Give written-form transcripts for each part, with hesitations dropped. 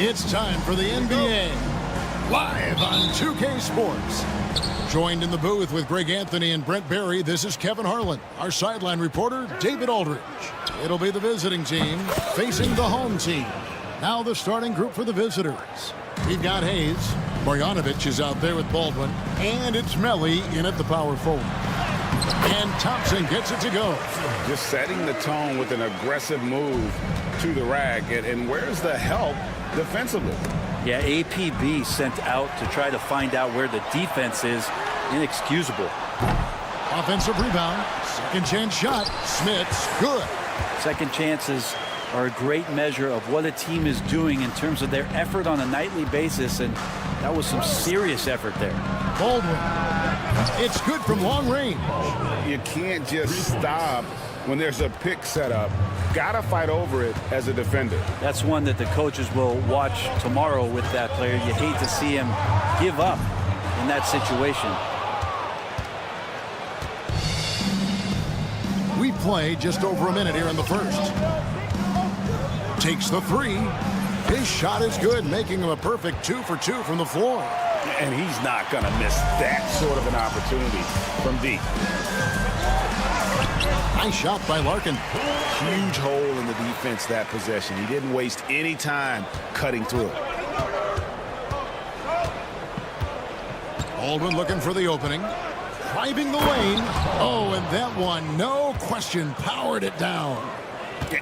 It's time for the NBA, live on 2K Sports. Joined in the booth with Greg Anthony and Brent Barry, this is Kevin Harlan. Our sideline reporter, David Aldridge. It'll be the visiting team facing the home team. Now the starting group for the visitors. We've got Hayes. Marjanovic is out there with Baldwin. And it's Melly in at the power forward. And Thompson gets it to go. Just setting the tone with an aggressive move to the rack. And where's the help defensively? Yeah, APB sent out to try to find out where the defense is. Inexcusable. Offensive rebound. Second chance shot. Smith's good. Second chances are a great measure of what a team is doing in terms of their effort on a nightly basis, and that was some serious effort there. Baldwin. It's good from long range. You can't just stop when there's a pick set up. Gotta fight over it as a defender. That's one that the coaches will watch tomorrow with that player. You hate to see him give up in that situation. We play just over a minute here in the first. Takes the three. His shot is good, making him a perfect 2 for 2 from the floor. And he's not going to miss that sort of an opportunity from deep. Nice shot by Larkin. Huge hole in the defense that possession. He didn't waste any time cutting through it. Baldwin looking for the opening. Driving the lane. Oh, and that one, no question, powered it down.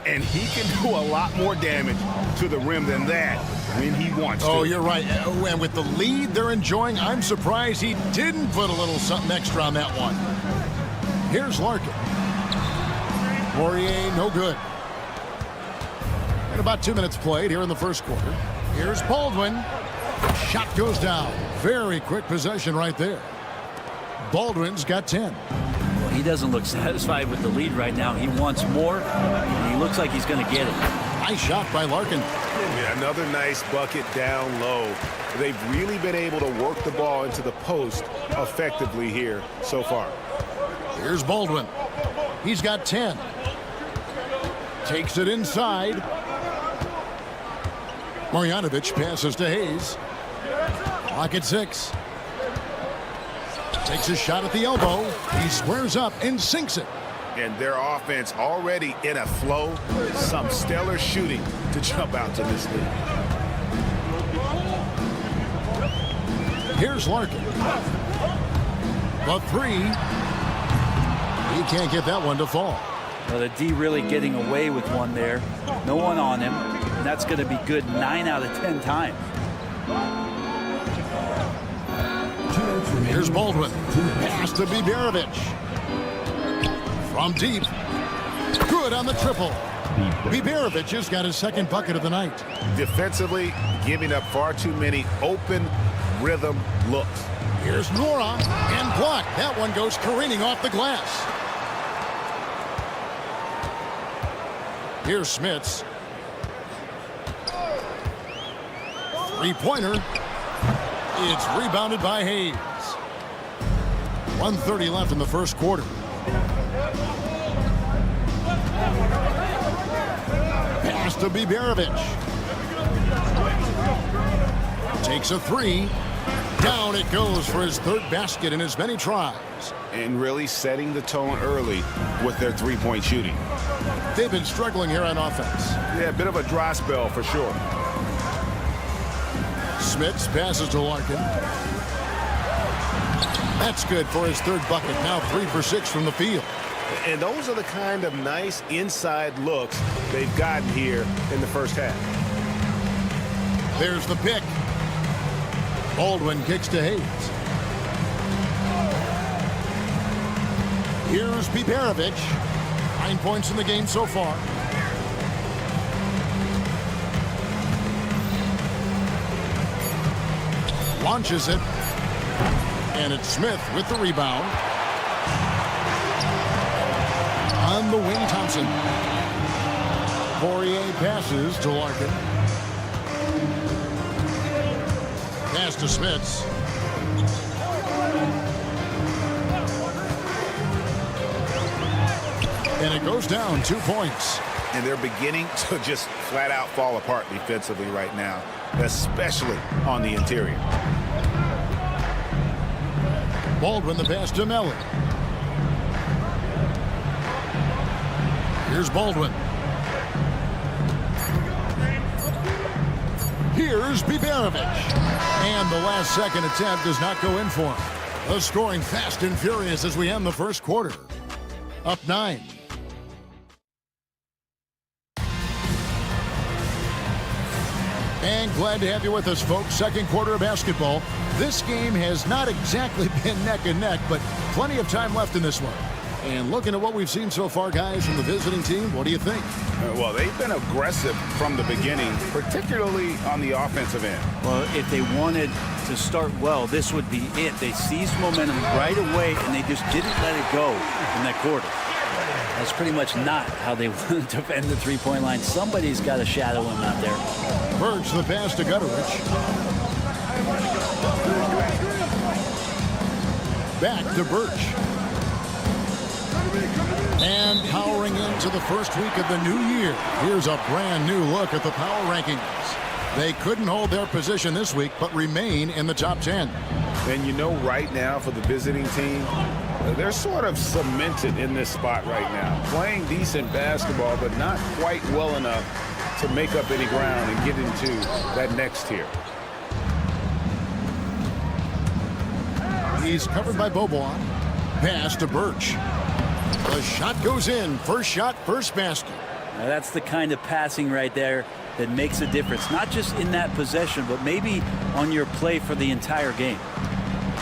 And he can do a lot more damage to the rim than that when he wants to. Oh, you're right. And with the lead they're enjoying, I'm surprised he didn't put a little something extra on that one. Here's Larkin. Poirier, no good. And about 2 minutes played here in the first quarter. Here's Baldwin. Shot goes down. Very quick possession right there. Baldwin's got 10. Well, he doesn't look satisfied with the lead right now. He wants more, and he looks like he's going to get it. Nice shot by Larkin. Yeah, another nice bucket down low. They've really been able to work the ball into the post effectively here so far. Here's Baldwin. He's got 10. Takes it inside. Marjanovic passes to Hayes. Clock at 6. Takes a shot at the elbow. He squares up and sinks it. And their offense already in a flow. Some stellar shooting to jump out to this lead. Here's Larkin. The three. He can't get that one to fall. Well, the D really getting away with one there. No one on him. And that's going to be good 9 out of 10 times. Here's Baldwin. Pass to Biberovic. From deep. Good on the triple. Biberovic has got his second bucket of the night. Defensively, giving up far too many open rhythm looks. Here's Nora and blocked. That one goes careening off the glass. Here's Smits. Three-pointer. It's rebounded by Hayes. 1:30 left in the first quarter. Pass to Biberovic. Takes a three. Down it goes for his third basket in as many tries. And really setting the tone early with their three-point shooting. They've been struggling here on offense. Yeah, a bit of a dry spell for sure. Smits passes to Larkin. That's good for his third bucket. Now 3 for 6 from the field. And those are the kind of nice inside looks they've gotten here in the first half. There's the pick. Baldwin kicks to Hayes. Here's Biberovic. 9 points in the game so far. Launches it. And it's Smith with the rebound. On the wing, Thompson. Poirier passes to Larkin. Pass to Smits. And it goes down 2 points. And they're beginning to just flat out fall apart defensively right now, especially on the interior. Baldwin the pass to Melly. Here's Baldwin. Here's Biberovic. And the last second attempt does not go in for him. The scoring fast and furious as we end the first quarter. Up 9. And glad to have you with us, folks. Second quarter of basketball. This game has not exactly been neck and neck, but plenty of time left in this one. And looking at what we've seen so far, guys, from the visiting team, what do you think? Well, they've been aggressive from the beginning, particularly on the offensive end. Well, if they wanted to start well, this would be it. They seized momentum right away, and they just didn't let it go in that quarter. That's pretty much not how they want to defend the three-point line. Somebody's got to shadow him out there. Birch the pass to Gutterich. Back to Birch. And powering into the first week of the new year. Here's a brand new look at the power rankings. They couldn't hold their position this week, but remain in the top 10. And you know, right now for the visiting team, they're sort of cemented in this spot right now. Playing decent basketball, but not quite well enough to make up any ground and get into that next tier. He's covered by Bobois. Pass to Birch. The shot goes in. First shot, first basket. Now that's the kind of passing right there that makes a difference. Not just in that possession, but maybe on your play for the entire game.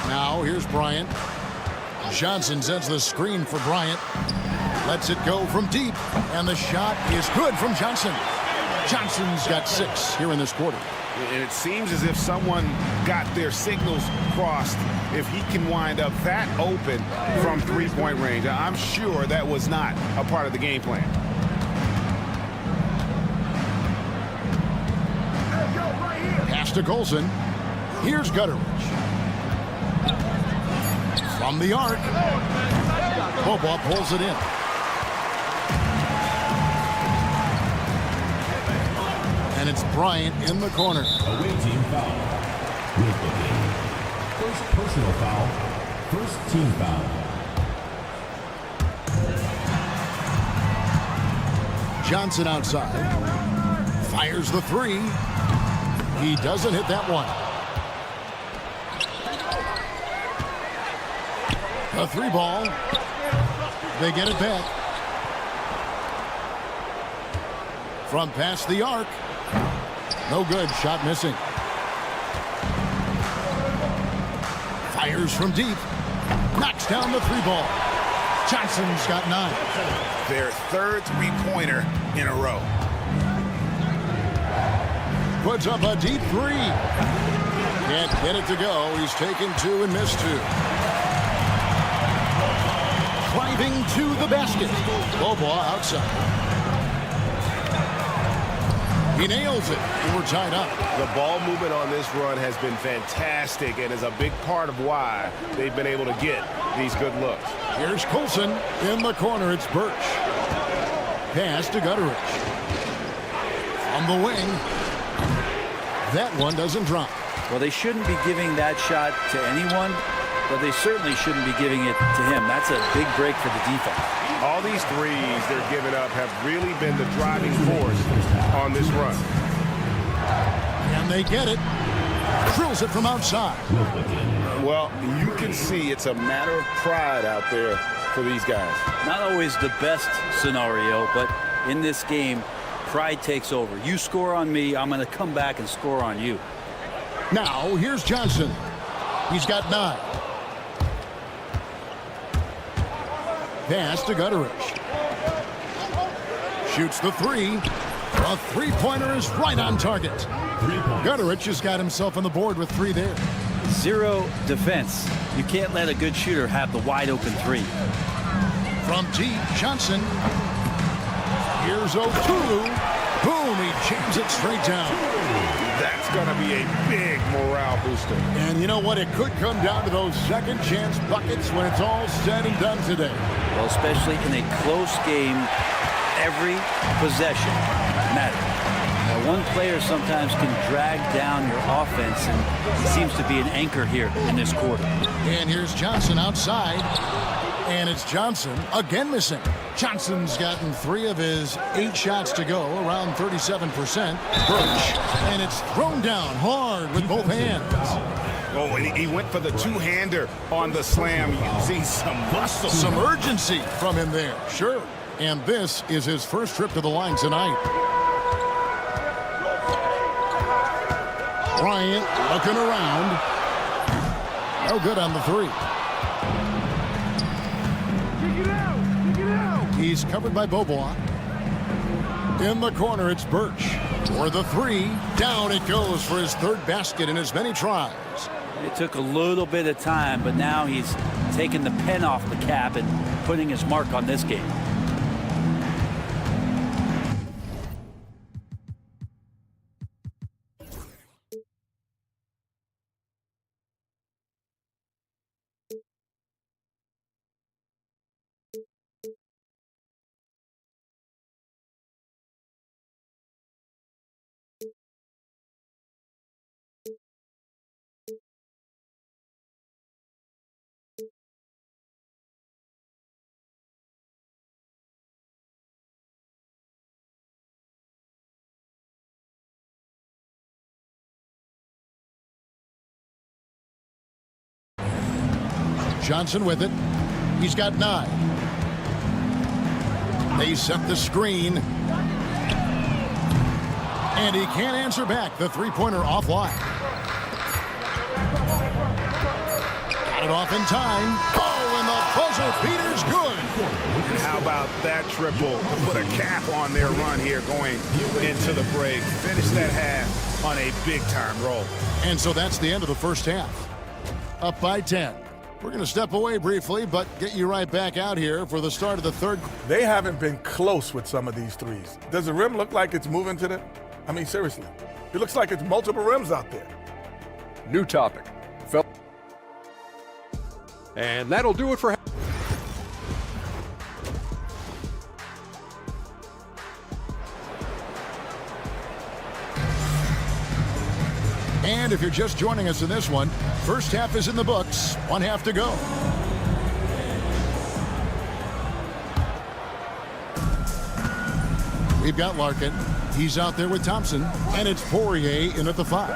Now here's Bryant. Johnson sends the screen for Bryant. Lets it go from deep. And the shot is good from Johnson. Johnson's got 6 here in this quarter. And it seems as if someone got their signals crossed. If he can wind up that open from three-point range, I'm sure that was not a part of the game plan. Pass to Colson. Here's Gutterich. From the arc. Bobois pulls it in. And it's Bryant in the corner. Away team foul. With the game. First personal foul. First team foul. Johnson outside. Fires the 3. He doesn't hit that one. A 3 ball. They get it back. From past the arc. No good. Shot missing. Fires from deep. Knocks down the 3 ball. Johnson's got 9. Their third three-pointer in a row. Puts up a deep 3. Can't get it to go. He's taken 2 and missed 2. Driving to the basket. Bobois outside. He nails it, and we're tied up. The ball movement on this run has been fantastic and is a big part of why they've been able to get these good looks. Here's Colson. In the corner, it's Birch. Pass to Gutterich. On the wing. That one doesn't drop. Well, they shouldn't be giving that shot to anyone, but they certainly shouldn't be giving it to him. That's a big break for the defense. All these threes they're giving up have really been the driving force on this run. And they get it. Drills it from outside. Well, you can see it's a matter of pride out there for these guys. Not always the best scenario, but in this game, pride takes over. You score on me, I'm going to come back and score on you. Now, here's Johnson. He's got 9. Pass to Gutterich. Shoots the 3. A three-pointer is right on target. Gutterich has got himself on the board with 3 there. 0 defense. You can't let a good shooter have the wide-open 3. From deep, Johnson. Here's O'Toole. Boom, he jams it straight down. That's going to be a big morale booster. And you know what? It could come down to those second chance buckets when it's all said and done today. Well, especially in a close game, every possession matters. Now, one player sometimes can drag down your offense, and he seems to be an anchor here in this quarter. And here's Johnson outside. And it's Johnson again missing. Johnson's gotten 3 of his 8 shots to go, around 37%. Birch, and it's thrown down hard with both hands. Oh, and he went for the two-hander on the slam, using some muscle. Some urgency from him there, sure. And this is his first trip to the line tonight. Bryant looking around. No good on the 3. He's covered by Beaubois. In the corner, it's Birch. For the 3, down it goes for his 3rd basket in as many tries. It took a little bit of time, but now he's taking the pen off the cap and putting his mark on this game. Johnson with it. He's got 9. They set the screen. And he can't answer back. The 3-pointer offline. Got it off in time. Oh, and the buzzer beater's good. And how about that triple to put a cap on their run here going into the break. Finish that half on a big-time roll. And so that's the end of the first half. Up by 10. We're going to step away briefly, but get you right back out here for the start of the 3rd. They haven't been close with some of these threes. Does the rim look like it's moving to them? I mean, seriously. It looks like it's multiple rims out there. New topic. And that'll do it for... And if you're just joining us in this one, first half is in the books. 1 half to go. We've got Larkin. He's out there with Thompson. And it's Poirier in at the 5.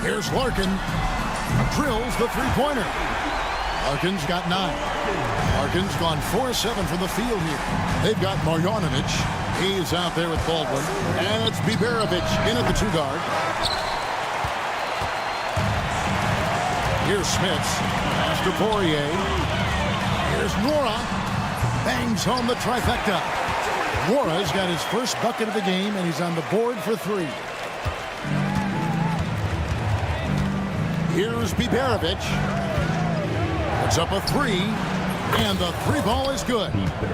Here's Larkin. Drills the 3-pointer. Larkin's got 9. Larkin's gone 4-7 from the field here. They've got Marjanovic. He's out there with Baldwin. And it's Biberovic in at the 2-guard. Here's Smits. Pass to Poirier. Here's Nora. Bangs home the trifecta. Nora's got his first bucket of the game, and he's on the board for 3. Here's Biberovic. Puts up a 3. And the 3-ball is good.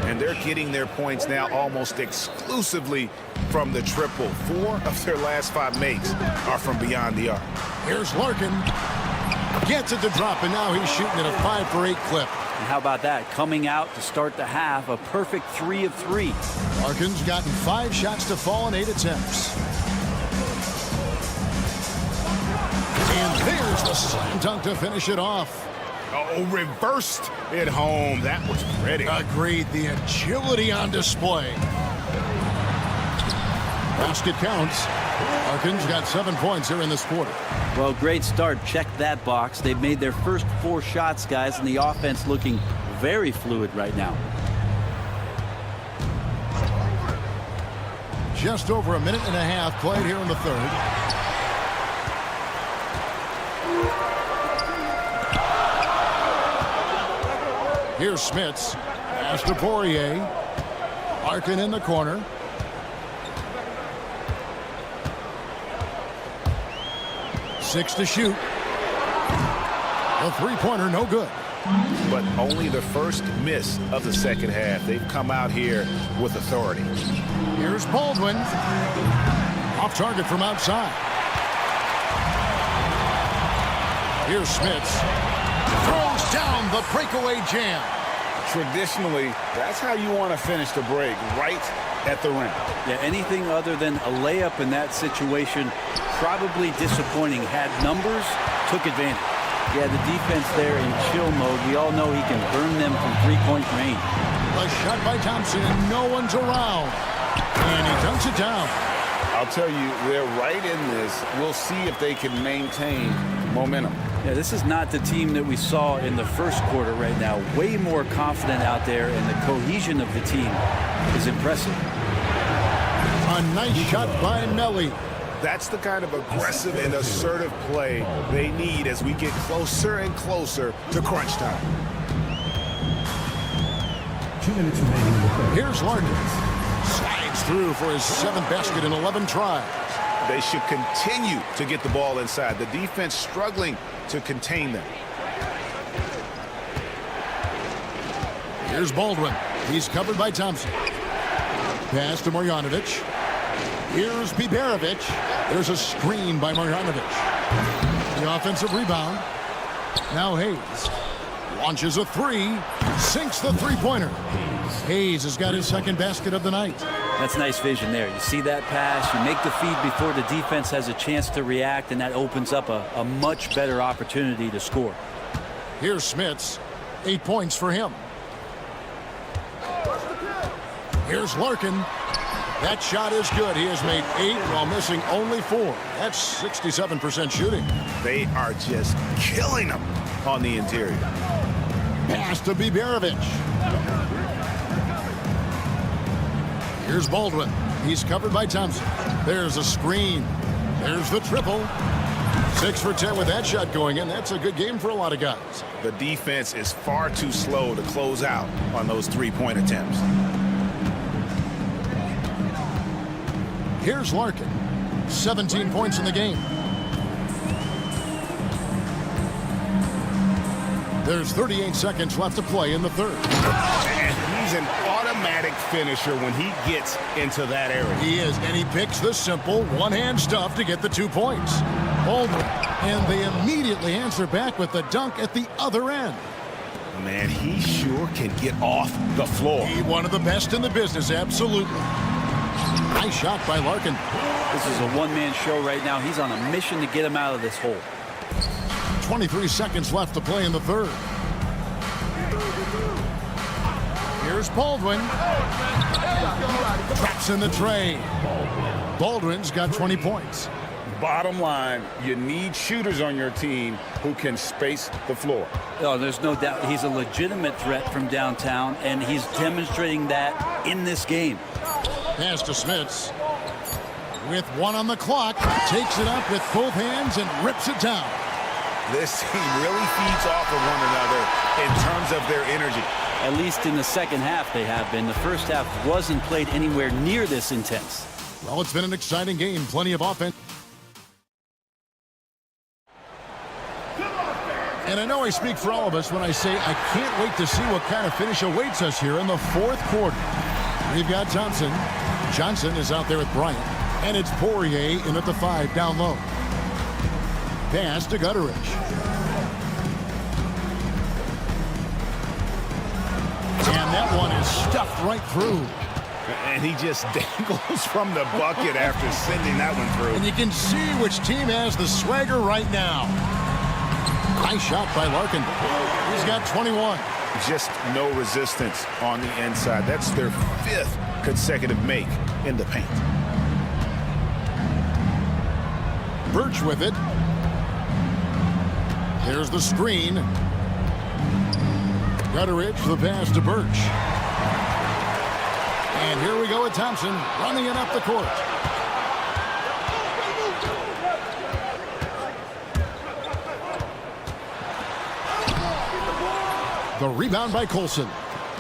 And they're getting their points now almost exclusively from the triple. 4 of their last 5 makes are from beyond the arc. Here's Larkin. Gets it to drop, and now he's shooting at a 5-for-8 clip. And how about that? Coming out to start the half, a perfect 3 of 3. Larkin's gotten 5 shots to fall in 8 attempts. Here's the slam dunk to finish it off. Oh, reversed it home. That was pretty. Agreed. The agility on display. Basket counts. Larkin's got 7 points here in this quarter. Well, great start. Check that box. They've made their first 4 shots, guys, and the offense looking very fluid right now. Just over a minute and a half played here in the third. Here's Smits. Pass to Poirier. Larkin in the corner. Six to shoot. The three-pointer no good. But only the first miss of the second half. They've come out here with authority. Here's Baldwin. Off target from outside. Here's Smits. Throws down the breakaway jam. Traditionally, that's how you want to finish the break, right at the rim. Yeah, anything other than a layup in that situation, probably disappointing. Had numbers, took advantage. Yeah, the defense there in chill mode. We all know he can burn them from three-point range. A shot by Thompson, and no one's around. And he dunks it down. I'll tell you, they're right in this. We'll see if they can maintain momentum. Yeah, this is not the team that we saw in the first quarter right now. Way more confident out there, and the cohesion of the team is impressive. A nice shot by Melly. That's the kind of aggressive and assertive play they need as we get closer and closer to crunch time. 2 minutes remaining in the third. Here's Larkin. Slides through for his 7th basket in 11 tries. They should continue to get the ball inside. The defense struggling to contain them. Here's Baldwin. He's covered by Thompson. Pass to Marjanovic. Here's Biberovic. There's a screen by Marjanovic. The offensive rebound. Now Hayes. Launches a three. Sinks the three-pointer. Hayes has got his 2nd basket of the night. That's nice vision there. You see that pass, you make the feed before the defense has a chance to react, and that opens up a much better opportunity to score. Here's Smits. 8 points for him. Here's Larkin. That shot is good. He has made 8 while missing only 4. That's 67% shooting. They are just killing them on the interior. Pass to Biberovic. Here's Baldwin. He's covered by Thompson. There's a screen. There's the triple. 6 for 10 with that shot going in. That's a good game for a lot of guys. The defense is far too slow to close out on those three-point attempts. Here's Larkin. 17 points in the game. There's 38 seconds left to play in the third. And he's an automatic finisher when he gets into that area. He is, and he picks the simple one-hand stuff to get the 2 points. Baldwin, and they immediately answer back with the dunk at the other end. Man, he sure can get off the floor. He one of the best in the business, absolutely. Nice shot by Larkin. This is a one-man show right now. He's on a mission to get him out of this hole. 23 seconds left to play in the third. Here's Baldwin. Traps in the tray. Baldwin's got 20 points. Bottom line, you need shooters on your team who can space the floor. Oh, there's no doubt he's a legitimate threat from downtown, and he's demonstrating that in this game. Pass to Smits. With 1 on the clock, takes it up with both hands and rips it down. This team really feeds off of one another in terms of their energy. At least in the second half they have been. The first half wasn't played anywhere near this intense. Well, it's been an exciting game. Plenty of offense. And I know I speak for all of us when I say I can't wait to see what kind of finish awaits us here in the fourth quarter. We've got Thompson. Johnson is out there with Bryant. And it's Poirier in at the 5 down low. Pass to Gutteridge. And that one is stuffed right through. And he just dangles from the bucket after sending that one through. And you can see which team has the swagger right now. Nice shot by Larkin. He's got 21. Just no resistance on the inside. That's their 5th consecutive make in the paint. Birch with it. Here's the screen. Gutteridge for the pass to Birch. And here we go with Thompson running it up the court. The rebound by Colson.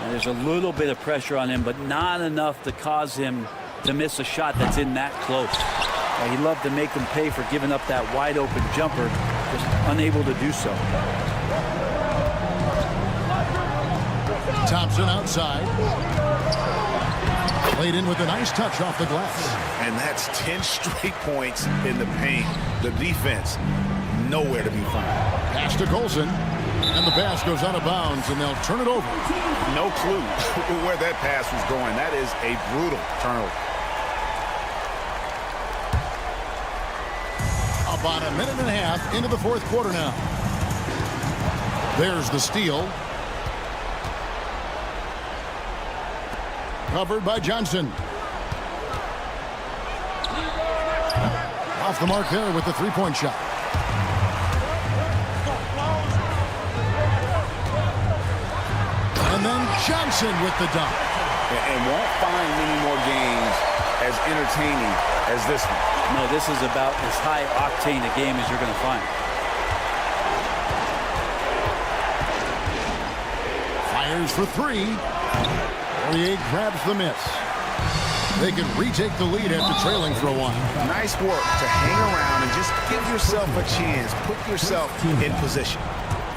And there's a little bit of pressure on him, but not enough to cause him to miss a shot that's in that close. He'd love to make them pay for giving up that wide open jumper, just unable to do so. Thompson outside. Played in with a nice touch off the glass. And that's 10 straight points in the paint. The defense, nowhere to be found. Pass to Colson. And the pass goes out of bounds, and they'll turn it over. No clue where that pass was going. That is a brutal turnover. About a minute and a half into the 4th quarter now. There's the steal. Covered by Johnson. Off the mark there with the three-point shot. And then Johnson with the dunk. And won't find many more games as entertaining as this one. No, this is about as high octane a game as you're going to find. Fires for 3. Poirier grabs the miss. They can retake the lead after trailing for a while. Nice work to hang around and just give yourself a chance. Put yourself in position.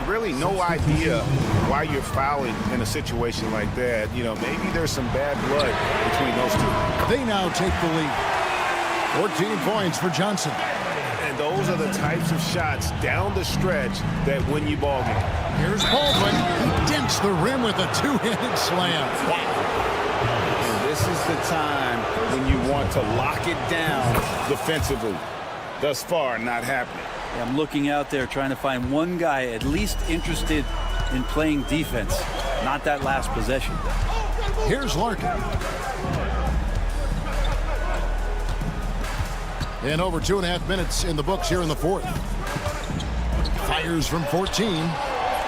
Really no idea why you're fouling in a situation like that. You know, maybe there's some bad blood between those two. They now take the lead. 14 points for Johnson. And those are the types of shots down the stretch that win you ball game. Here's Baldwin. He dents the rim with a two-handed slam. Wow. And this is the time when you want to lock it down defensively. Thus far, not happening. Yeah, I'm looking out there trying to find one guy at least interested in playing defense, not that last possession. Here's Larkin. And over 2.5 minutes in the books here in the 4th. Fires from 14.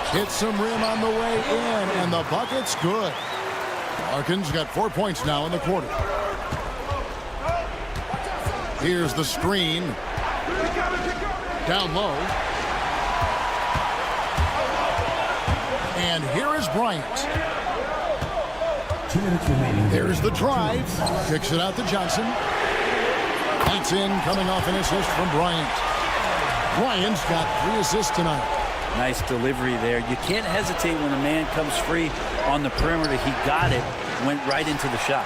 Hits some rim on the way in, and the bucket's good. Larkin's got 4 points now in the quarter. Here's the screen. Down low. And here is Bryant. 2 minutes remaining. There's the drive. Kicks it out to Johnson. That's in, coming off an assist from Bryant. Bryant's got 3 assists tonight. Nice delivery there. You can't hesitate when a man comes free on the perimeter. He got it, went right into the shot.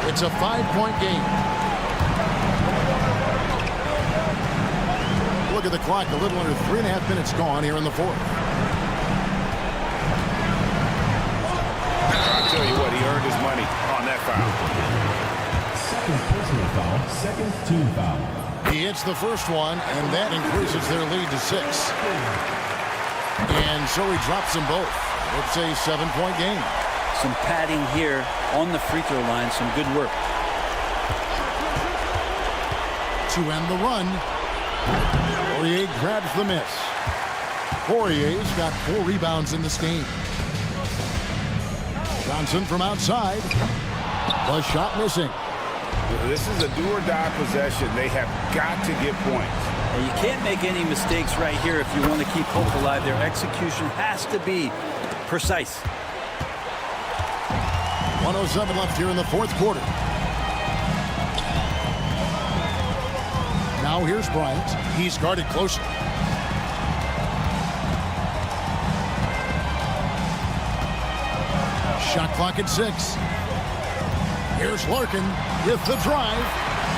It's a 5-point game. Look at the clock, a little under 3.5 minutes gone here in the 4th. I'll tell you what, he earned his money on that foul. Second personal foul, second team foul. He hits the first one, and that increases their lead to 6. And so he drops them both. It's a 7-point game. Some padding here on the free throw line. Some good work. To end the run, Poirier grabs the miss. Poirier's got 4 rebounds in this game. Johnson from outside. The shot missing. This is a do-or-die possession. They have got to get points. And you can't make any mistakes right here if you want to keep hope alive. Their execution has to be precise. 1:07 left here in the 4th quarter. Now here's Bryant. He's guarded closely. Shot clock at 6. Here's Larkin with the drive.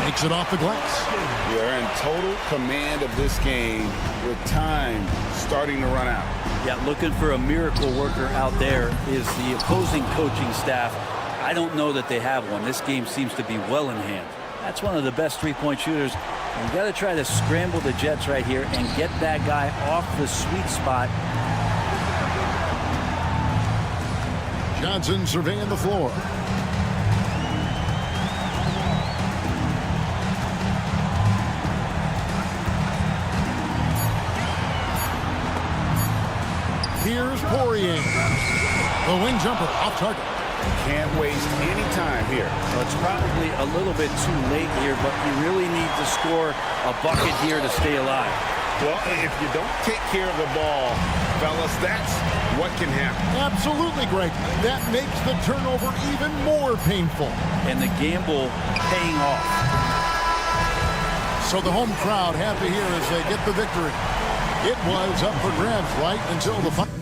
Takes it off the glass. They're in total command of this game with time starting to run out. Yeah, looking for a miracle worker out there is the opposing coaching staff. I don't know that they have one. This game seems to be well in hand. That's one of the best three-point shooters You got to try to scramble the Jets right here and get that guy off the sweet spot. Johnson surveying the floor. Here's Poirier. The wing jumper off target. Can't waste any time here. So it's probably a little bit too late here, but you really need to score a bucket here to stay alive. Well, if you don't take care of the ball, fellas, that's what can happen. Absolutely, Greg. That makes the turnover even more painful. And the gamble paying off. So the home crowd happy here as they get the victory. It was up for grabs right until the final.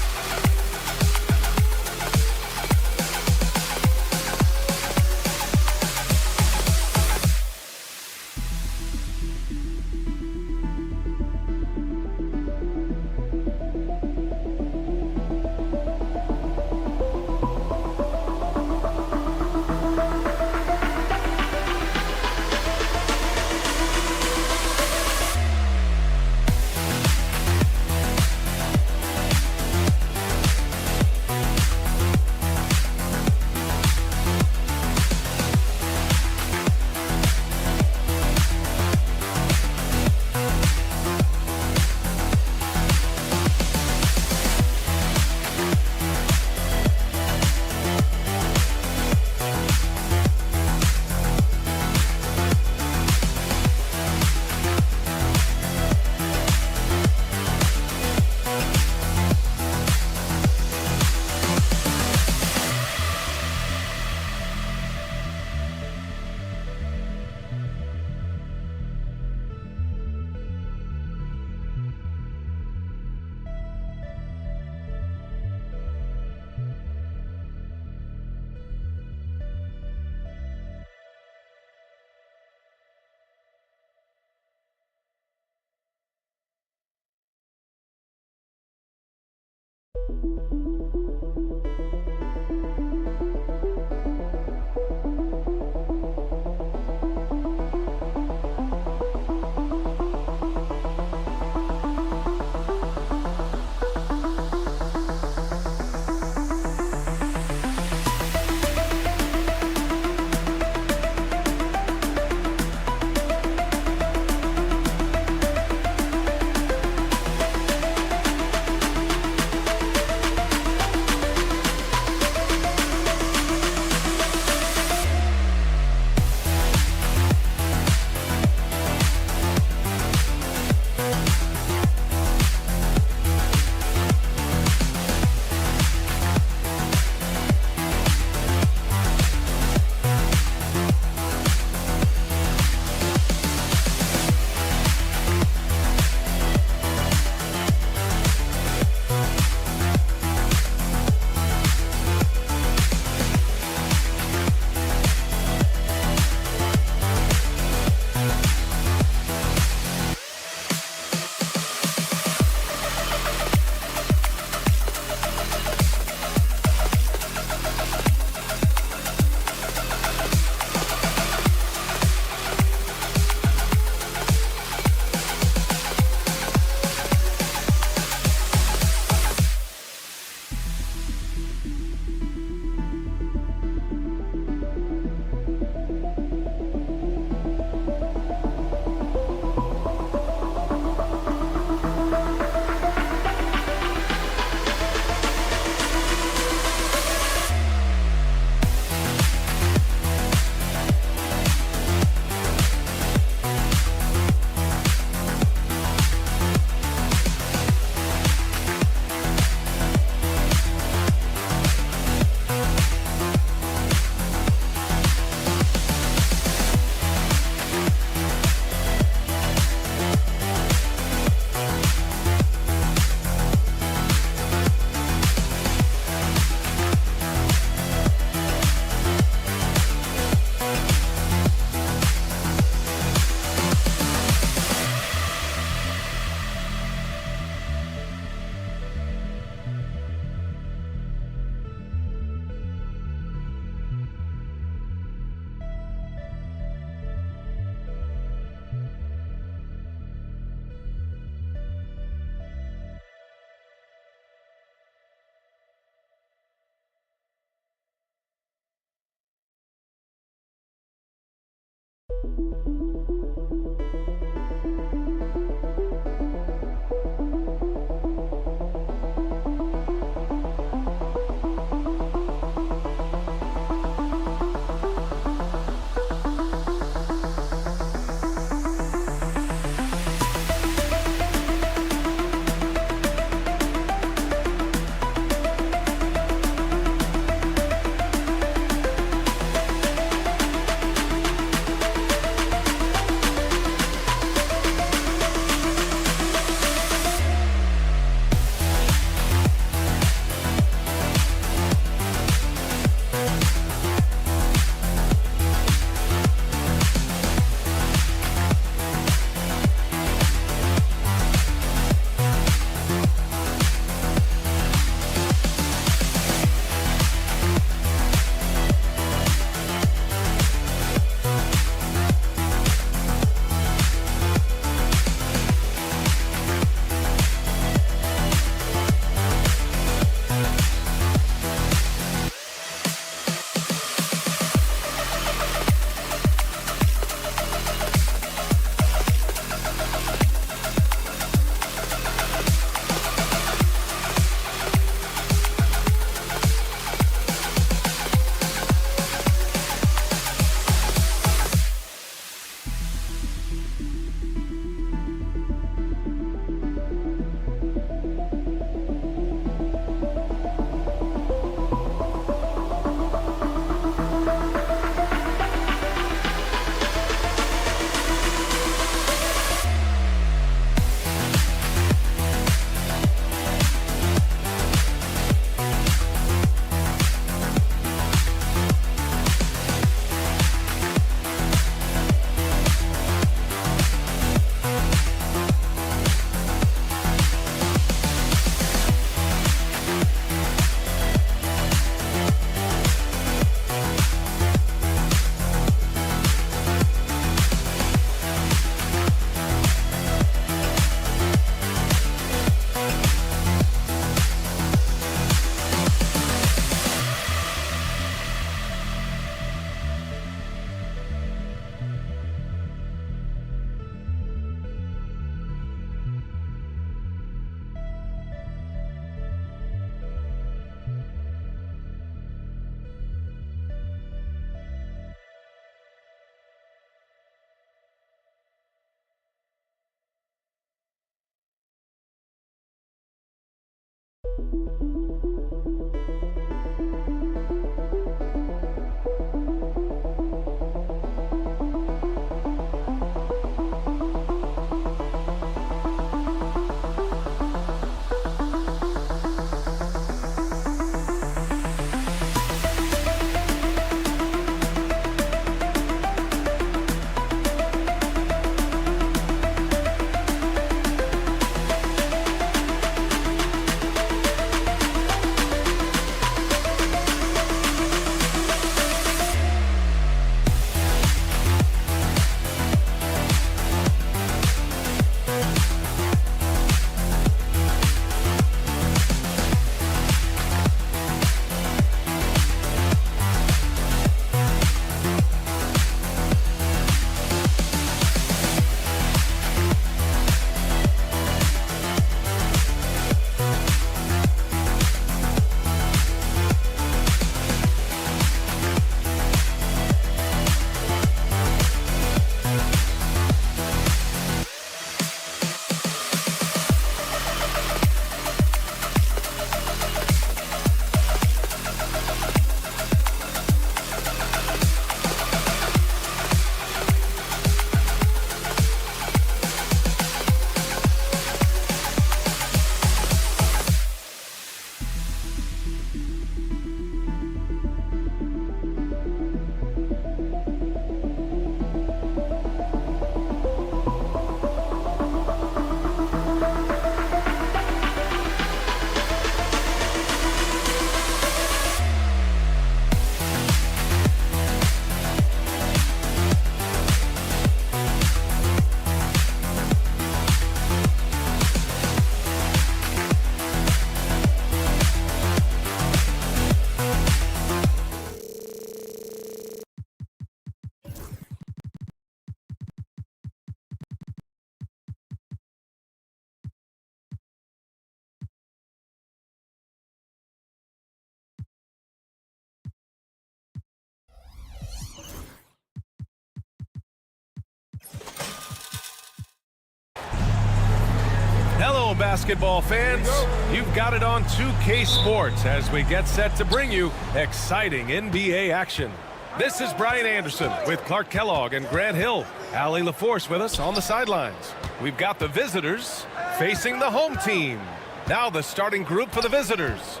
Hello, basketball fans. You've got it on 2K Sports as we get set to bring you exciting NBA action. This is Brian Anderson with Clark Kellogg and Grant Hill. Allie LaForce with us on the sidelines. We've got the visitors facing the home team. Now the starting group for the visitors.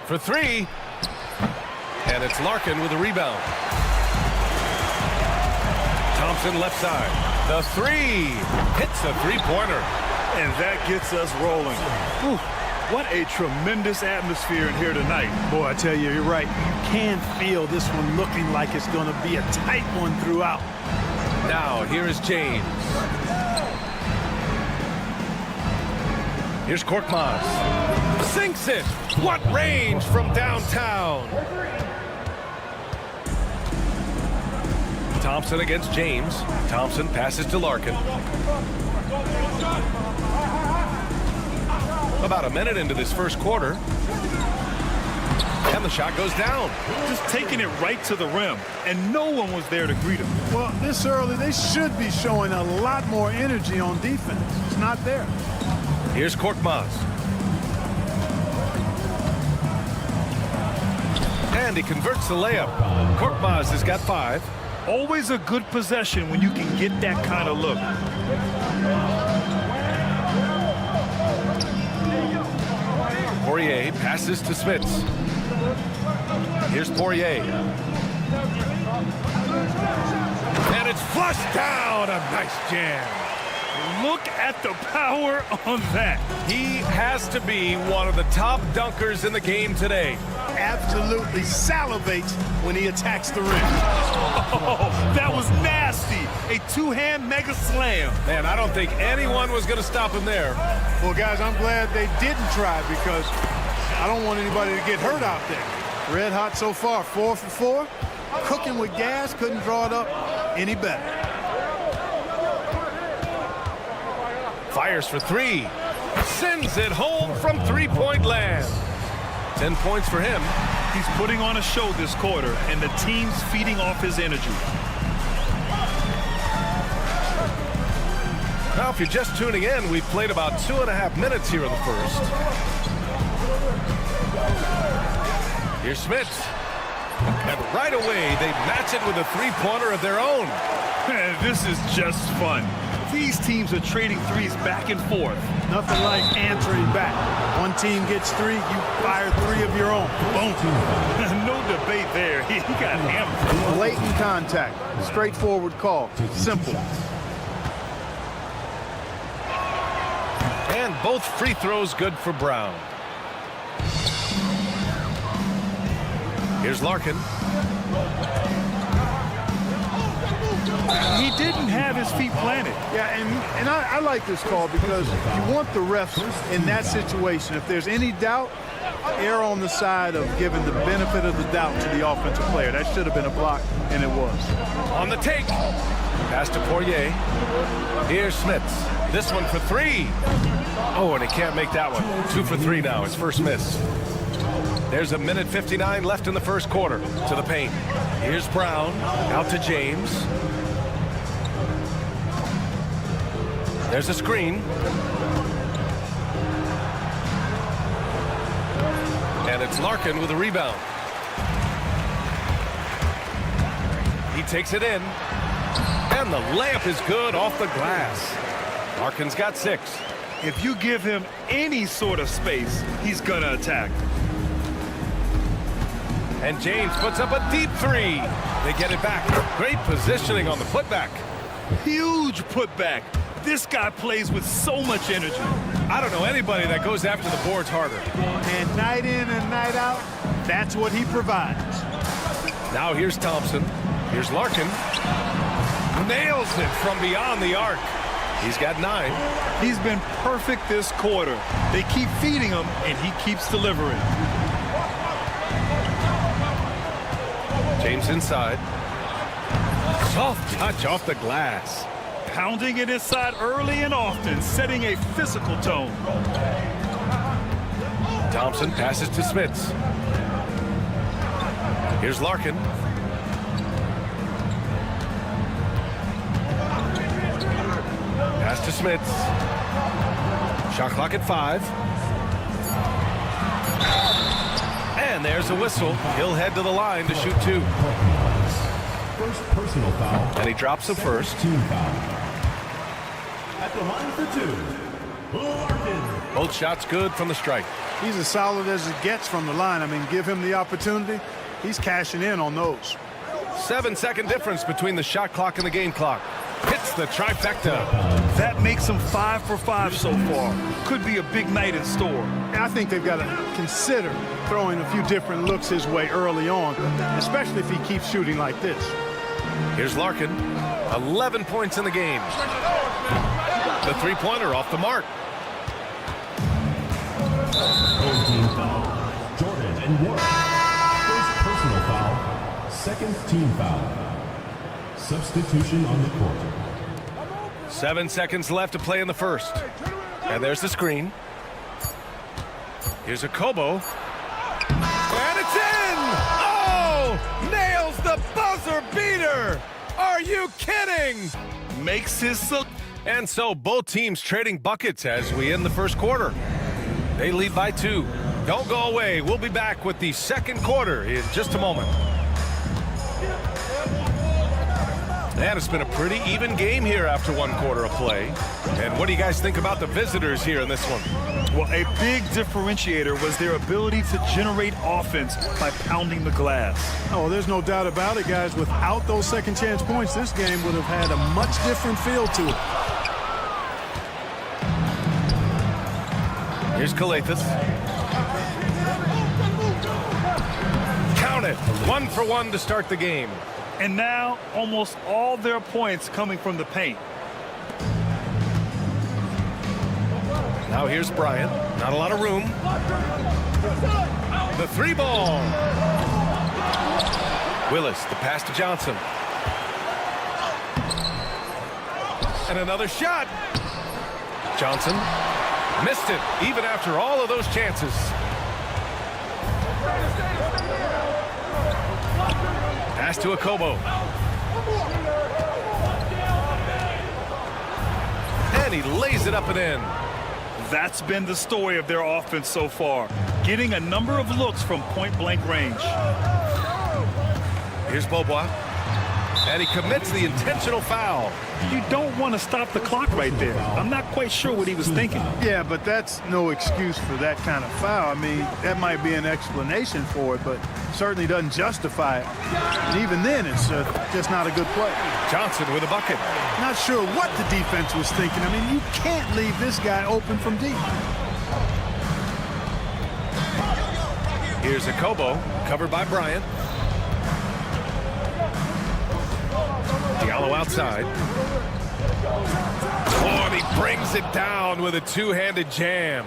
For three, and it's Larkin with a rebound. Thompson left side. The three hits a three-pointer. And that gets us rolling. Whew, what a tremendous atmosphere in here tonight. Boy, I tell you, you're right. You can feel this one looking like it's going to be a tight one throughout. Now, here is James. Here's Korkmaz. Sinks it. What range from downtown. Thompson against James. Thompson passes to Larkin. About a minute into this first quarter. And the shot goes down. Just taking it right to the rim, and no one was there to greet him. Well, this early, they should be showing a lot more energy on defense. It's not there. Here's Korkmaz. And he converts the layup. Korkmaz has got 5. Always a good possession when you can get that kind of look. Poirier passes to Smits. Here's Poirier. And it's flushed down. A nice jam. Look at the power on that. He has to be one of the top dunkers in the game today. Absolutely salivates when he attacks the rim. Oh, that was nasty. A two-hand mega slam. Man, I don't think anyone was going to stop him there. Well, guys, I'm glad they didn't try because I don't want anybody to get hurt out there. Red hot so far, 4 for 4. Cooking with gas, couldn't draw it up any better. Fires for 3. Sends it home from three-point land. 10 points for him. He's putting on a show this quarter, and the team's feeding off his energy. Now, if you're just tuning in, we've played about 2.5 minutes here in the first. Here's Smits. And right away, they match it with a three-pointer of their own. This is just fun. These teams are trading threes back and forth. Nothing like answering back. One team gets 3, you fire 3 of your own. Boom. No debate there. He got hammered. Blatant contact. Straightforward call. Simple. And both free throws good for Brown. Here's Larkin. He didn't have his feet planted. Yeah, and I like this call because you want the refs in that situation. If there's any doubt, err on the side of giving the benefit of the doubt to the offensive player. That should have been a block, and it was. On the take. Pass to Poirier. Here's Smits. This one for 3. Oh, and he can't make that one. 2 for 3 now. His first miss. There's 1:59 left in the first quarter. To the paint. Here's Brown. Out to James. There's a screen. And it's Larkin with a rebound. He takes it in. And the layup is good off the glass. Larkin's got 6. If you give him any sort of space, he's going to attack. And James puts up a deep 3. They get it back. Great positioning on the putback. Huge putback. This guy plays with so much energy. I don't know anybody that goes after the boards harder. And night in and night out, that's what he provides. Now here's Thompson. Here's Larkin. Nails it from beyond the arc. He's got 9. He's been perfect this quarter. They keep feeding him, and he keeps delivering. James inside. Soft touch off the glass. Pounding it inside early and often, setting a physical tone. Thompson passes to Smits. Here's Larkin. Pass to Smits. Shot clock at 5. And there's a whistle. He'll head to the line to shoot 2. First personal foul. And he drops the first. Team foul. At the line for 2, Larkin. Both shots good from the strike. He's as solid as it gets from the line. I mean, give him the opportunity. He's cashing in on those. 7-second difference between the shot clock and the game clock. Hits the trifecta. That makes him 5 for 5 so far. Could be a big night in store. I think they've got to consider throwing a few different looks his way early on, especially if he keeps shooting like this. Here's Larkin. 11 points in the game. The three-pointer off the mark. Home team foul. Jordan and Warren. First personal foul. Second team foul. Substitution on the court. 7 seconds left to play in the first. And there's the screen. Here's a Kobo. And it's in! Oh! Nails the buzzer beater! Are you kidding? Makes his look. And so both teams trading buckets as we end the first quarter. They lead by 2. Don't go away. We'll be back with the second quarter in just a moment. And it's been a pretty even game here after 1 quarter of play. And what do you guys think about the visitors here in this one? Well, a big differentiator was their ability to generate offense by pounding the glass. Oh, there's no doubt about it, guys. Without those second chance points, this game would have had a much different feel to it. Here's Kalathis. Count it. 1 for 1 to start the game. And now almost all their points coming from the paint. Now here's Bryant. Not a lot of room. The 3-ball. Willis, the pass to Johnson. And another shot. Johnson missed it, even after all of those chances. Pass to a Kobo. And he lays it up and in. That's been the story of their offense so far, getting a number of looks from point-blank range. Here's Beaubois. And he commits the intentional foul. You don't want to stop the clock right there. I'm not quite sure what he was thinking. Yeah, but that's no excuse for that kind of foul. I mean, that might be an explanation for it, but certainly doesn't justify it. And even then, it's just not a good play. Johnson with a bucket. Not sure what the defense was thinking. I mean, you can't leave this guy open from deep. Here's a Kobo, covered by Bryant. Diallo outside. Oh, and he brings it down with a two-handed jam.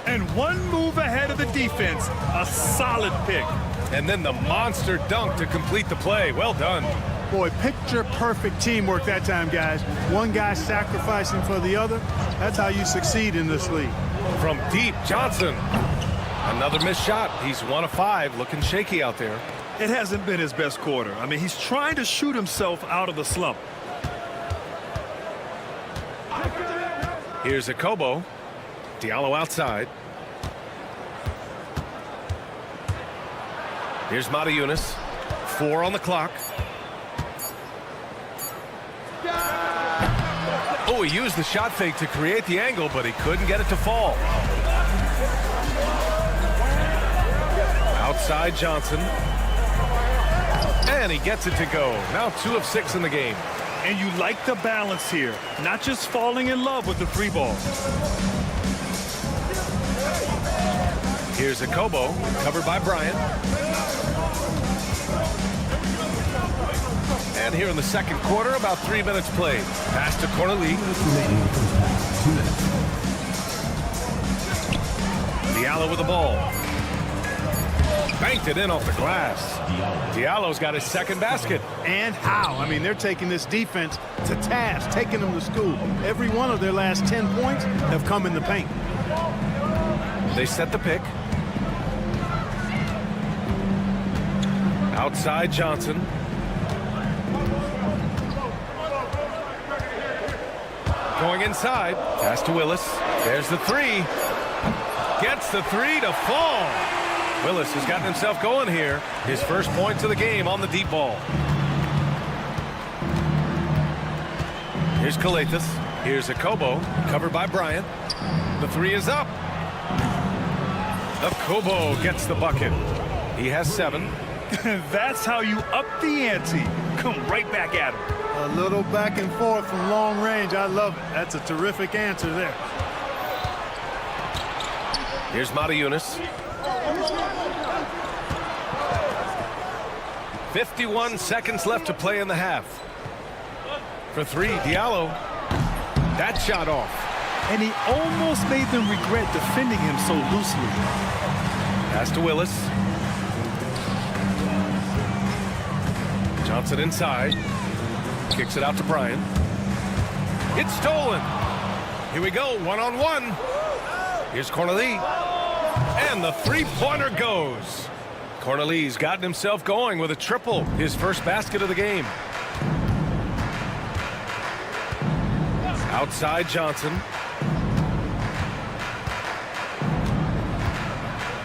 And one move ahead of the defense. A solid pick. And then the monster dunk to complete the play. Well done. Boy, picture-perfect teamwork that time, guys. One guy sacrificing for the other. That's how you succeed in this league. From deep, Johnson. Another missed shot. He's 1 of 5, looking shaky out there. It hasn't been his best quarter. I mean, he's trying to shoot himself out of the slump. Here's a Kobo. Diallo outside. Here's Matajunas. 4 on the clock. Oh, he used the shot fake to create the angle, but he couldn't get it to fall. Outside Johnson. And he gets it to go. Now 2 of 6 in the game. And you like the balance here. Not just falling in love with the 3-ball. Here's a Kobo, covered by Bryant. And here in the second quarter, about 3 minutes played. Pass to Cornelius. Diallo with the ball. Banked it in off the glass. Diallo's got his second basket. And how? I mean, they're taking this defense to task, taking them to school. Every one of their last 10 points have come in the paint. They set the pick. Outside Johnson. Going inside. Pass to Willis. There's the three. Gets the three to fall. Willis has gotten himself going here. His first points of the game on the deep ball. Here's Kalathis. Here's Akobo, covered by Bryant. The three is up. Akobo gets the bucket. He has 7. That's how you up the ante. Come right back at him. A little back and forth from long range. I love it. That's a terrific answer there. Here's Matajunas. 51 seconds left to play in the half. For 3, Diallo. That shot off. And he almost made them regret defending him so loosely. Pass to Willis. Johnson inside. Kicks it out to Bryan. It's stolen. Here we go, one-on-one. Here's Cornelie. And the three-pointer goes. Cornelie's gotten himself going with a triple. His first basket of the game. Outside Johnson.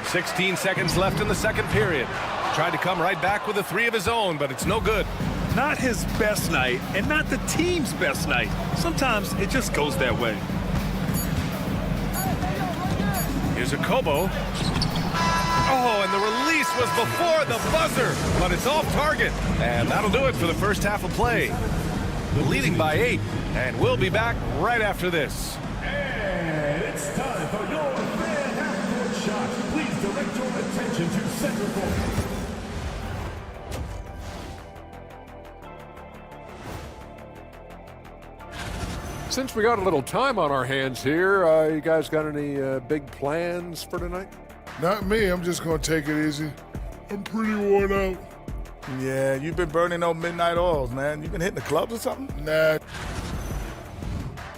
16 seconds left in the second period. Tried to come right back with a 3 of his own, but it's no good. Not his best night, and not the team's best night. Sometimes it just goes that way. Here's Akobo. Oh, and the release was before the buzzer, but it's off target. And that'll do it for the first half of play. Leading by 8, and we'll be back right after this. And it's time for your fan half-court shot. Please direct your attention to center court. Since we got a little time on our hands here, you guys got any big plans for tonight? Not me. I'm just going to take it easy. I'm pretty worn out. Yeah, you've been burning those midnight oils, man. You been hitting the clubs or something? Nah.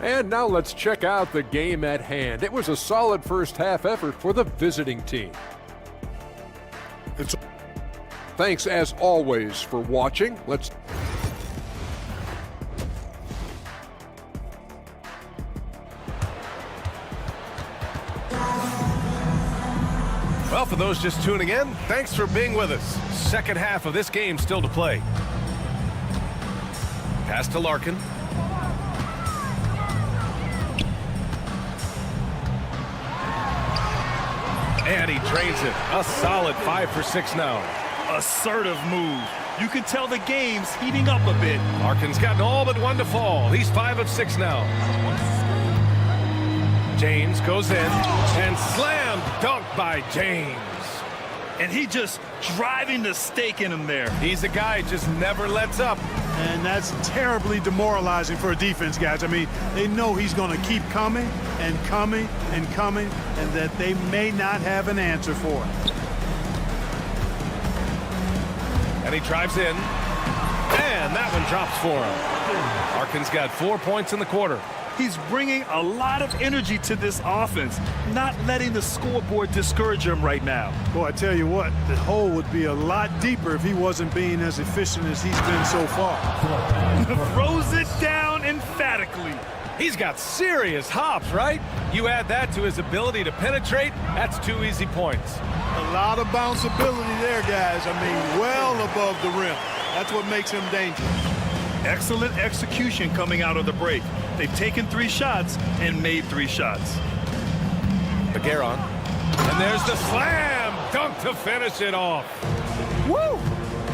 And now let's check out the game at hand. It was a solid first half effort for the visiting team. Thanks as always for watching. Well, for those just tuning in, thanks for being with us. Second half of this game still to play. Pass to Larkin. And he drains it. A solid 5 for 6 now. Assertive move. You can tell the game's heating up a bit. Larkin's gotten all but 1 to fall. He's 5 of 6 now. James goes in and slam dunk by James. And he just driving the stake in him there. He's a guy who just never lets up. And that's terribly demoralizing for a defense, guys. I mean, they know he's going to keep coming and coming and coming, and that they may not have an answer for it. And he drives in. And that one drops for him. Larkin's got 4 points in the quarter. He's bringing a lot of energy to this offense, not letting the scoreboard discourage him right now. Boy, I tell you what, the hole would be a lot deeper if he wasn't being as efficient as he's been so far. Throws it down emphatically. He's got serious hops, right? You add that to his ability to penetrate, that's 2 easy points. A lot of bounceability there, guys. I mean, well above the rim. That's what makes him dangerous. Excellent execution coming out of the break. They've taken 3 shots and made 3 shots. Bagueron. And there's the slam dunk to finish it off. Woo!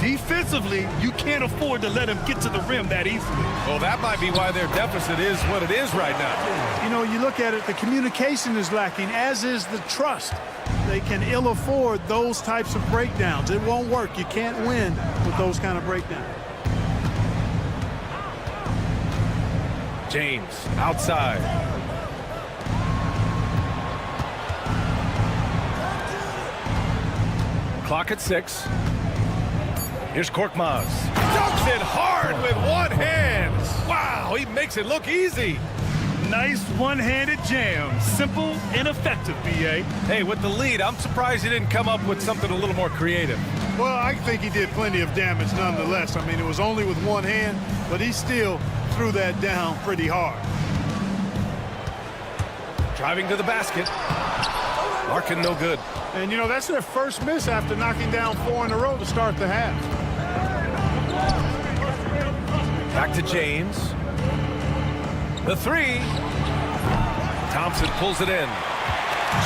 Defensively, you can't afford to let him get to the rim that easily. Well, that might be why their deficit is what it is right now. You know, you look at it, the communication is lacking, as is the trust. They can ill afford those types of breakdowns. It won't work. You can't win with those kind of breakdowns. James outside. Clock at 6. Here's Korkmaz. Dunks it hard with one hand. Wow, he makes it look easy. Nice one-handed jam. Simple and effective, B.A. Hey, with the lead, I'm surprised he didn't come up with something a little more creative. Well, I think he did plenty of damage nonetheless. I mean, it was only with one hand, but he still threw that down pretty hard. Driving to the basket. Larkin no good. And, you know, that's their first miss after knocking down 4 in a row to start the half. Back to James. The three. Thompson pulls it in.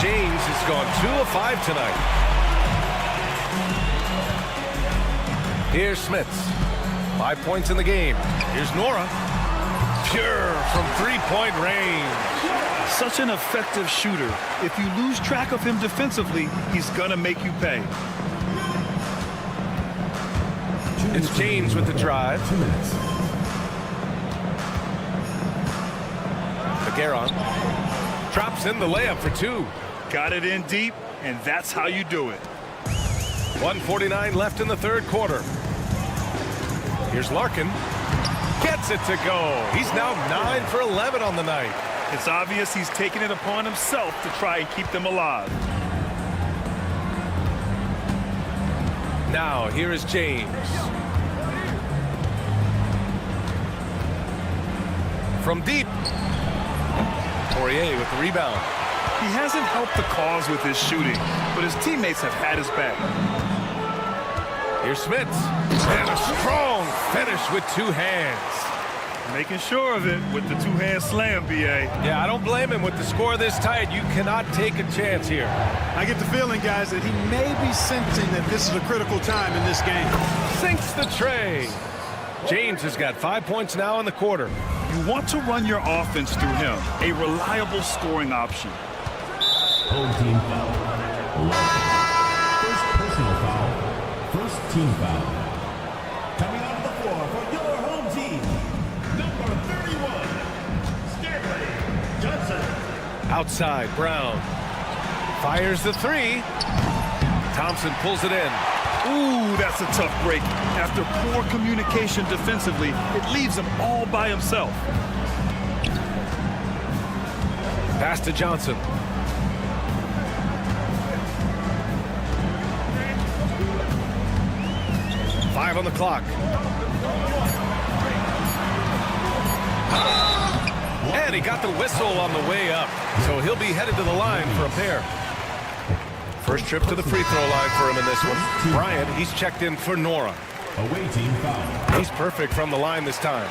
James has gone 2 of 5 tonight. Here's Smits. 5 points in the game. Here's Nora. Pure from three-point range. Such an effective shooter. If you lose track of him defensively, he's going to make you pay. It's James with the drive. 2 minutes. Agaron drops in the layup for 2. Got it in deep, and that's how you do it. 1:49 left in the third quarter. Here's Larkin. Gets it to go. He's now 9 for 11 on the night. It's obvious he's taking it upon himself to try and keep them alive. Now here is James. From deep. Poirier with the rebound. He hasn't helped the cause with his shooting, but his teammates have had his back. Here's Smits. And a strong finish with 2 hands. Making sure of it with the 2-hand slam, B.A. Yeah, I don't blame him with the score this tight. You cannot take a chance here. I get the feeling, guys, that he may be sensing that this is a critical time in this game. Sinks the tray. James has got 5 points now in the quarter. You want to run your offense through him, a reliable scoring option. Home team foul. First personal foul. First team foul. Coming off the floor for your home team, number 31, Stanley Johnson. Outside, Brown. Fires the 3. Thompson pulls it in. Ooh, that's a tough break. After poor communication defensively, it leaves him all by himself. Pass to Johnson. Five on the clock. And he got the whistle on the way up. So he'll be headed to the line for a pair. First trip to the free throw line for him in this one. Bryant, he's checked in for Nora. Away team foul. He's perfect from the line this time.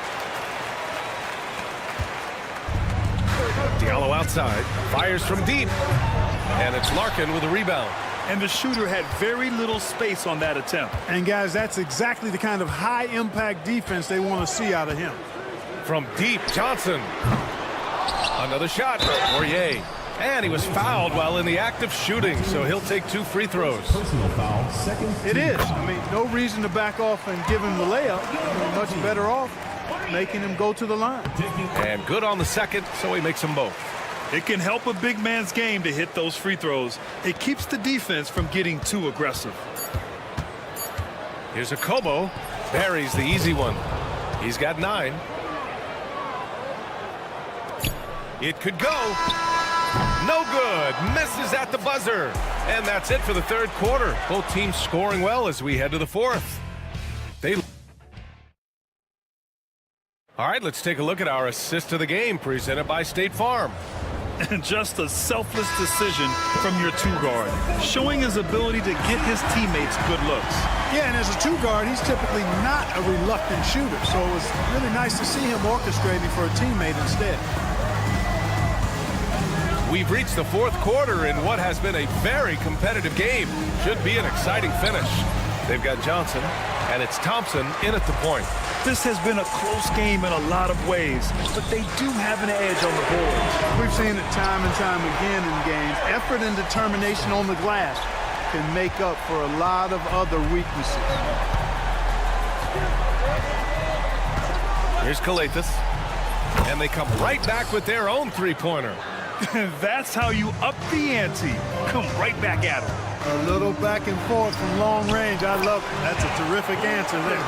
Diallo outside. Fires from deep. And it's Larkin with a rebound. And the shooter had very little space on that attempt. And, guys, that's exactly the kind of high-impact defense they want to see out of him. From deep, Johnson. Another shot. Poirier. And he was fouled while in the act of shooting, so he'll take 2 free throws. Personal foul. Second. It is. I mean, no reason to back off and give him the layup. You're much better off making him go to the line. And good on the second, so he makes them both. It can help a big man's game to hit those free throws. It keeps the defense from getting too aggressive. Here's a Kobo. Buries the easy one. He's got 9. It could go. No good. Misses at the buzzer. And that's it for the third quarter. Both teams scoring well as we head to the fourth. All right, let's take a look at our assist of the game presented by State Farm. And just a selfless decision from your 2-guard, showing his ability to get his teammates good looks. Yeah, and as a 2-guard, he's typically not a reluctant shooter, so it was really nice to see him orchestrating for a teammate instead. We've reached the fourth quarter in what has been a very competitive game. Should be an exciting finish. They've got Johnson, and it's Thompson in at the point. This has been a close game in a lot of ways, but they do have an edge on the boards. We've seen it time and time again in games. Effort and determination on the glass can make up for a lot of other weaknesses. Here's Kalathis, and they come right back with their own 3-pointer. That's how you up the ante. Come right back at him. A little back and forth from long range. I love it. That's a terrific answer there.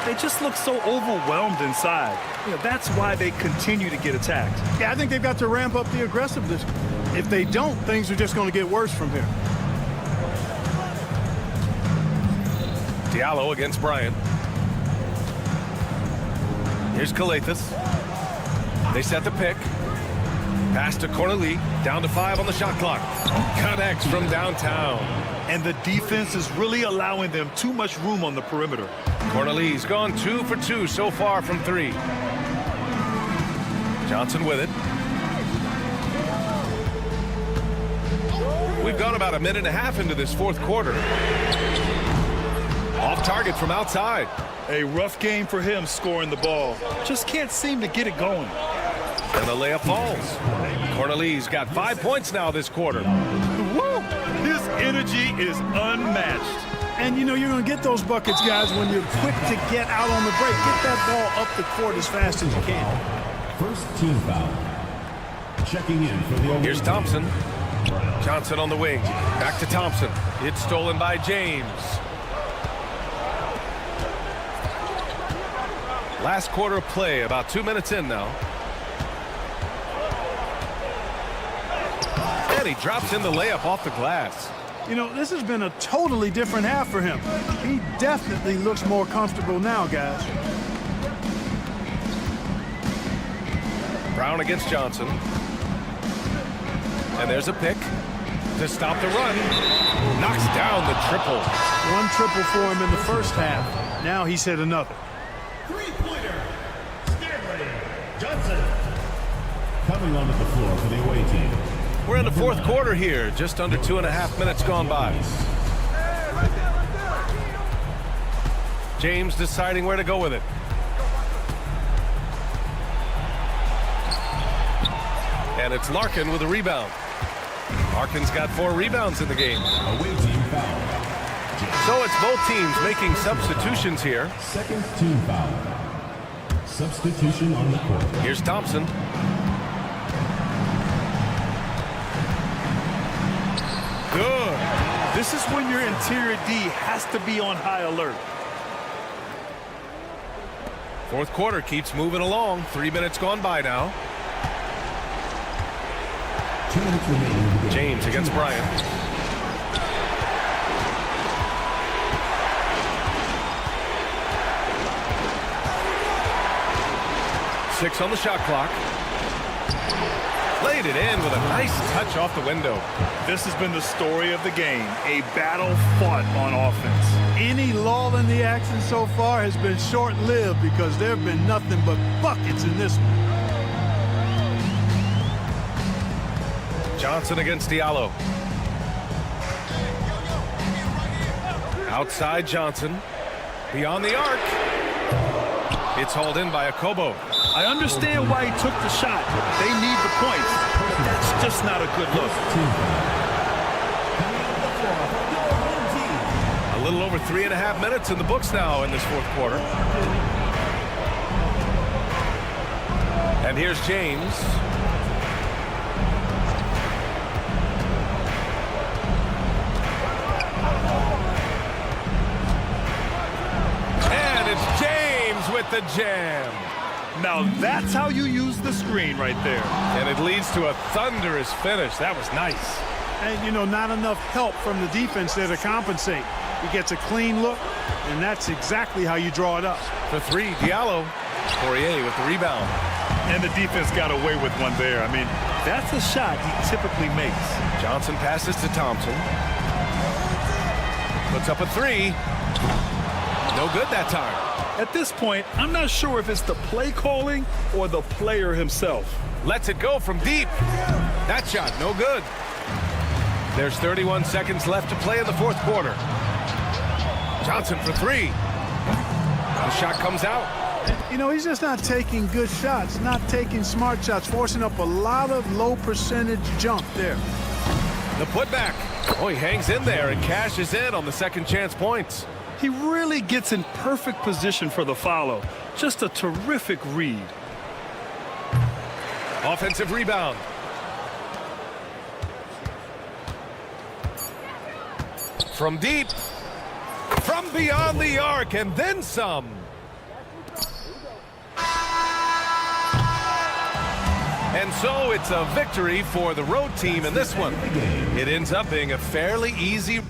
They just look so overwhelmed inside. You know, that's why they continue to get attacked. Yeah, I think they've got to ramp up the aggressiveness. If they don't, things are just going to get worse from here. Diallo against Bryant. Here's Kalathis. They set the pick. Pass to Cornelie. Down to 5 on the shot clock. Connects from downtown. And the defense is really allowing them too much room on the perimeter. Cornelie's gone 2 for 2 so far from 3. Johnson with it. We've gone about a minute and a half into this fourth quarter. Off target from outside. A rough game for him scoring the ball. Just can't seem to get it going. And the layup falls. Cornelie's got 5 points now this quarter. Woo! His energy is unmatched. And, you know, you're going to get those buckets, guys, when you're quick to get out on the break. Get that ball up the court as fast as you can. First team foul. Checking in for the away Here's team. Thompson. Johnson on the wing. Back to Thompson. It's stolen by James. Last quarter of play, about 2 minutes in now. And he drops in the layup off the glass. You know, this has been a totally different half for him. He definitely looks more comfortable now, guys. Brown against Johnson. And there's a pick to stop the run. Knocks down the triple. One triple for him in the first half. Now he's hit another. Three-pointer. Stanley Johnson. Coming onto the floor for the away team. We're in the fourth quarter here. Just under 2.5 minutes gone by. James deciding where to go with it. And it's Larkin with a rebound. Larkin's got 4 rebounds in the game. Away team foul. So it's both teams making substitutions here. Second team foul. Substitution on the court. Here's Thompson. Good. This is when your interior D has to be on high alert. Fourth quarter keeps moving along. 3 minutes gone by now. 2 minutes remaining in the game. James against Bryant. Six on the shot clock. Laid it in with a nice touch off the window. This has been the story of the game. A battle fought on offense. Any lull in the action so far has been short-lived because there have been nothing but buckets in this one. Johnson against Diallo. Outside Johnson. Beyond the arc. It's hauled in by Akobo. I understand why he took the shot. They need the points. But that's just not a good look. A little over 3.5 minutes in the books now in this fourth quarter. And here's James. And it's James with the jam. Now that's how you use the screen right there. And it leads to a thunderous finish. That was nice. And, you know, not enough help from the defense there to compensate. He gets a clean look, and that's exactly how you draw it up. For 3, Diallo. Poirier with the rebound. And the defense got away with one there. I mean, that's a shot he typically makes. Johnson passes to Thompson. Puts up a 3. No good that time. At this point, I'm not sure if it's the play calling or the player himself. Lets it go from deep. That shot, no good. There's 31 seconds left to play in the fourth quarter. Johnson for 3. The shot comes out. You know, he's just not taking good shots, not taking smart shots, forcing up a lot of low percentage jump there. The putback. Oh, he hangs in there and cashes in on the second chance points. He really gets in perfect position for the follow. Just a terrific read. Offensive rebound. From deep. From beyond the arc and then some. And so it's a victory for the road team in this one. It ends up being a fairly easy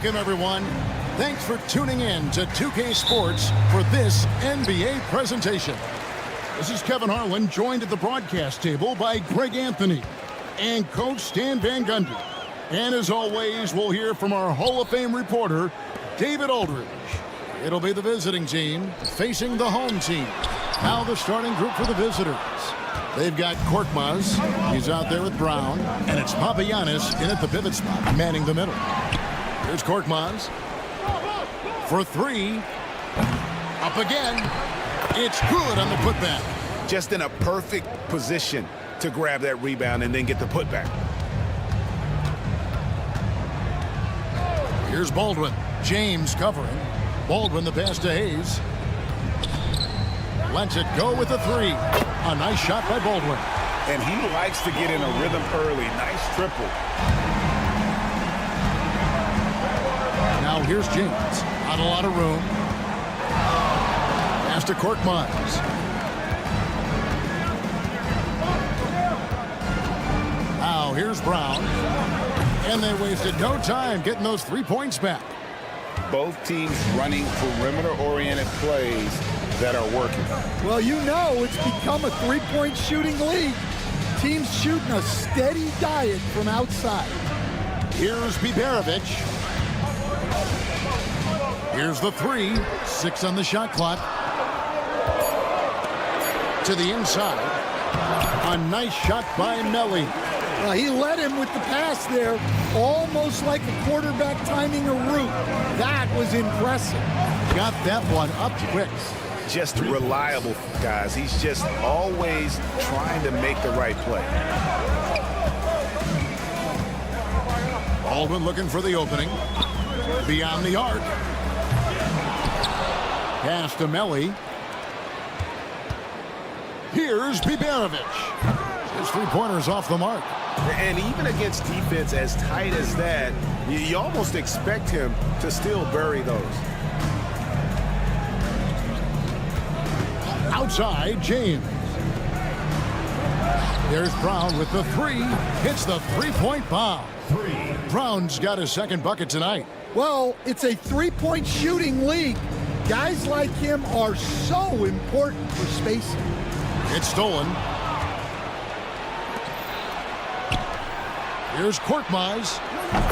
Welcome, everyone. Thanks for tuning in to 2K Sports for this NBA presentation. This is Kevin Harlan, joined at the broadcast table by Greg Anthony. and Coach Stan Van Gundy. And as always, we'll hear from our Hall of Fame reporter, David Aldridge. It'll be the visiting team facing the home team. Now the starting group for the visitors. They've got Korkmaz. He's out there with Brown. And it's Papagiannis in at the pivot spot, manning the middle. Here's Korkmaz. For three. Up again. It's good on the putback. Just in a perfect position to grab that rebound and then get the putback. Here's Baldwin. James covering. Baldwin the pass to Hayes. Lets it go with the three. A nice shot by Baldwin. And he likes to get in a rhythm early. Nice triple. Now here's James. Not a lot of room. Pass to Korkmaz. Now here's Brown. And they wasted no time getting those 3 points back. Both teams running perimeter-oriented plays that are working. Well, you know it's become a three-point shooting league. Teams shooting a steady diet from outside. Here's Biberovic. Here's the three. 6 on the shot clock. To the inside. A nice shot by Melli. Well, he led him with the pass there, almost like a quarterback timing a route. That was impressive. Got that one up quick. Just reliable, guys. He's just always trying to make the right play. Baldwin looking for the opening. Beyond the arc. Pass to Melli. Here's Biberovic. His three-pointer's off the mark. And even against defense as tight as that, you almost expect him to still bury those. Outside, James. There's Brown with the three. Hits the three-point bomb. Brown's got his second bucket tonight. Well, it's a three-point shooting league. Guys like him are so important for spacing. It's stolen. Here's Korkmaz.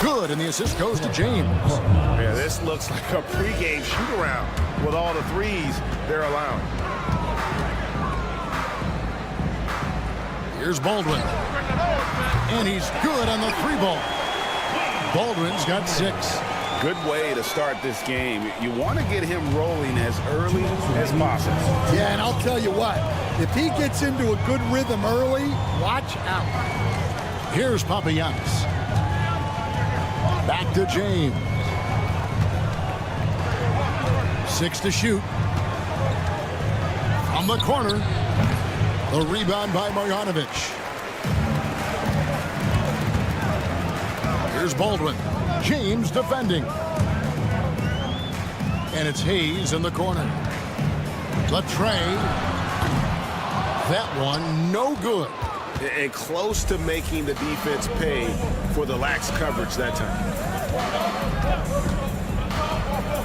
Good, and the assist goes to James. Yeah, this looks like a pregame shoot-around with all the threes they're allowing. Here's Baldwin. And he's good on the three ball. Baldwin's got 6. Good way to start this game. You want to get him rolling as early as possible. Yeah, and I'll tell you what, if he gets into a good rhythm early, watch out. Here's Papagiannis. Back to James. 6 to shoot. From the corner. The rebound by Marjanovic. Here's Baldwin. James defending. And it's Hayes in the corner. Latre. That one no good. And close to making the defense pay for the lax coverage that time.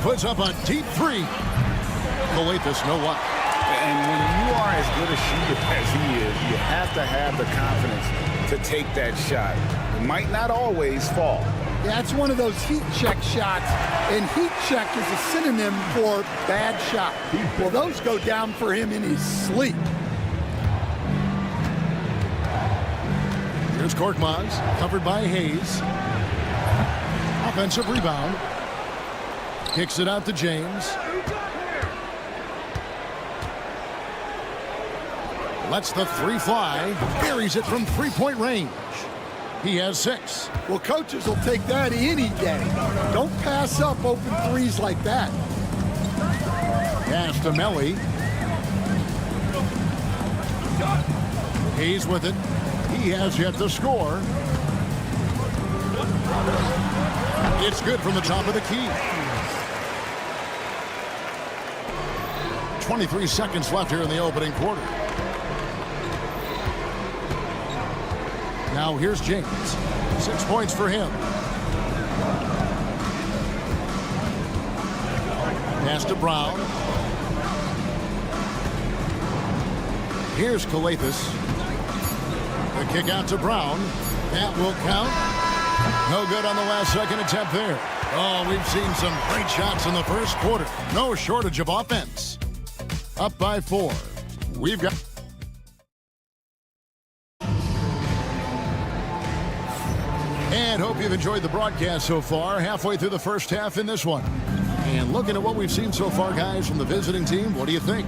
Puts up a deep three. Coletas, no luck. And when you are as good a shooter as he is, you have to have the confidence to take that shot. It might not always fall. Yeah, it's one of those heat check shots, and heat check is a synonym for bad shot. Well, those go down for him in his sleep. Here's Korkmaz, covered by Hayes. Offensive rebound. Kicks it out to James. Lets the three fly. Buries it from three-point range. He has 6. Well, coaches will take that any day. Don't pass up open threes like that. Pass to Melli. Hayes with it. He has yet to score. It's good from the top of the key. 23 seconds left here in the opening quarter. Now here's James. 6 points for him. Pass to Brown. Here's Coletas. The kick out to Brown. That will count. No good on the last second attempt there. Oh, we've seen some great shots in the first quarter. No shortage of offense. Up by 4. We've got... And hope you've enjoyed the broadcast so far. Halfway through the first half in this one. And looking at what we've seen so far, guys, from the visiting team, what do you think?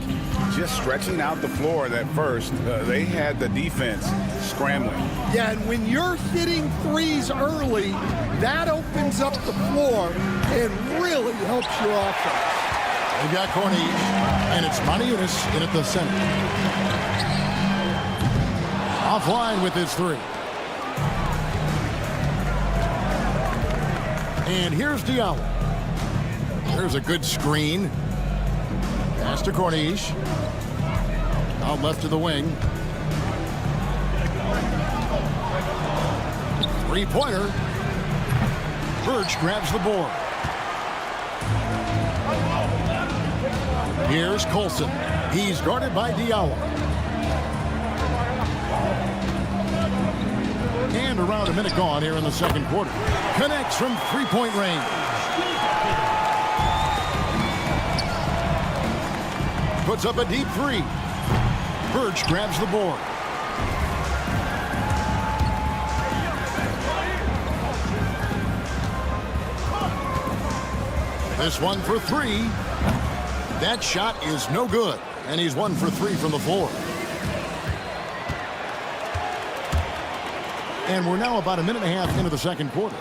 Just stretching out the floor at first. They had the defense scrambling. Yeah, and when you're hitting threes early, that opens up the floor and really helps your offense. They've got Corniche, and it's Maniunas in at the center. Offline with his 3. And here's Diallo. There's a good screen. Pass to Corniche. Out left to the wing. 3-pointer. Birch grabs the board. Here's Colson. He's guarded by Diallo. And around a minute gone here in the second quarter. Connects from 3-point range. Puts up a deep 3. Birch grabs the board. This one for 3. That shot is no good. And he's 1 for 3 from the floor. And we're now about a minute and a half into the second quarter.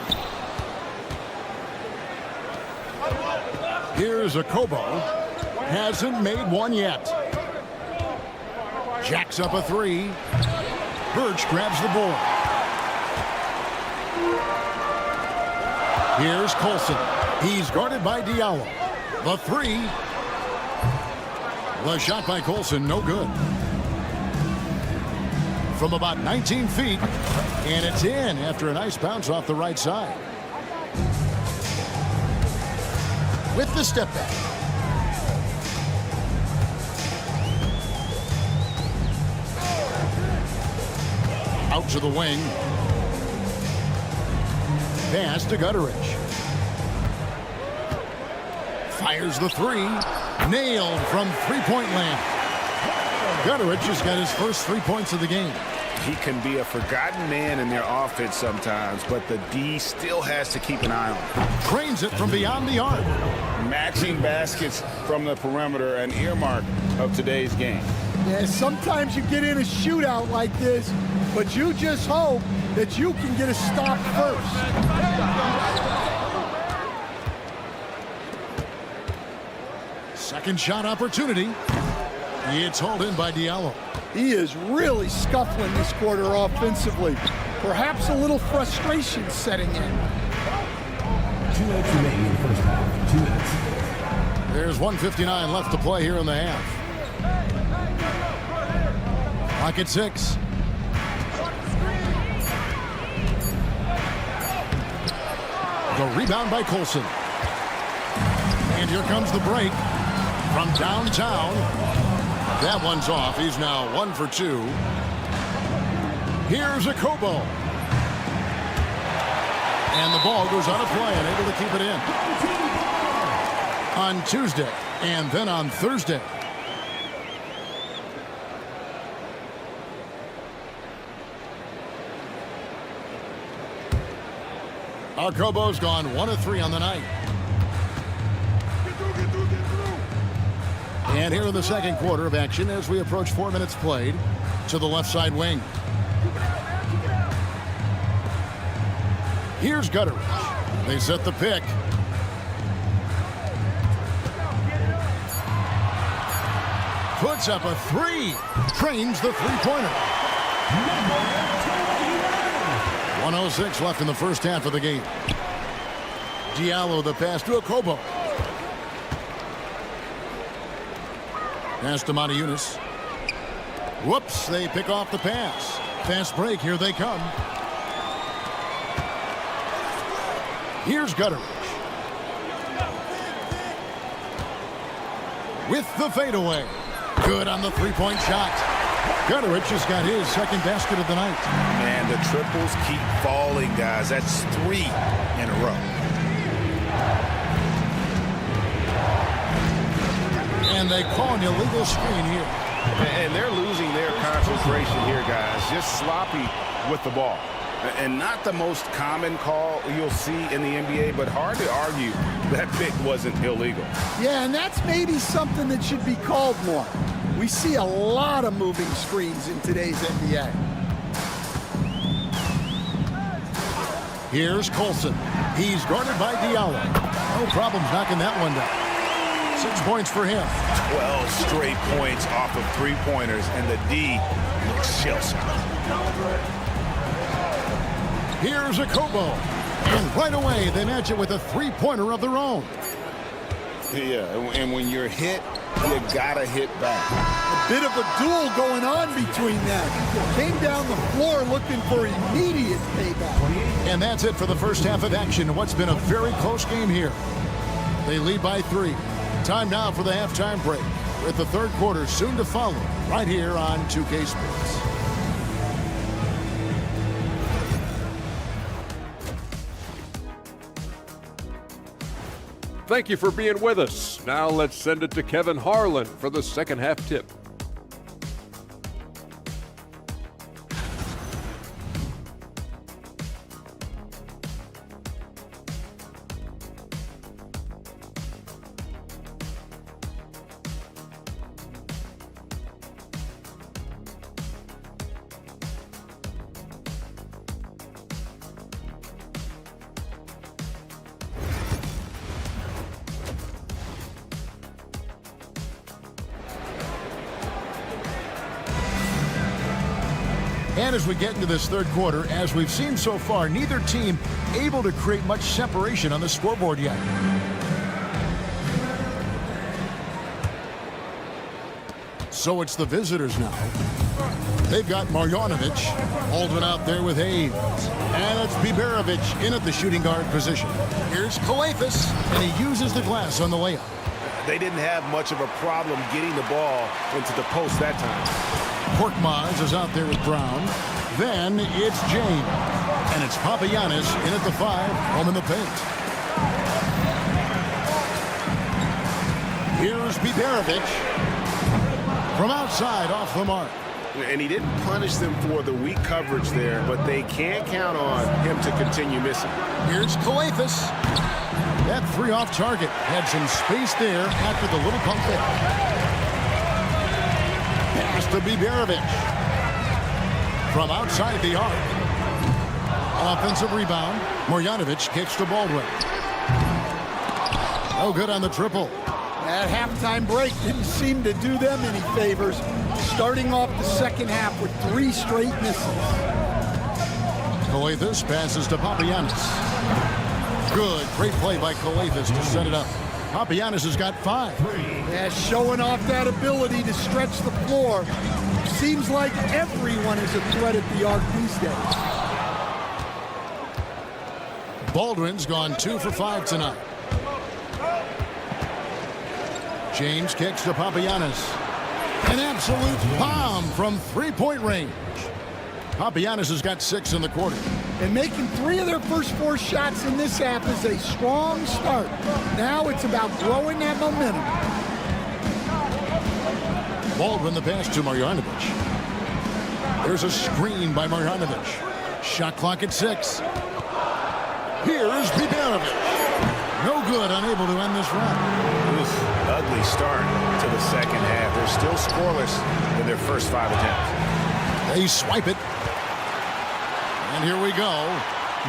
Here's Akobo. Hasn't made one yet. Jacks up a 3. Birch grabs the board. Here's Colson. He's guarded by Diallo. The 3. The shot by Colson, no good. From about 19 feet. And it's in after a nice bounce off the right side. With the step back. Out to the wing. Pass to Gutteridge. Fires the 3. Nailed from 3-point land. Gutteridge has got his first 3 points of the game. He can be a forgotten man in their offense sometimes, but the D still has to keep an eye on him. Trains it from beyond the arc. Matching baskets from the perimeter, an earmark of today's game. Yeah, sometimes you get in a shootout like this, but you just hope that you can get a stop first. Second shot opportunity. It's hauled in by Diallo. He is really scuffling this quarter offensively. Perhaps a little frustration setting in. 2 minutes remaining in the first half. 2 minutes. There's 1:59 left to play here in the half. Clock at 6. The rebound by Colson. And here comes the break from downtown. That one's off. He's now 1 for 2. Here's Akobo. And the ball goes out of play and able to keep it in. On Tuesday and then on Thursday. Akobo's gone 1 of 3 on the night. And here in the second quarter of action as we approach 4 minutes played to the left side wing. Here's Gutteridge. They set the pick. Puts up a 3. Trains the 3-pointer. 1:06 left in the first half of the game. Diallo the pass to Akobo. Pass to Maniunas. Whoops, they pick off the pass. Fast break, here they come. Here's Gutteridge. With the fadeaway. Good on the 3-point shot. Gunnerich has got his second basket of the night. And the triples keep falling, guys. That's 3 in a row. And they call an illegal screen here. And they're losing their concentration here, guys. Just sloppy with the ball. And not the most common call you'll see in the NBA, but hard to argue that pick wasn't illegal. Yeah, and that's maybe something that should be called more. We see a lot of moving screens in today's NBA. Here's Colson. He's guarded by Diallo. No problems knocking that one down. 6 points for him. 12 straight points off of three-pointers, and the D looks shell-shocked. Here's a Kobo. And right away, they match it with a three-pointer of their own. Yeah, and when you're hit, you gotta hit back. A bit of a duel going on between them. Came down the floor looking for immediate payback. And that's it for the first half of action. What's been a very close game here. They lead by 3. Time now for the halftime break, with the third quarter soon to follow, right here on 2K Sports. Thank you for being with us. Now let's send it to Kevin Harlan for the second half tip. And as we get into this third quarter, as we've seen so far, neither team able to create much separation on the scoreboard yet. So it's the visitors now. They've got Marjanovic, Baldwin out there with Hayes. And it's Biberovic in at the shooting guard position. Here's Kalathis, and he uses the glass on the layup. They didn't have much of a problem getting the ball into the post that time. Korkmaz is out there with Brown. Then it's James. And it's Papagiannis in at the 5, home in the paint. Here's Biberovic. From outside, off the mark. And he didn't punish them for the weak coverage there, but they can't count on him to continue missing. Here's Kalathis. That 3 off target. Had some space there after the little pump fake. Pass to Biberovic. From outside the arc. Offensive rebound. Marjanovic kicks to Baldwin. No good on the triple. That halftime break didn't seem to do them any favors. Starting off the second half with 3 straight misses. Kalathis passes to Papagiannis. Good. Great play by Kalathis to set it up. Papagiannis has got 5. Yeah, showing off that ability to stretch the floor. Seems like everyone is a threat at the arc these days. Baldwin's gone 2 for 5 tonight. James kicks to Papagiannis. An absolute bomb from three-point range. Papagiannis has got 6 in the quarter. And making 3 of their first 4 shots in this half is a strong start. Now it's about growing that momentum. Baldwin the pass to Marjanovic. There's a screen by Marjanovic. Shot clock at 6. Here's Biberovic. No good, unable to end this run. Ugly start to the second half. They're still scoreless in their first 5 attempts. They swipe it. And here we go.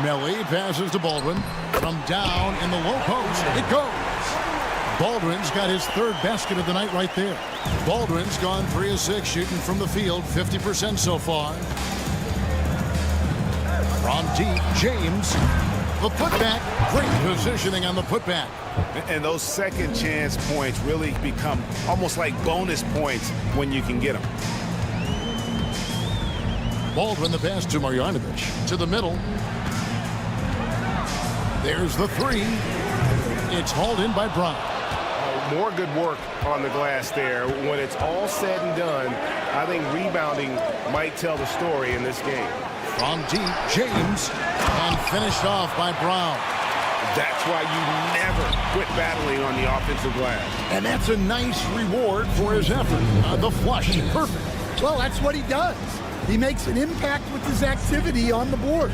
Melly passes to Baldwin. From down in the low post, it goes. Baldwin's got his 3rd basket of the night right there. Baldwin's gone 3 of 6 shooting from the field, 50% so far. From deep, James. The putback, great positioning on the putback. And those second chance points really become almost like bonus points when you can get them. Baldwin the pass to Marjanovic. To the middle. There's the 3. It's hauled in by Brown. more good work on the glass there. When it's all said and done, I think rebounding might tell the story in this game. From deep, James, and finished off by Brown. That's why you never quit battling on the offensive glass. And that's a nice reward for his effort. The flush, perfect. Well, that's what he does. He makes an impact with his activity on the board.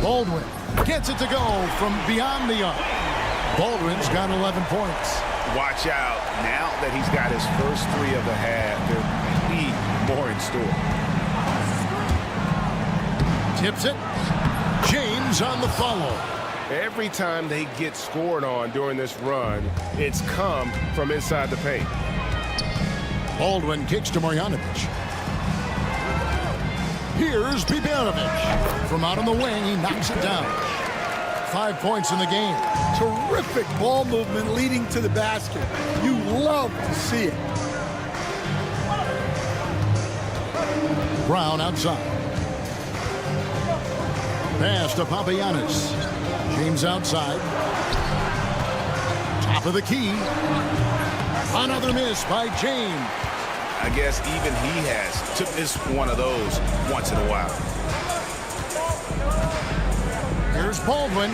Baldwin gets it to go from beyond the arc. Baldwin's got 11 points. Watch out. Now that he's got his first three of the half, there may be more in store. Tips it. James on the follow. Every time they get scored on during this run, it's come from inside the paint. Baldwin kicks to Marjanovic. Here's Biberovic. From out on the wing, he knocks it down. 5 points in the game. Terrific ball movement leading to the basket. You love to see it. Brown outside. Pass to Papagiannis. James outside. Top of the key. Another miss by James. I guess even he has to miss one of those once in a while. Here's Baldwin.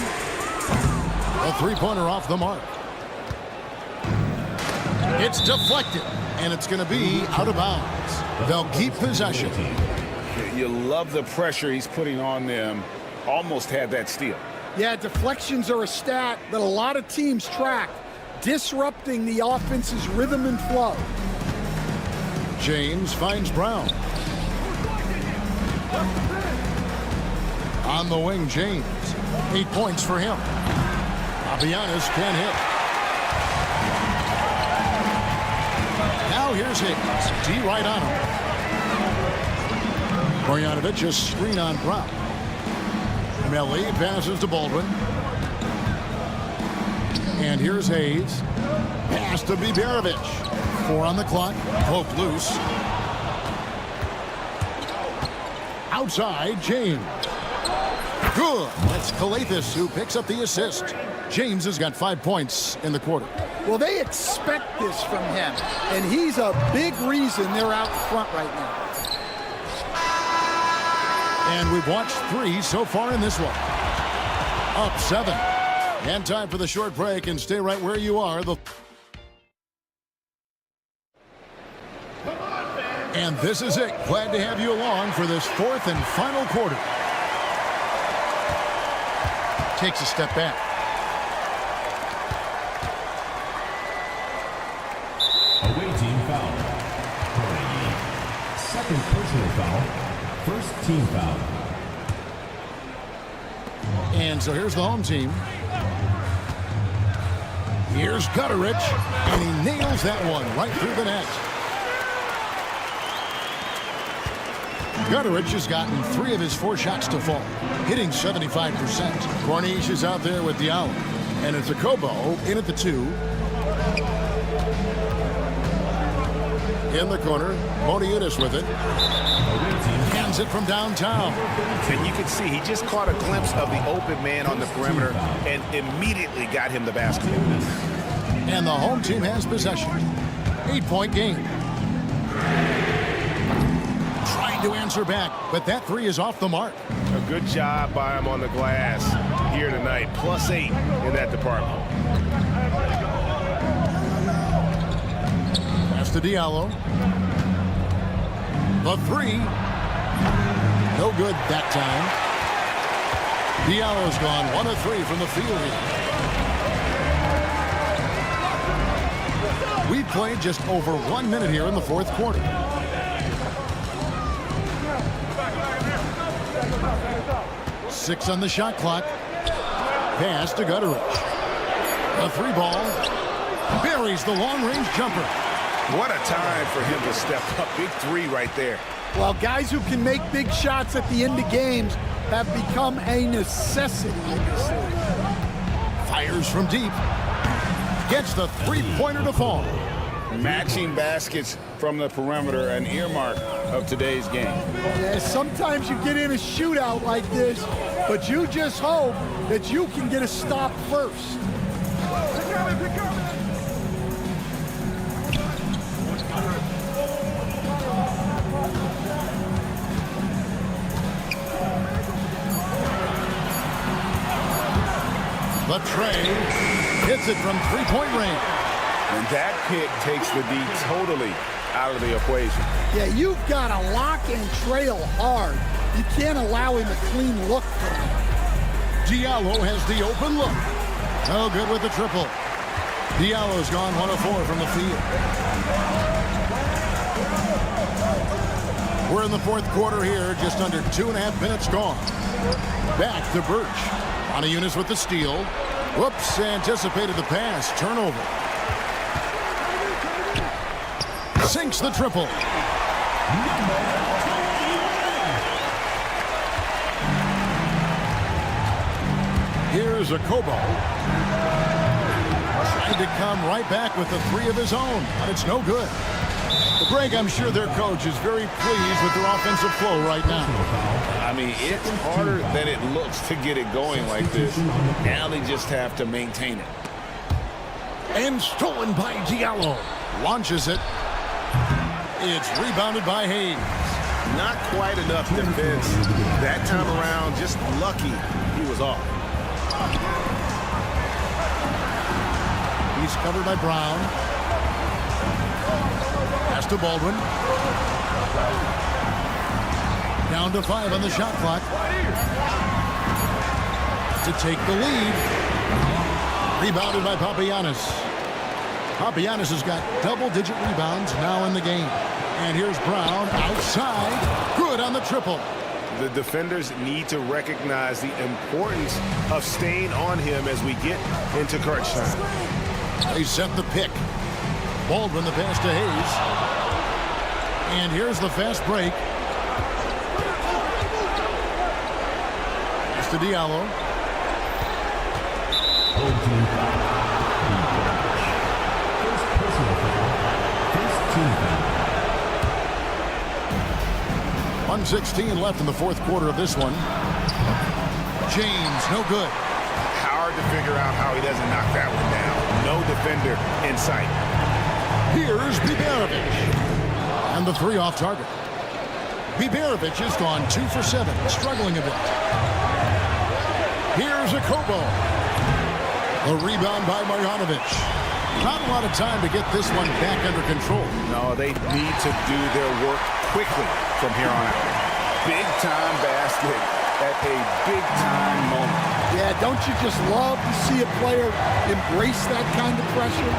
A three-pointer off the mark. It's deflected, and it's going to be out of bounds. They'll keep possession. You love the pressure he's putting on them. Almost had that steal. Yeah, deflections are a stat that a lot of teams track, disrupting the offense's rhythm and flow. James finds Brown. On the wing, James. 8 points for him. Papagiannis can't hit. Now here's Higgins. D right on him. Marjanovic just screen on Brown. Melli passes to Baldwin. And here's Hayes. Pass to Biberovic. 4 on the clock. Poke loose. Outside, James. Good. That's Kalathis who picks up the assist. James has got 5 points in the quarter. Well, they expect this from him, and he's a big reason they're out front right now. And we've watched 3 so far in this one. Up 7. And time for the short break, and stay right where you are. And this is it. Glad to have you along for this 4th and final quarter. Takes a step back. Away team foul. Second personal foul. First team foul. And so here's the home team. Here's Gutterich, and he nails that one right through the net. Gutterich has gotten 3 of his 4 shots to fall, hitting 75%. Corniche is out there with Diallo, and it's a Kobo in at the 2. In the corner, Moniutis with it. Hands it from downtown. And you can see he just caught a glimpse of the open man on the perimeter and immediately got him the basketball. And the home team has possession. 8-point game. Trying to answer back, but that 3 is off the mark. A good job by him on the glass here tonight. +8 in that department. Pass to Diallo. The 3. No good that time. Diallo's gone 1 of 3 from the field here. We've played just over 1 minute here in the 4th quarter. Six on the shot clock. Pass to Gutterich. A 3 ball. Buries the long-range jumper. What a time for him to step up. Big 3 right there. Well, guys who can make big shots at the end of games have become a necessity in this league. Fires from deep. Gets the 3-pointer to fall. Matching baskets from the perimeter, an earmark of today's game. Yeah, sometimes you get in a shootout like this, but you just hope that you can get a stop first. A tray. Hits it from three-point range. And that pick takes the D totally out of the equation. Yeah, you've got to lock and trail hard. You can't allow him a clean look for him. Diallo has the open look. No good with the triple. Diallo's gone 1 of 4 from the field. We're in the fourth quarter here, just under 2.5 minutes gone. Back to Birch. Eunice with the steal. Whoops, anticipated the pass. Turnover. Sinks the triple. Here's a Kobo. Trying to come right back with the 3 of his own, but it's no good. Greg, I'm sure their coach is very pleased with their offensive flow right now. I mean, it's harder than it looks to get it going like this. Now they just have to maintain it. And stolen by Diallo. Launches it. It's rebounded by Hayes. Not quite enough defense. That time around, just lucky he was off. He's covered by Brown. Pass to Baldwin. Down to 5 on the shot clock. To take the lead. Rebounded by Papagiannis. Papagiannis has got double-digit rebounds now in the game. And here's Brown outside. Good on the triple. The defenders need to recognize the importance of staying on him as we get into crunch time. They set the pick. Baldwin the pass to Hayes. And here's the fast break. Pass to Diallo. First personal foul. First team foul. 1:16 left in the fourth quarter of this one. James, no good. Hard to figure out how he doesn't knock that one down. No defender in sight. Here's Biberovic. And the 3 off target. Biberovic has gone 2 for 7, struggling a bit. Here's a Kobo. A rebound by Marjanovic. Not a lot of time to get this one back under control. No, they need to do their work quickly from here on out. Big-time basket at a big-time moment. Yeah, don't you just love to see a player embrace that kind of pressure?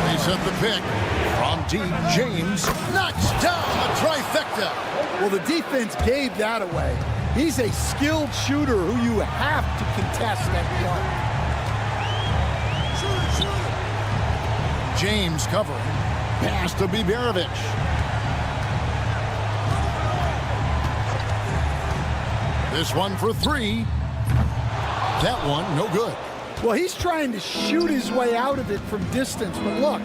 They set the pick. From deep, James knocks down a trifecta. Well, the defense gave that away. He's a skilled shooter who you have to contest that dunk. James covering. Pass to Biberovic. This one for 3. That one, no good. Well, he's trying to shoot his way out of it from distance, but look,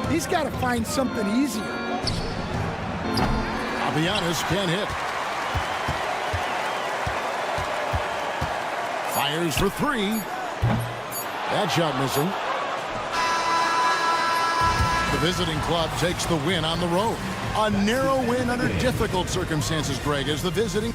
he's got to find something easier. Papagiannis can't hit. Fires for 3. That shot missing. The visiting club takes the win on the road. A narrow win under difficult circumstances, Greg, as the visiting...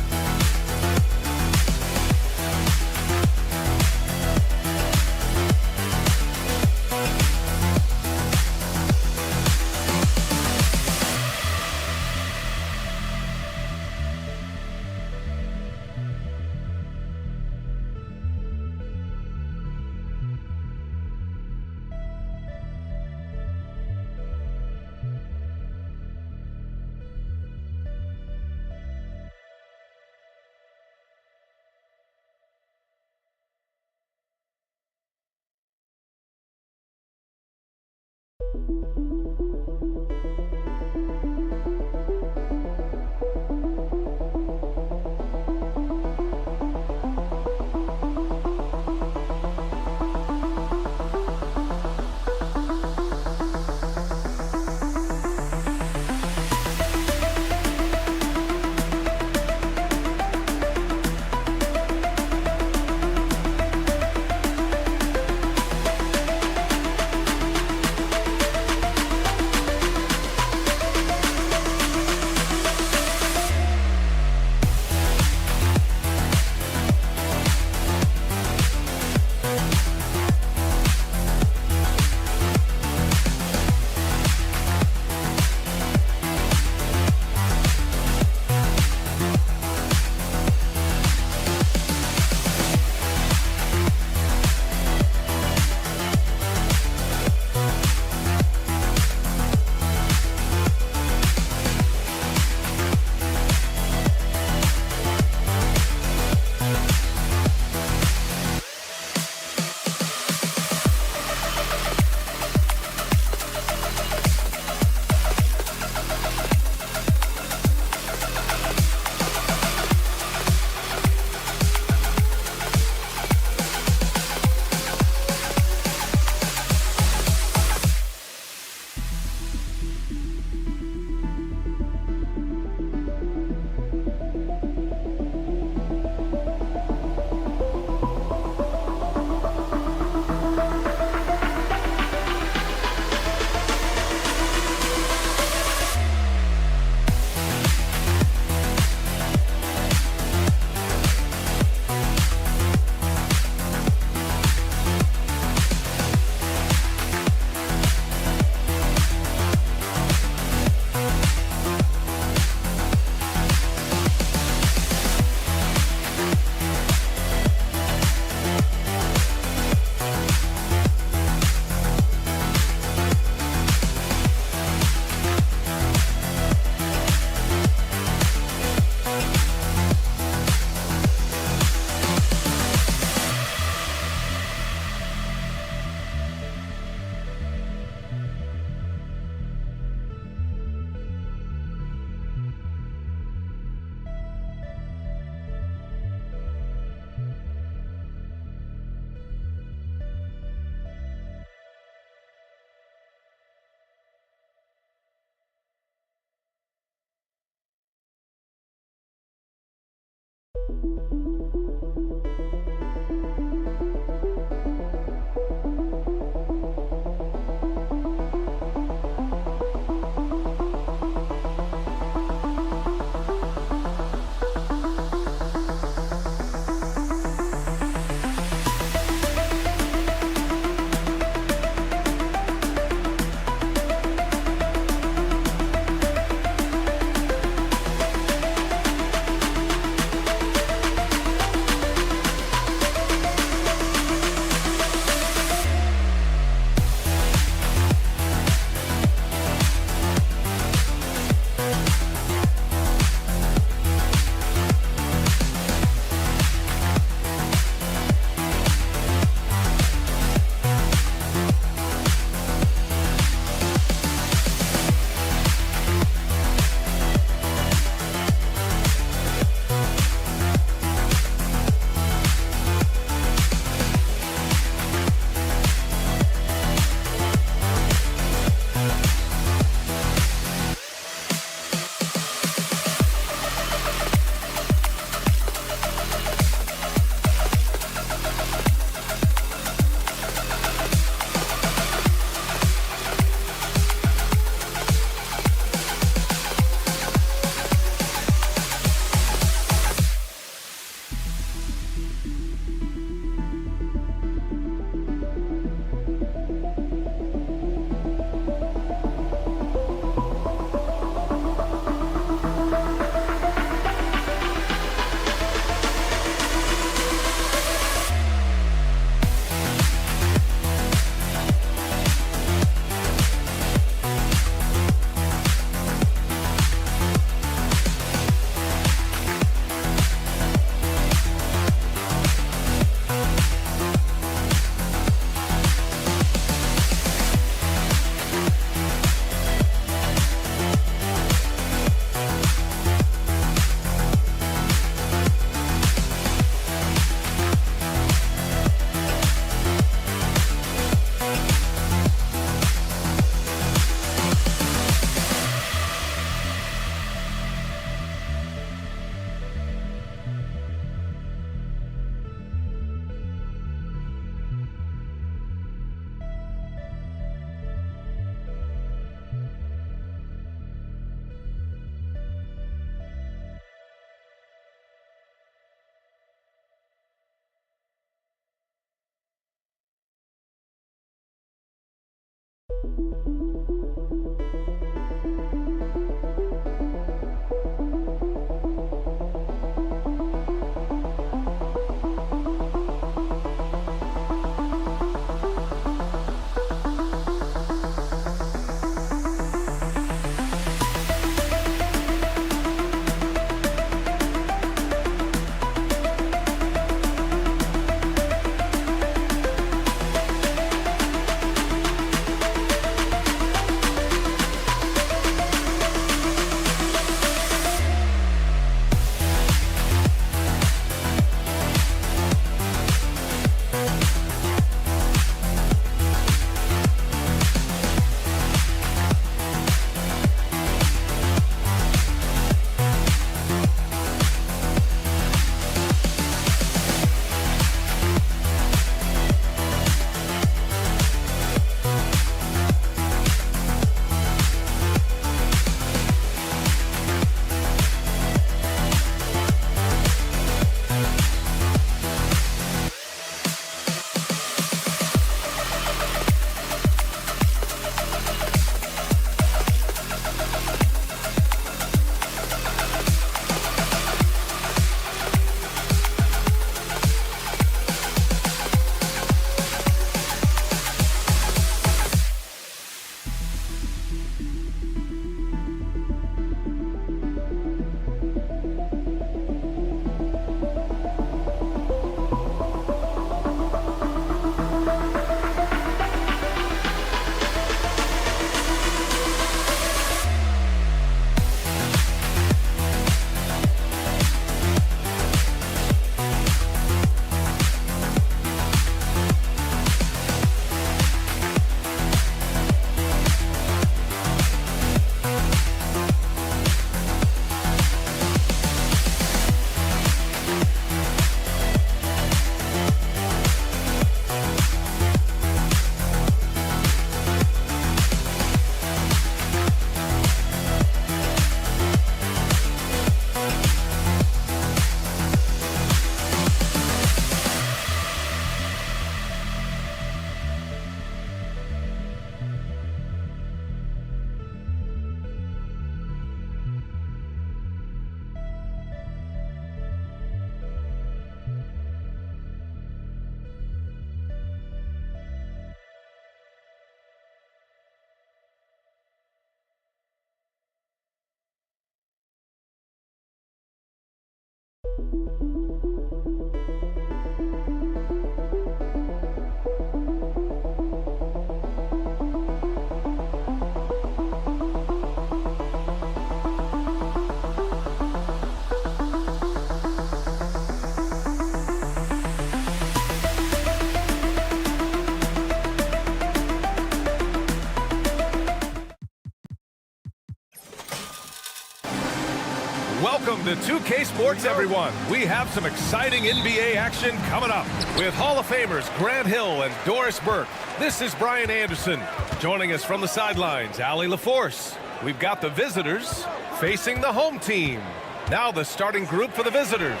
Welcome to 2K Sports, everyone. We have some exciting NBA action coming up with Hall of Famers Grant Hill and Doris Burke. This is Brian Anderson. Joining us from the sidelines, Allie LaForce. We've got the visitors facing the home team. Now the starting group for the visitors.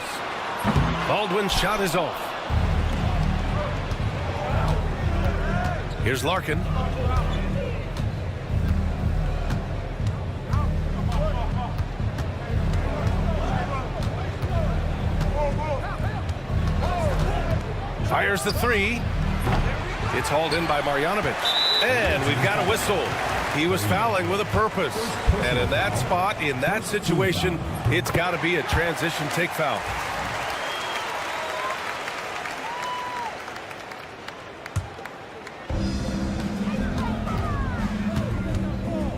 Baldwin's shot is off. Here's Larkin. Fires the three. It's hauled in by Marjanovic. And we've got a whistle. He was fouling with a purpose. And in that spot, in that situation, it's got to be a transition take foul.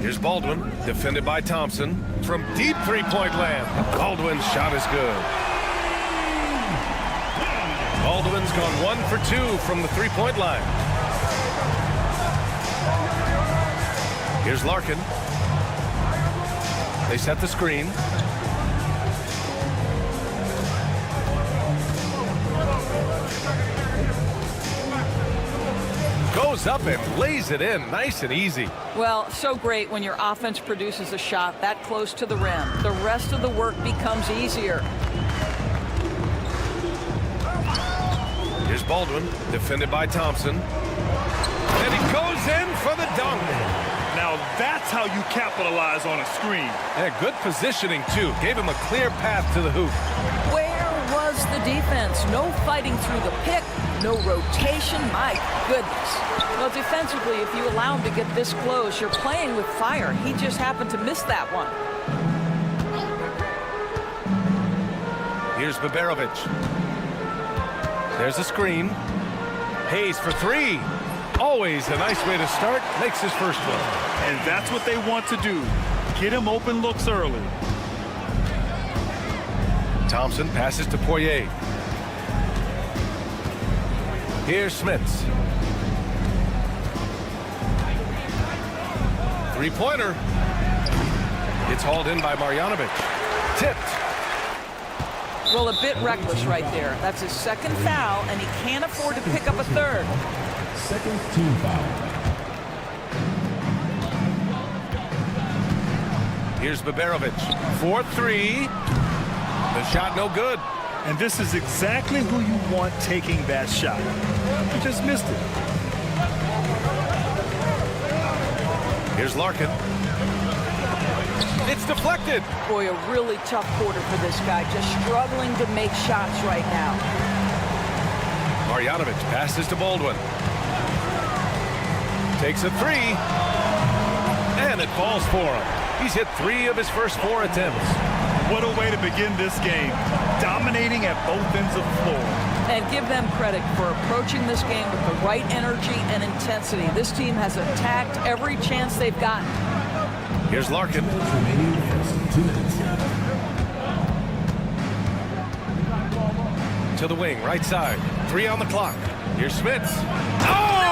Here's Baldwin, defended by Thompson. From deep three-point land, Baldwin's shot is good. Baldwin's gone 1 for 2 from the three-point line. Here's Larkin. They set the screen. Goes up and lays it in nice and easy. Well, so great when your offense produces a shot that close to the rim. The rest of the work becomes easier. Here's Baldwin, defended by Thompson. And he goes in for the dunk. Now that's how you capitalize on a screen. And good positioning, too. Gave him a clear path to the hoop. Where was the defense? No fighting through the pick, no rotation. My goodness. Well, defensively, if you allow him to get this close, you're playing with fire. He just happened to miss that one. Here's Baberovic. There's a screen. Hayes for three. Always a nice way to start. Makes his first one. And that's what they want to do. Get him open looks early. Thompson passes to Poirier. Here's Smits. Three-pointer. It's hauled in by Marjanovic. Tipped. Well, a bit reckless right there. That's his second foul, and he can't afford to pick up a third. Second team foul. Here's Baberovic. 4-3. The shot no good. And this is exactly who you want taking that shot. He just missed it. Here's Larkin. It's deflected. Boy, a really tough quarter for this guy. Just struggling to make shots right now. Marjanovic passes to Baldwin. Takes a three. And it falls for him. He's hit 3 of his first 4 attempts. What a way to begin this game. Dominating at both ends of the floor. And give them credit for approaching this game with the right energy and intensity. This team has attacked every chance they've gotten. Here's Larkin. To the wing, right side. 3 on the clock. Here's Smits. Oh!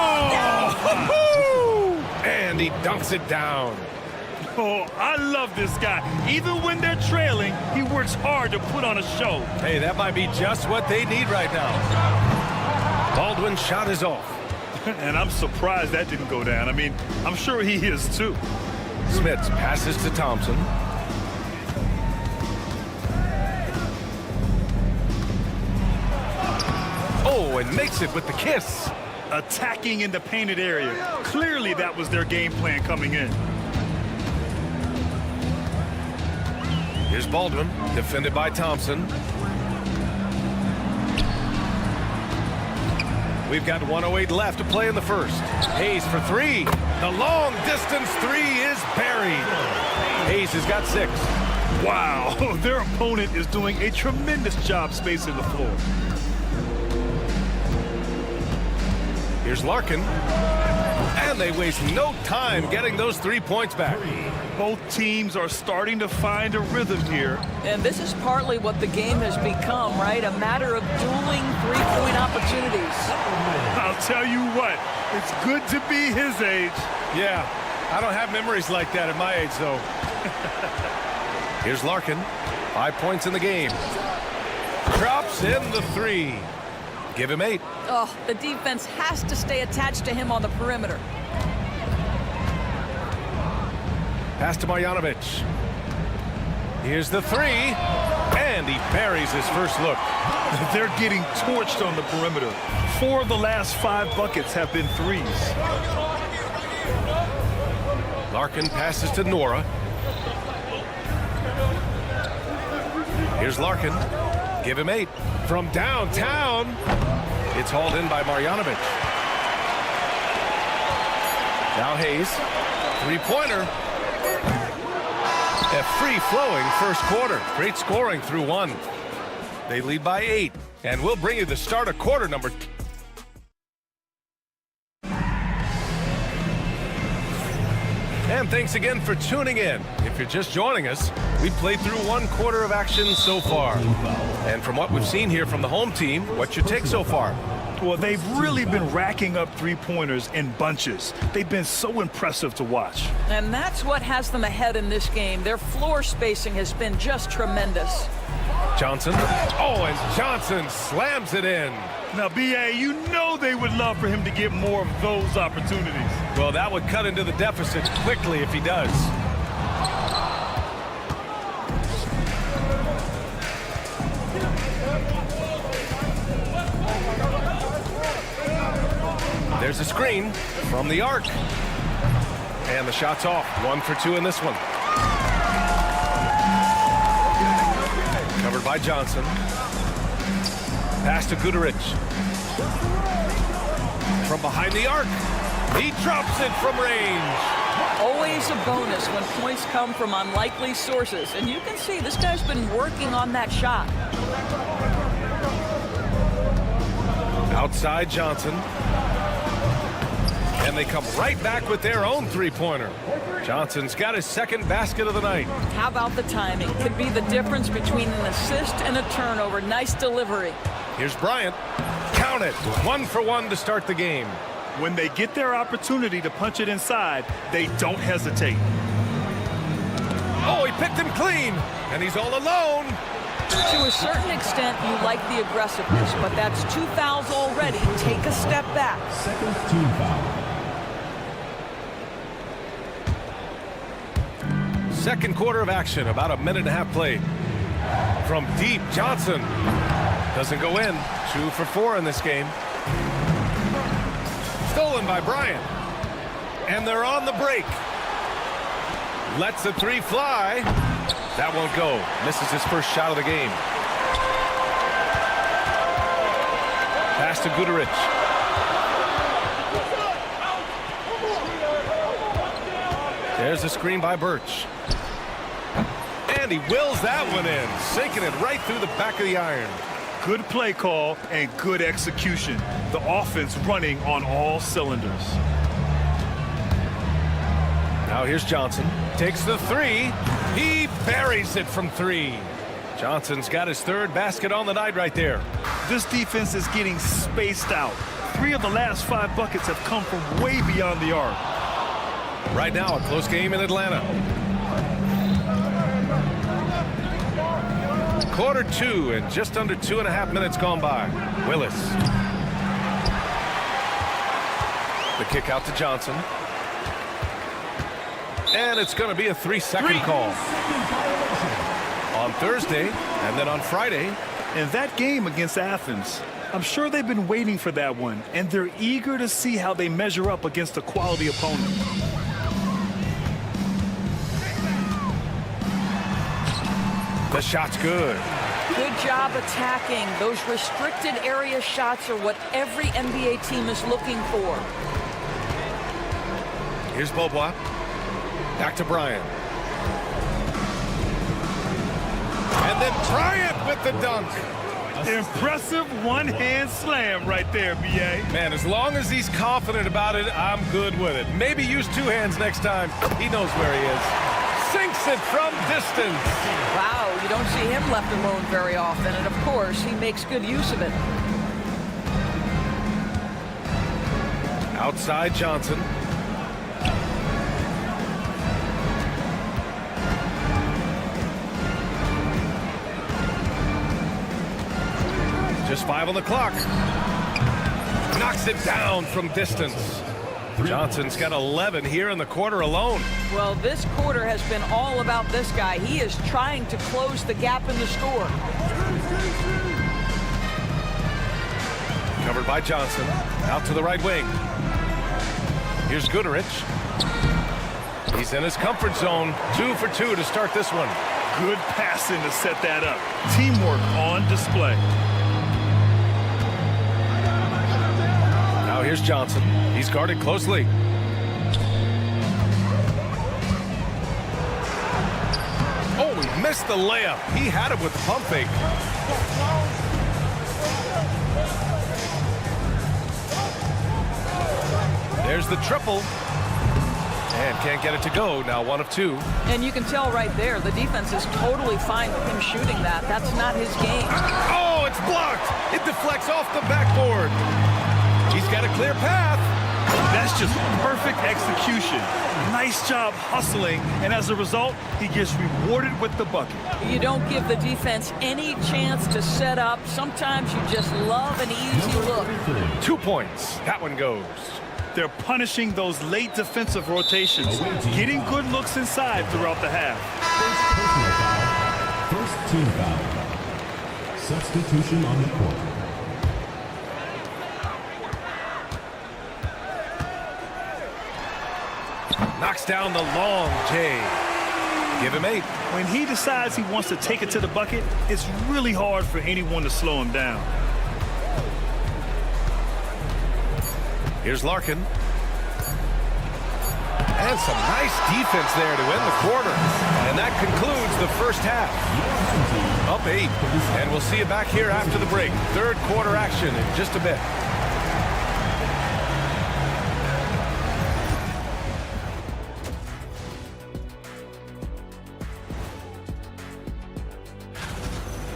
And he dunks it down. Oh, I love this guy. Even when they're trailing, he works hard to put on a show. Hey, that might be just what they need right now. Baldwin's shot is off. And I'm surprised that didn't go down. I mean, I'm sure he is too. Smits passes to Thompson. Oh, and makes it with the kiss. Attacking in the painted area. Clearly that was their game plan coming in. Here's Baldwin, defended by Thompson. We've got 1:08 left to play in the first. Hayes for 3. The long distance 3 is buried. Hayes has got 6. Wow, their opponent is doing a tremendous job spacing the floor. Here's Larkin. And they waste no time getting those 3 points back. Both teams are starting to find a rhythm here. And this is partly what the game has become, right? A matter of dueling three-point opportunities. I'll tell you what, it's good to be his age. Yeah, I don't have memories like that at my age, though. Here's Larkin. 5 points in the game. Drops in the 3. Give him 8. Oh, the defense has to stay attached to him on the perimeter. Pass to Marjanovic. Here's the 3. And he buries his first look. They're getting torched on the perimeter. 4 of the last 5 buckets have been threes. Larkin passes to Nora. Here's Larkin. Give him 8. From downtown. It's hauled in by Marjanovic. Now Hayes. 3-pointer. A free-flowing first quarter. Great scoring through 1. They lead by 8. And we'll bring you the start of quarter number. And thanks again for tuning in. If you're just joining us, we've played through 1 quarter of action so far. And from what we've seen here from the home team, what's your take so far? Well, they've really been racking up 3-pointers in bunches. They've been so impressive to watch. And that's what has them ahead in this game. Their floor spacing has been just tremendous. Johnson. Oh, and Johnson slams it in. Now, B.A., you know they would love for him to get more of those opportunities. Well, that would cut into the deficit quickly if he does. There's a screen from the arc. And the shot's off. 1 for 2 in this one. Covered by Johnson. Pass to Guduric. From behind the arc. He drops it from range. Always a bonus when points come from unlikely sources. And you can see this guy's been working on that shot. Outside Johnson. And they come right back with their own 3-pointer. Johnson's got his second basket of the night. How about the timing? Could be the difference between an assist and a turnover. Nice delivery. Here's Bryant. Count it. 1 for 1 to start the game. When they get their opportunity to punch it inside, they don't hesitate. Oh, he picked him clean. And he's all alone. To a certain extent, you like the aggressiveness, but that's 2 fouls already. Take a step back. Second team foul. Second quarter of action, about a minute and a half played. From deep, Johnson doesn't go in. 2 for 4 in this game. Stolen by Bryant. And they're on the break. Lets the 3 fly. That won't go. Misses his first shot of the game. Pass to Guduric. There's a screen by Birch. And he wills that one in, sinking it right through the back of the iron. Good play call and good execution. The offense running on all cylinders. Now here's Johnson. Takes the 3. He buries it from 3. Johnson's got his 3rd basket on the night right there. This defense is getting spaced out. 3 of the last 5 buckets have come from way beyond the arc. Right now, a close game in Atlanta. Quarter 2 and just under 2.5 minutes gone by. Willis. The kick out to Johnson. And it's going to be a 3-second call. On Thursday and then on Friday. In that game against Athens, I'm sure they've been waiting for that one, and they're eager to see how they measure up against a quality opponent. The shot's good. Good job attacking. Those restricted area shots are what every NBA team is looking for. Here's Beaubois. Back to Bryant. And then Bryant with the dunk. Impressive one-hand slam right there, B.A. Man, as long as he's confident about it, I'm good with it. Maybe use 2 hands next time. He knows where he is. Sinks it from distance. Wow, you don't see him left alone very often, and of course, he makes good use of it. Outside Johnson. Just 5 on the clock. Knocks it down from distance. Johnson's got 11 here in the quarter alone. Well, this quarter has been all about this guy. He is trying to close the gap in the score. Covered by Johnson. Out to the right wing. Here's Goodrich. He's in his comfort zone. 2 for 2 to start this one. Good passing to set that up. Teamwork on display. Now here's Johnson. He's guarded closely. Oh, he missed the layup. He had it with the pump fake. There's the triple. And can't get it to go. Now 1 of 2. And you can tell right there, the defense is totally fine with him shooting that. That's not his game. Oh, it's blocked. It deflects off the backboard. He's got a clear path. That's just perfect execution. Nice job hustling, and as a result, he gets rewarded with the bucket. You don't give the defense any chance to set up. Sometimes you just love an easy look. 2 points. That one goes. They're punishing those late defensive rotations, getting good looks inside throughout the half. First team foul. Substitution on the court. Knocks down the long J. Give him 8. When he decides he wants to take it to the bucket, it's really hard for anyone to slow him down. Here's Larkin. And some nice defense there to end the quarter. And that concludes the first half. Up 8. And we'll see you back here after the break. Third quarter action in just a bit.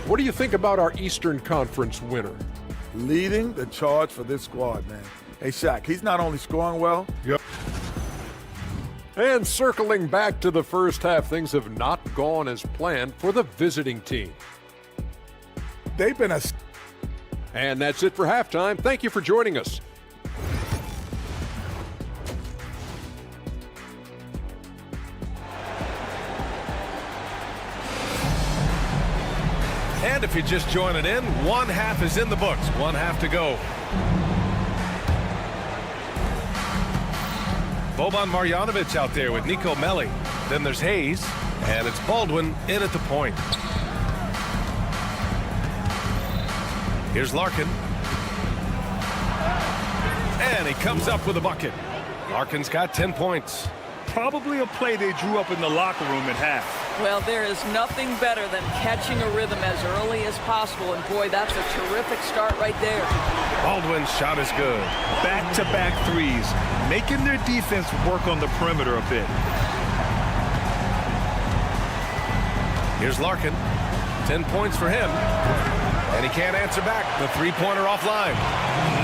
What do you think about our Eastern Conference winner? Leading the charge for this squad, man. Hey, Shaq, he's not only scoring well. Yep. And circling back to the first half, things have not gone as planned for the visiting team. They've been a... And that's it for halftime. Thank you for joining us. And if you're just joining in, 1 half is in the books. 1 half to go. Boban Marjanovic out there with Nico Melli. Then there's Hayes, and it's Baldwin in at the point. Here's Larkin. And he comes up with a bucket. Larkin's got 10 points. Probably a play they drew up in the locker room at half. Well, there is nothing better than catching a rhythm as early as possible. And boy, that's a terrific start right there. Baldwin's shot is good. Back-to-back threes, making their defense work on the perimeter a bit. Here's Larkin. 10 points for him. And he can't answer back. The three-pointer offline.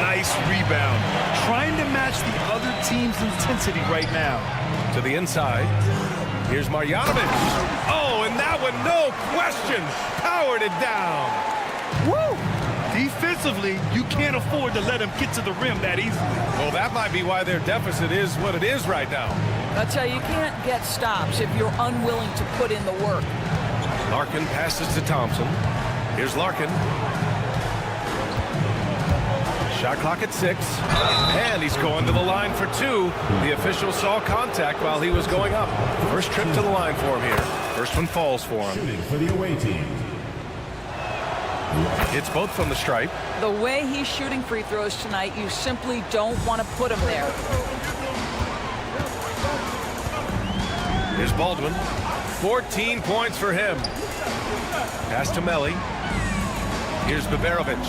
Nice rebound. Trying to match the other team's intensity right now. To the inside. Here's Marjanovic. Oh, and that one, no question, powered it down. Woo! Defensively, you can't afford to let him get to the rim that easily. Well, that might be why their deficit is what it is right now. I tell you, you can't get stops if you're unwilling to put in the work. Larkin passes to Thompson. Here's Larkin. Shot clock at 6. And he's going to the line for 2. The official saw contact while he was going up. First trip to the line for him here. First one falls for him. Shooting for the away team. It's both from the stripe. The way he's shooting free throws tonight, you simply don't want to put him there. Here's Baldwin. 14 points for him. Pass to Melli. Here's Baberovic.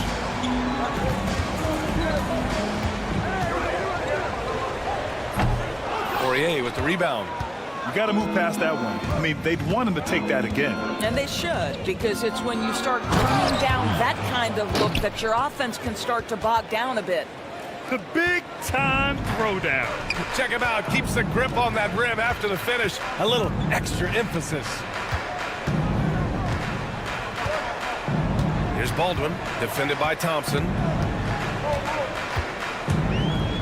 Poirier with the rebound. You got to move past that one. I mean, they'd want him to take that again. And they should, because it's when you start turning down that kind of look that your offense can start to bog down a bit. The big-time throwdown. Check him out. Keeps the grip on that rim after the finish. A little extra emphasis. Here's Here's Baldwin, defended by Thompson.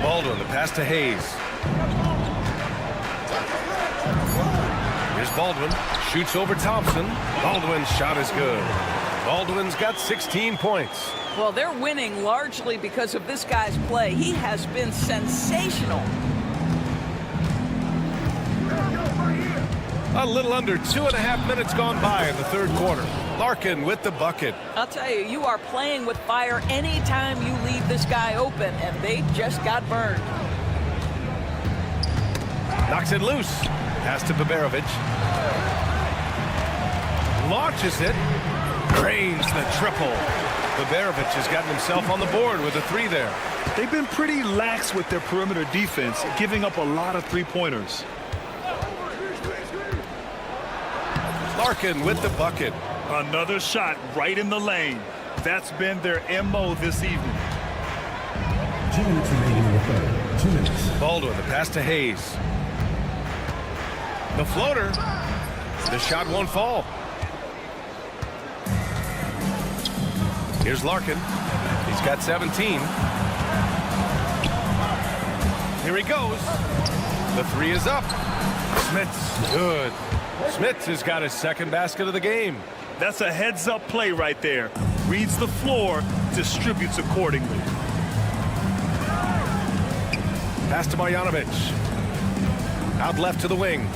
Baldwin, the pass to Hayes. Here's Baldwin, shoots over Thompson. Baldwin's shot is good. Baldwin's got 16 points. Well, they're winning largely because of this guy's play. He has been sensational. A little under 2.5 minutes gone by in the third quarter. Larkin with the bucket. I'll tell you, you are playing with fire anytime you leave this guy open, and they just got burned. Knocks it loose. Pass to Baberovic. Launches it. Drains the triple. Baberovic has gotten himself on the board with a 3 there. They've been pretty lax with their perimeter defense, giving up a lot of three-pointers. Larkin with the bucket. Another shot right in the lane. That's been their MO this evening. 2 minutes remaining in the third. 2 minutes. Baldwin, the pass to Hayes. The floater. The shot won't fall. Here's Larkin. He's got 17. Here he goes. The 3 is up. Smith's good. Smith has got his second basket of the game. That's a heads-up play right there. Reads the floor, distributes accordingly. Pass to Marjanovic. Out left to the wing.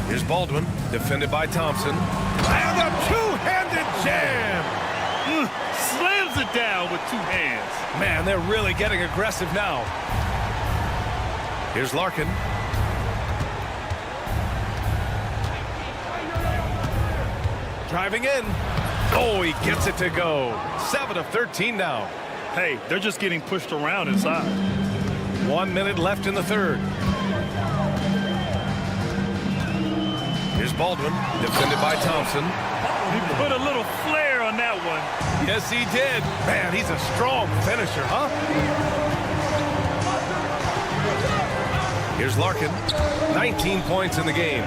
Here's Baldwin, defended by Thompson. And a two-handed jam! Slams it down with 2 hands. Man, they're really getting aggressive now. Here's Larkin. Driving in. Oh, he gets it to go. 7 of 13 now. Hey, they're just getting pushed around inside. 1 minute left in the third. Here's Baldwin, defended by Thompson. He put a little flair on that one. Yes, he did. Man, he's a strong finisher, huh? Here's Larkin. 19 points in the game.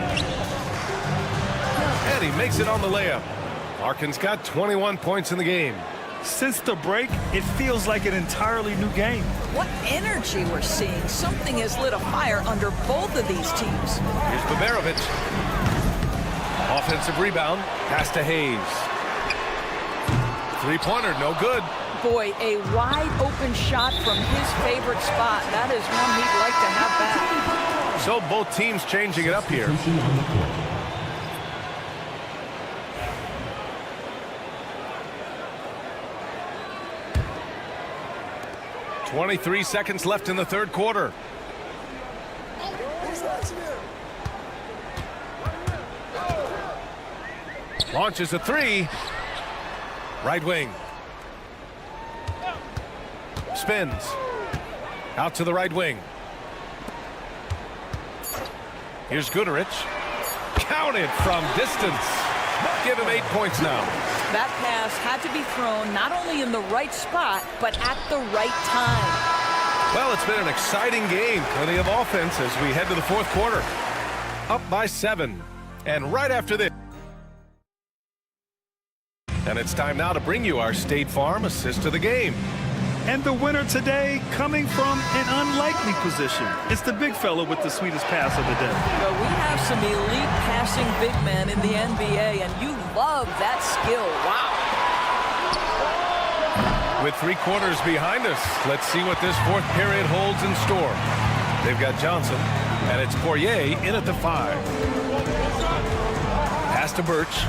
And he makes it on the layup. Larkin's got 21 points in the game. Since the break, it feels like an entirely new game. What energy we're seeing. Something has lit a fire under both of these teams. Here's Baberovic. Offensive rebound. Pass to Hayes. 3-pointer, no good. Boy, a wide open shot from his favorite spot. That is one he'd like to have back. So both teams changing it up here. 23 seconds left in the third quarter. Launches a 3. Right wing. Spins. Out to the right wing. Here's Guterich. Counted from distance. Give him 8 points now. That pass had to be thrown not only in the right spot, but at the right time. Well, it's been an exciting game. Plenty of offense as we head to the fourth quarter. Up by 7. And right after this. And it's time now to bring you our State Farm assist of the game. And the winner today coming from an unlikely position. It's the big fella with the sweetest pass of the day. Well, we have some elite passing big men in the NBA, and you love that skill. Wow. With 3 quarters behind us, let's see what this fourth period holds in store. They've got Johnson, and it's Poirier in at the 5. Pass to Birch.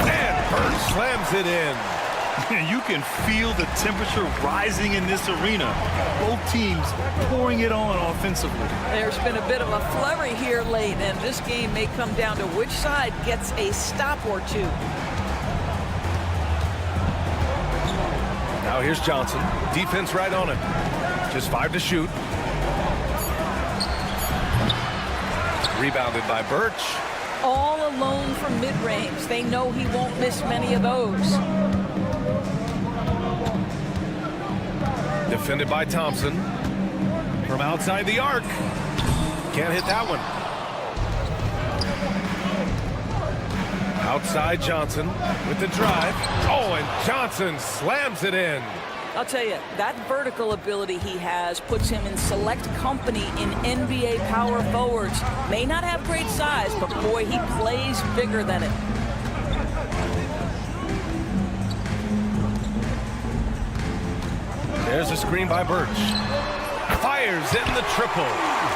And Birch slams it in. You can feel the temperature rising in this arena. Both teams pouring it on offensively. There's been a bit of a flurry here late, and this game may come down to which side gets a stop or 2. Now here's Johnson. Defense right on him. Just 5 to shoot. Rebounded by Birch. All alone from mid-range. They know he won't miss many of those. Defended by Thompson. From outside the arc. Can't hit that one. Outside Johnson with the drive. Oh, and Johnson slams it in. I'll tell you, that vertical ability he has puts him in select company in NBA power forwards. May not have great size, but boy, he plays bigger than it. There's a screen by Birch. Fires in the triple.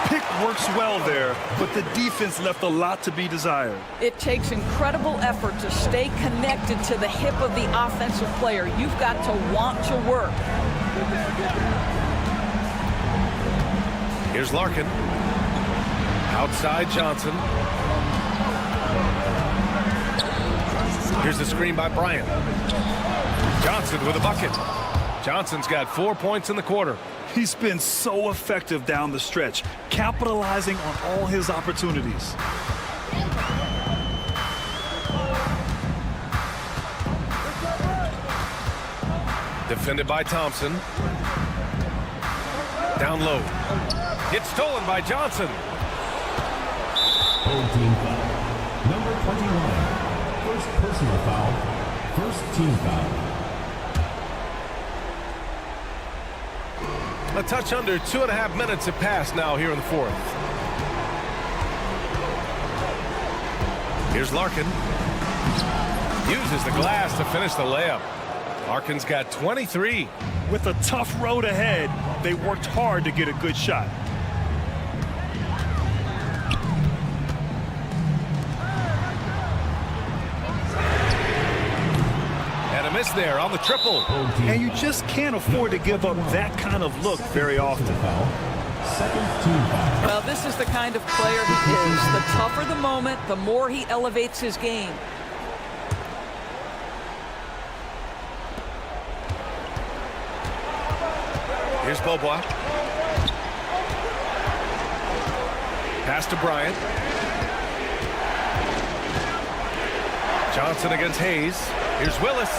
Pick works well there, but the defense left a lot to be desired. It takes incredible effort to stay connected to the hip of the offensive player. You've got to want to work. Here's Larkin. Outside Johnson. Here's the screen by Bryant. Johnson with a bucket. Johnson's got 4 points in the quarter. He's been so effective down the stretch, capitalizing on all his opportunities. Defended by Thompson. Down low. Gets stolen by Johnson. Old team foul. Number 21. First personal foul. First team foul. A touch under 2.5 minutes have passed now here in the fourth. Here's Larkin. Uses the glass to finish the layup. Larkin's got 23. With a tough road ahead, they worked hard to get a good shot. And a miss there on the triple. And you just can't afford to give up that kind of look very often. Second team foul. Well, this is the kind of player he is. The tougher the moment, the more he elevates his game. Here's Beaubois. Pass to Bryant. Johnson against Hayes. Here's Willis.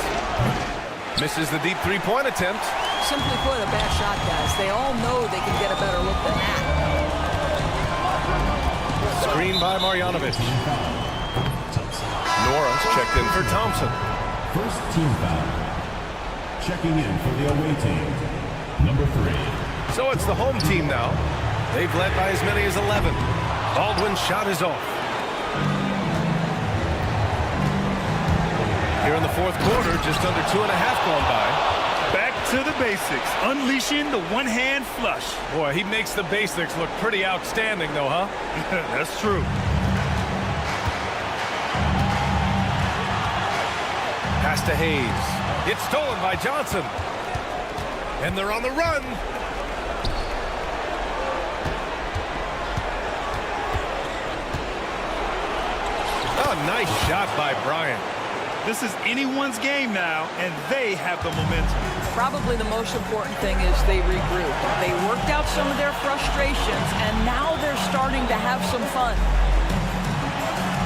Misses the deep three-point attempt. Simply put, a bad shot, guys. They all know they can get a better look than that. Screen by Marjanovic. Nora's checked in for Thompson. First team foul. Checking in for the away team. Number 3. So it's the home team now. They've led by as many as 11. Baldwin's shot is off. Here in the fourth quarter, just under 2.5 gone by. Back to the basics, unleashing the one-hand flush. Boy, he makes the basics look pretty outstanding, though, huh? That's true. Pass to Hayes. It's stolen by Johnson. And they're on the run. Oh, nice shot by Bryant. This is anyone's game now, and they have the momentum. Probably the most important thing is they regroup. They worked out some of their frustrations, and now they're starting to have some fun.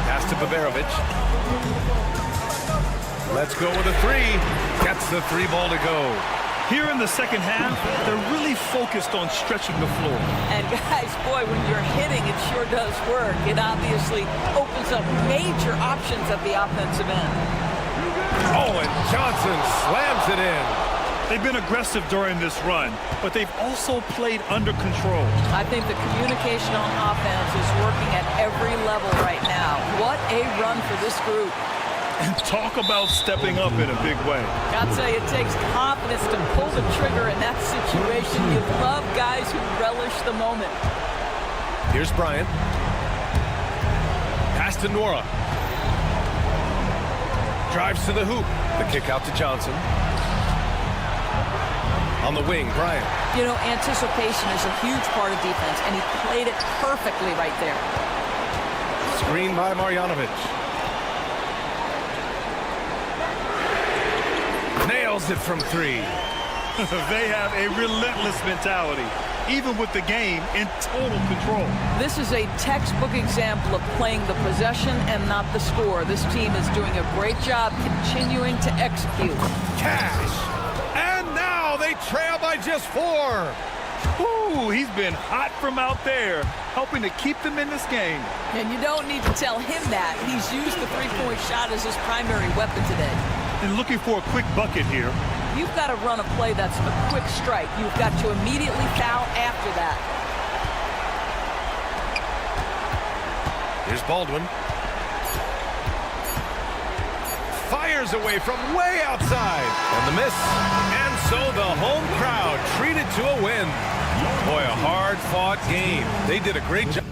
Pass to Baberovic. Let's go with a three. Gets the three ball to go. Here in the second half, they're really focused on stretching the floor. And guys, boy, when you're hitting, it sure does work. It obviously opens up major options at the offensive end. Oh, and Johnson slams it in. They've been aggressive during this run, but they've also played under control. I think the communication on offense is working at every level right now. What a run for this group. And talk about stepping up in a big way. I'll tell you, it takes confidence to pull the trigger in that situation. You love guys who relish the moment. Here's Bryant. Pass to Nora. Drives to the hoop. The kick out to Johnson. On the wing, Bryant. You know, anticipation is a huge part of defense, and he played it perfectly right there. Screen by Marjanovic. Nails it from three. They have a relentless mentality, even with the game in total control. This is a textbook example of playing the possession and not the score. This team is doing a great job continuing to execute. Cash. And now they trail by just 4. Ooh, he's been hot from out there, helping to keep them in this game. And you don't need to tell him that. He's used the three-point shot as his primary weapon today. And looking for a quick bucket here. You've got to run a play that's a quick strike. You've got to immediately foul after that. Here's Baldwin. Fires away from way outside. And the miss. And so the home crowd treated to a win. Boy, a hard-fought game. They did a great job.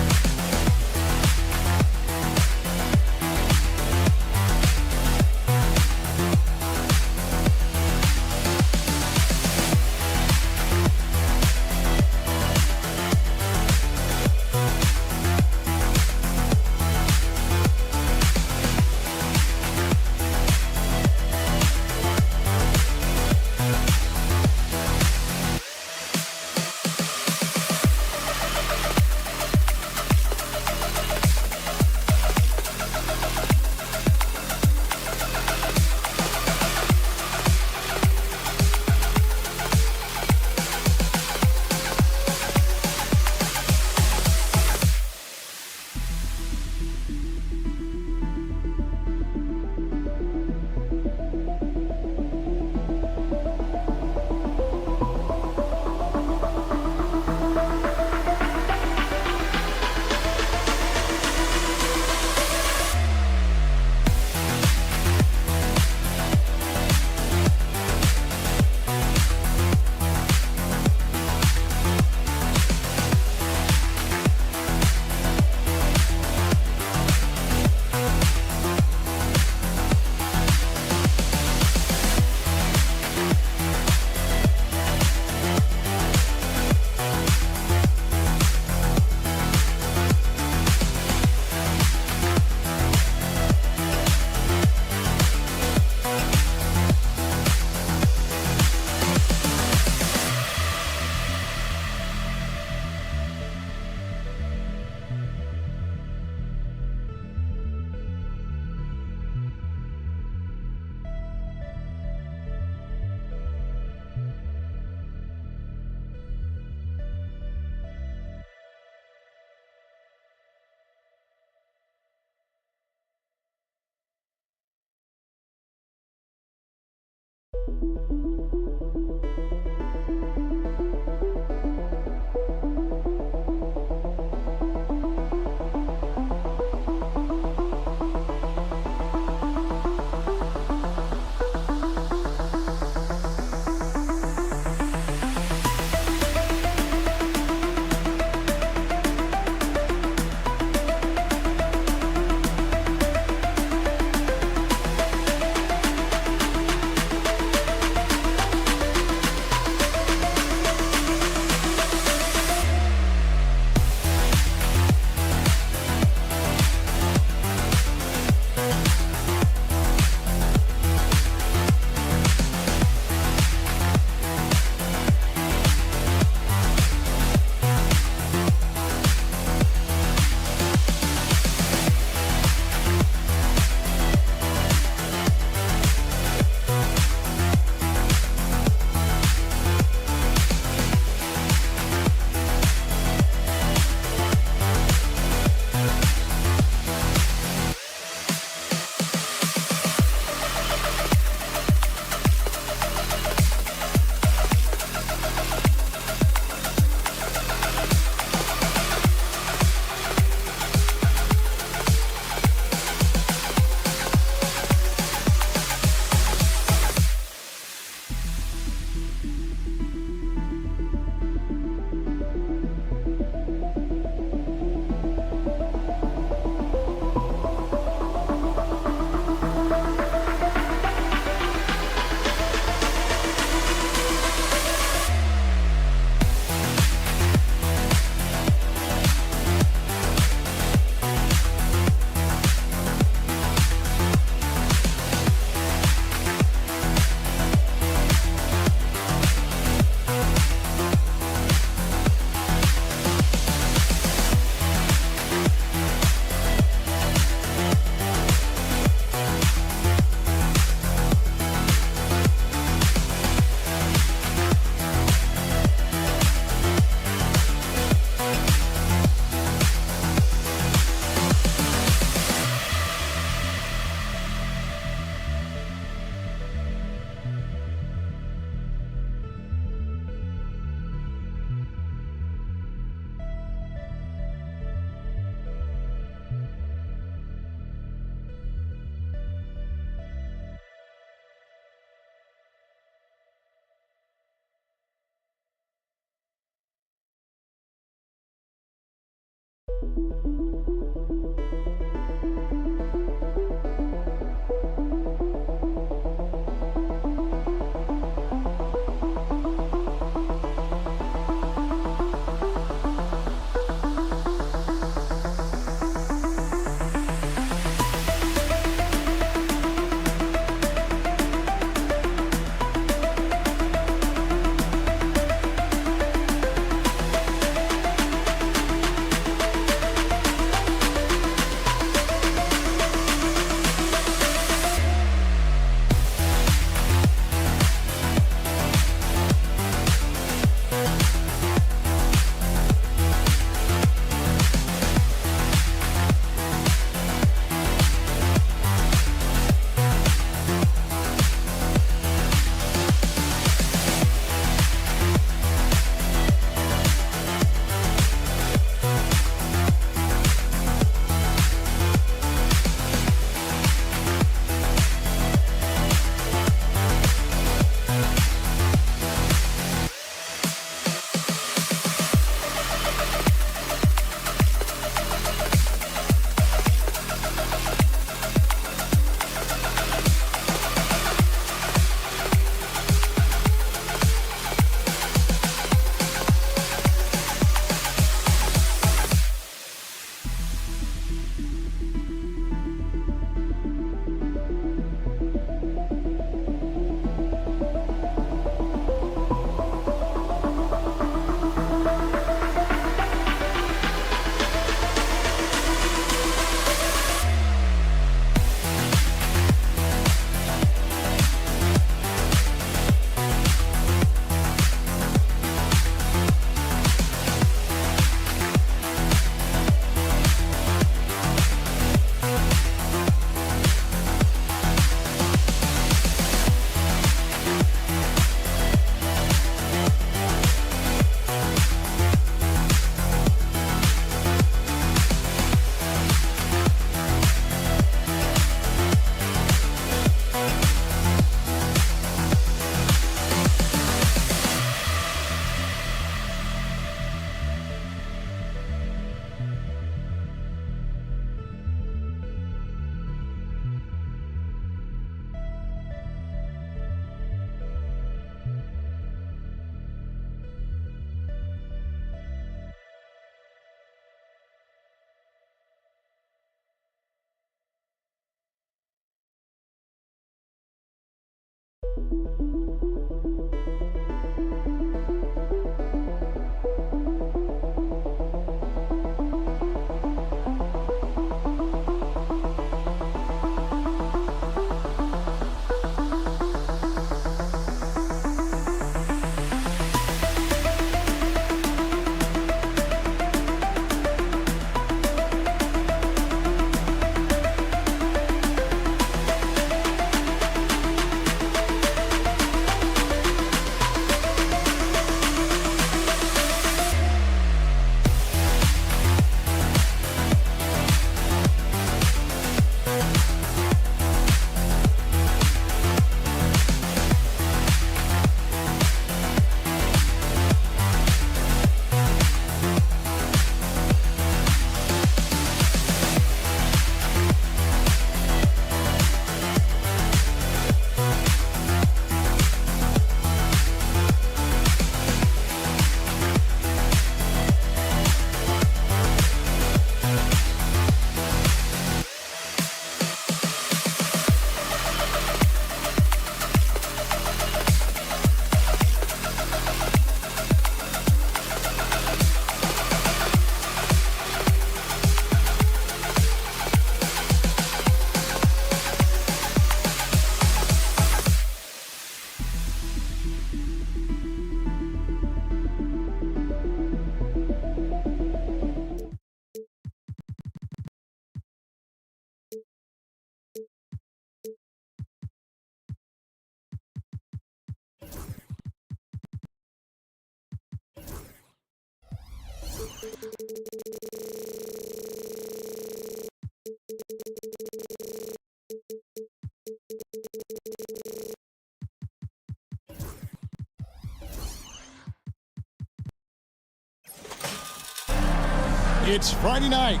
It's Friday night,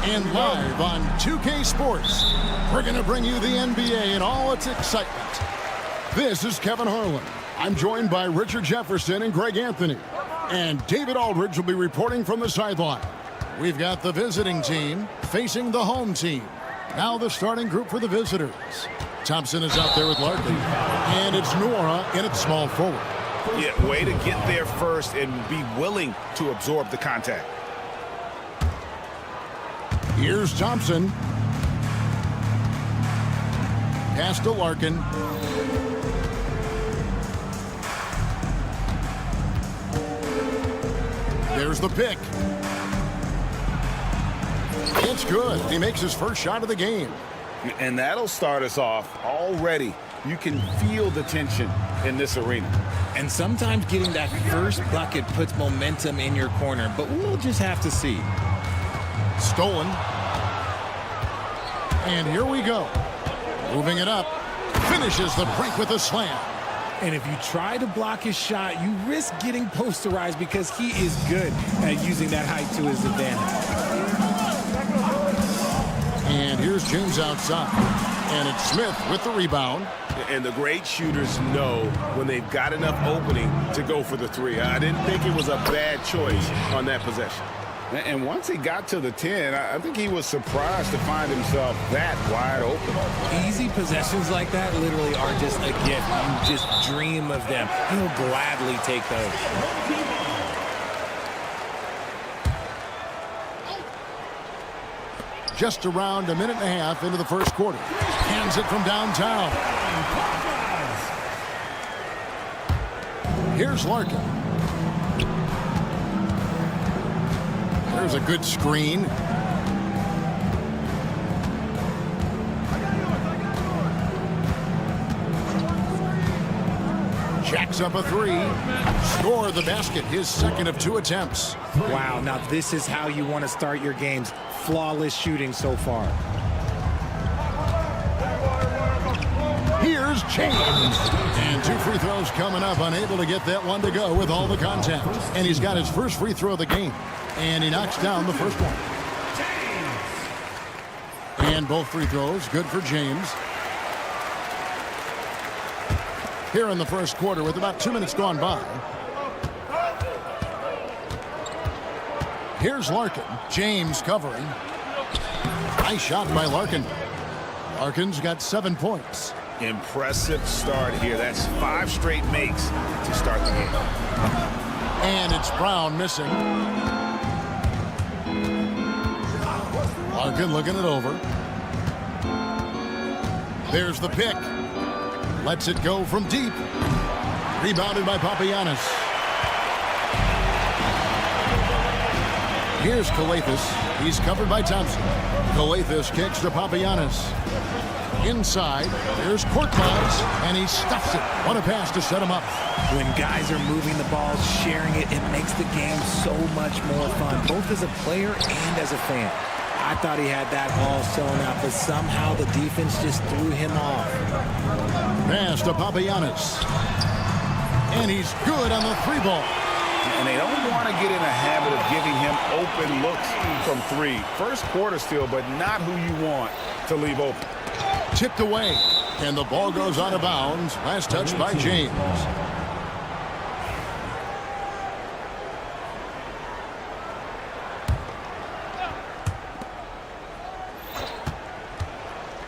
and live on 2K Sports, we're going to bring you the NBA in all its excitement. This is Kevin Harlan. I'm joined by Richard Jefferson and Greg Anthony, and David Aldridge will be reporting from the sideline. We've got the visiting team facing the home team. Now the starting group for the visitors. Thompson is out there with Larkin, and it's Nora in its small forward. Yeah, way to get there first and be willing to absorb the contact. Here's Thompson. Pass to Larkin. There's the pick. It's good. He makes his first shot of the game. And that'll start us off already. You can feel the tension in this arena. And sometimes getting that first bucket puts momentum in your corner, but we'll just have to see. Stolen. And here we go. Moving it up. Finishes the break with a slam. And if you try to block his shot, you risk getting posterized because he is good at using that height to his advantage. And here's James outside. And it's Smith with the rebound. And the great shooters know when they've got enough opening to go for the three. I didn't think it was a bad choice on that possession. And once he got to the 10, I think he was surprised to find himself that wide open. Easy possessions like that literally are just a gift. You just dream of them. He'll gladly take those. Just around a minute and a half into the first quarter. Hands it from downtown. Here's Larkin. There's a good screen. Jacks up a three. Score the basket, his second of 2 attempts. Wow, now this is how you want to start your games. Flawless shooting so far. Here's James. And 2 free throws coming up. Unable to get that one to go with all the contact. And he's got his first free throw of the game. And he knocks down the first one. And both free throws good for James. Here in the first quarter with about 2 minutes gone by. Here's Larkin. James covering. Nice shot by Larkin. Larkin's got 7 points. Impressive start here. That's 5 straight makes to start the game. And it's Brown missing. Larkin looking it over. There's the pick. Lets it go from deep. Rebounded by Papagiannis. Here's Kalathis. He's covered by Thompson. Kalathis kicks to Papagiannis. Inside, there's Korkmaz, and he stuffs it. What a pass to set him up. When guys are moving the ball, sharing it, it makes the game so much more fun, both as a player and as a fan. I thought he had that all sewn up, but somehow the defense just threw him off. Pass to Papagiannis. And he's good on the 3-ball. And they don't want to get in a habit of giving him open looks from 3. First quarter still, but not who you want to leave open. Tipped away. And the ball goes out of bounds. Last touch by James.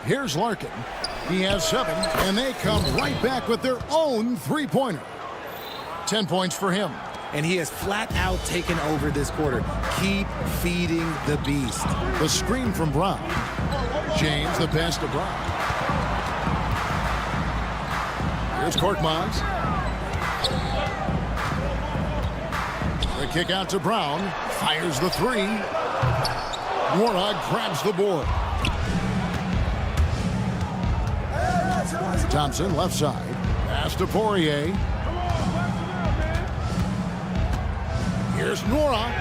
Here's Larkin. He has 7, and they come right back with their own 3-pointer. 10 points for him. And he has flat out taken over this quarter. Keep feeding the beast. The screen from Brown. James, the pass to Brown. Here's Korkmaz. The kick out to Brown. Fires the 3. Warnock grabs the board. Thompson left side. Pass to Poirier. Here's Nora.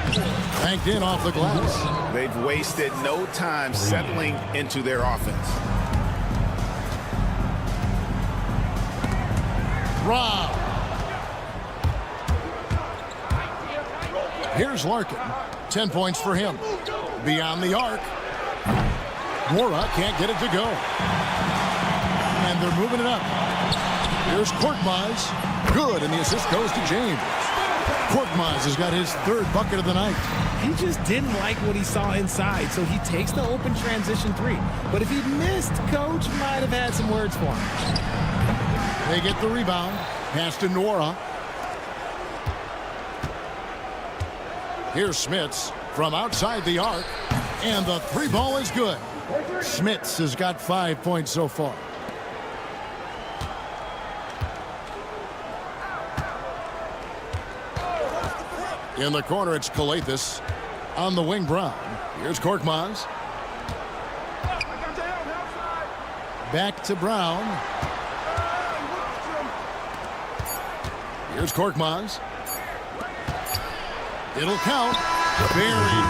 Banked in off the glass. They've wasted no time settling into their offense. Rob. Here's Larkin. 10 points for him. Beyond the arc. Mora can't get it to go. And they're moving it up. Here's Korkmaz. Good, and the assist goes to James. Korkmaz has got his third bucket of the night. He just didn't like what he saw inside, so he takes the open transition three. But if he'd missed, Coach might have had some words for him. They get the rebound. Pass to Nora. Here's Smits from outside the arc. And the three ball is good. Smits has got 5 points so far. In the corner, it's Kalathis. On the wing, Brown. Here's Korkmaz. Back to Brown. Here's Korkmaz. It'll count. Buried.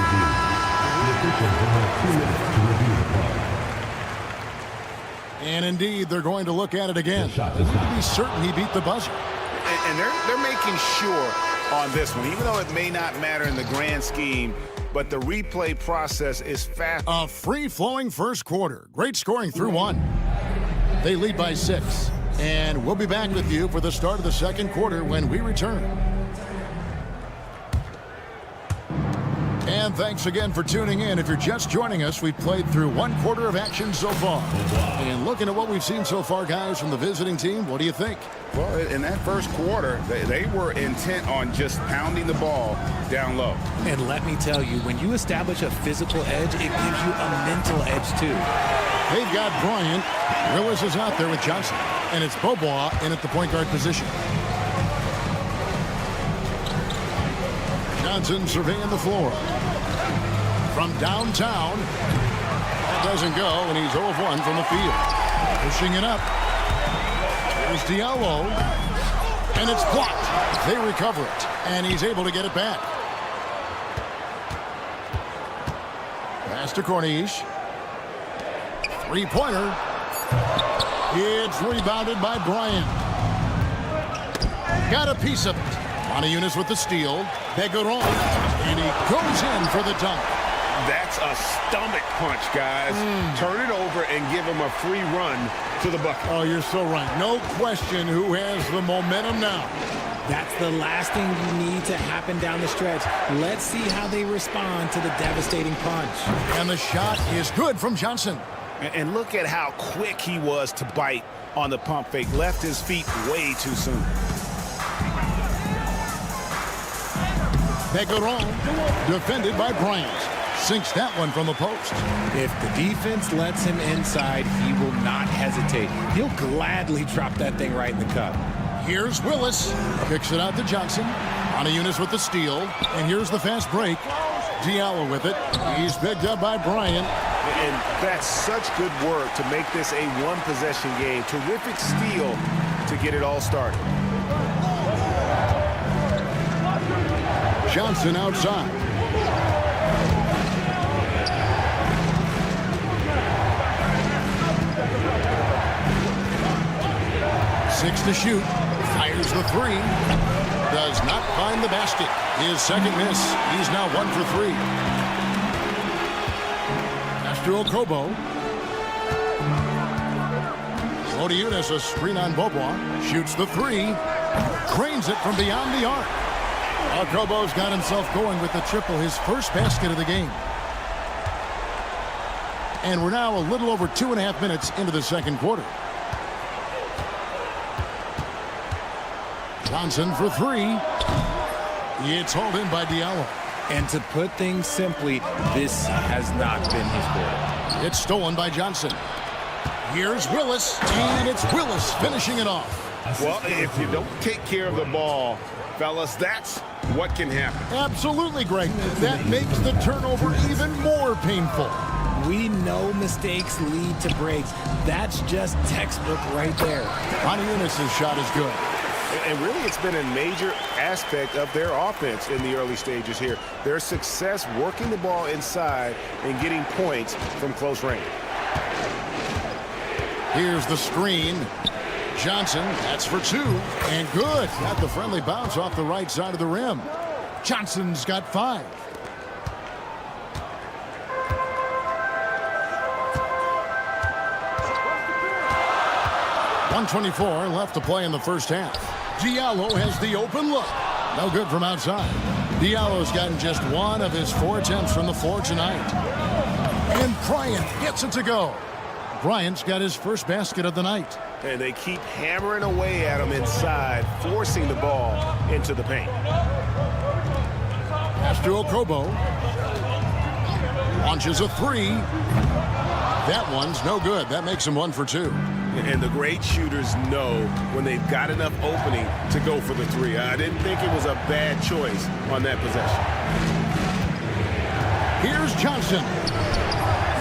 And indeed, they're going to look at it again. They need to be certain he beat the buzzer. And they're making sure on this one, even though it may not matter in the grand scheme, but the replay process is fast. A free-flowing first quarter. Great scoring through one. They lead by 6. And we'll be back with you for the start of the second quarter when we return. And thanks again for tuning in. If you're just joining us, we've played through one quarter of action so far. And looking at what we've seen so far, guys, from the visiting team, what do you think? Well, in that first quarter, they were intent on just pounding the ball down low. And let me tell you, when you establish a physical edge, it gives you a mental edge, too. They've got Bryant. Willis is out there with Johnson. And it's Bobois in at the point guard position. Johnson surveying the floor. From downtown. That doesn't go, and he's 0 of 1 from the field. Pushing it up. Here's Diallo. And it's blocked. They recover it, and he's able to get it back. Pass to Corniche. Three-pointer. It's rebounded by Bryant. Got a piece of it. Montejunas with the steal. Begaron. And he goes in for the dunk. That's a stomach punch, guys. Turn it over and give him a free run to the bucket. Oh, you're so right. No question who has the momentum now. That's the last thing you need to happen down the stretch. Let's see how they respond to the devastating punch. And the shot is good from Johnson. And look at how quick he was to bite on the pump fake. Left his feet way too soon. Begaron, defended by Bryant. Sinks that one from the post. If the defense lets him inside, he will not hesitate. He'll gladly drop that thing right in the cup. Here's Willis. Kicks it out to Johnson. Montejunas with the steal. And here's the fast break. Diallo with it. He's picked up by Bryant. And that's such good work to make this a one-possession game. Terrific steal to get it all started. Johnson outside. Six to shoot. Fires the three. Does not find the basket. His second miss. He's now 1 for 3. After Okobo. Monaco, a screen on Bobois. Shoots the three. Cranes it from beyond the arc. Okobo's got himself going with the triple, his first basket of the game. And we're now a little over 2.5 minutes into the second quarter. Johnson for three. It's hauled in by Diallo. And to put things simply, this has not been his quarter. It's stolen by Johnson. Here's Willis, and it's Willis finishing it off. Well, if you don't take care of the ball, fellas, that's what can happen. Absolutely, Greg. That makes the turnover even more painful. We know mistakes lead to breaks. That's just textbook right there. Montejunas' shot is good. And really, it's been a major aspect of their offense in the early stages here. Their success working the ball inside and getting points from close range. Here's the screen. Johnson, that's for 2. And good. Got the friendly bounce off the right side of the rim. Johnson's got 5. 1:24 left to play in the first half. Diallo has the open look. No good from outside. Diallo's gotten just 1 of his 4 attempts from the floor tonight. And Bryant gets it to go. Bryant's got his first basket of the night. And they keep hammering away at him inside, forcing the ball into the paint. Pass to Okobo. Launches a 3. That one's no good. That makes him 1 for 2. And the great shooters know when they've got enough opening to go for the 3. I didn't think it was a bad choice on that possession. Here's Johnson.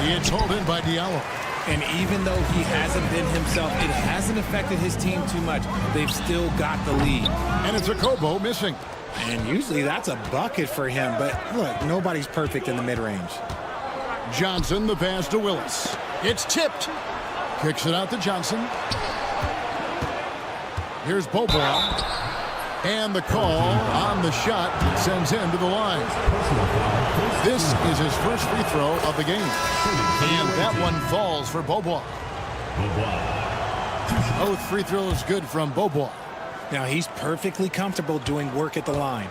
He gets hauled in by Diallo. And even though he hasn't been himself, it hasn't affected his team too much. They've still got the lead. And it's Okobo missing. And usually that's a bucket for him. But look, nobody's perfect in the mid-range. Johnson, the pass to Willis. It's tipped. Kicks it out to Johnson. Here's Bobois. And the call on the shot sends him to the line. This is his first free throw of the game. And that one falls for Bobois. Both free throws good from Bobois. Now he's perfectly comfortable doing work at the line.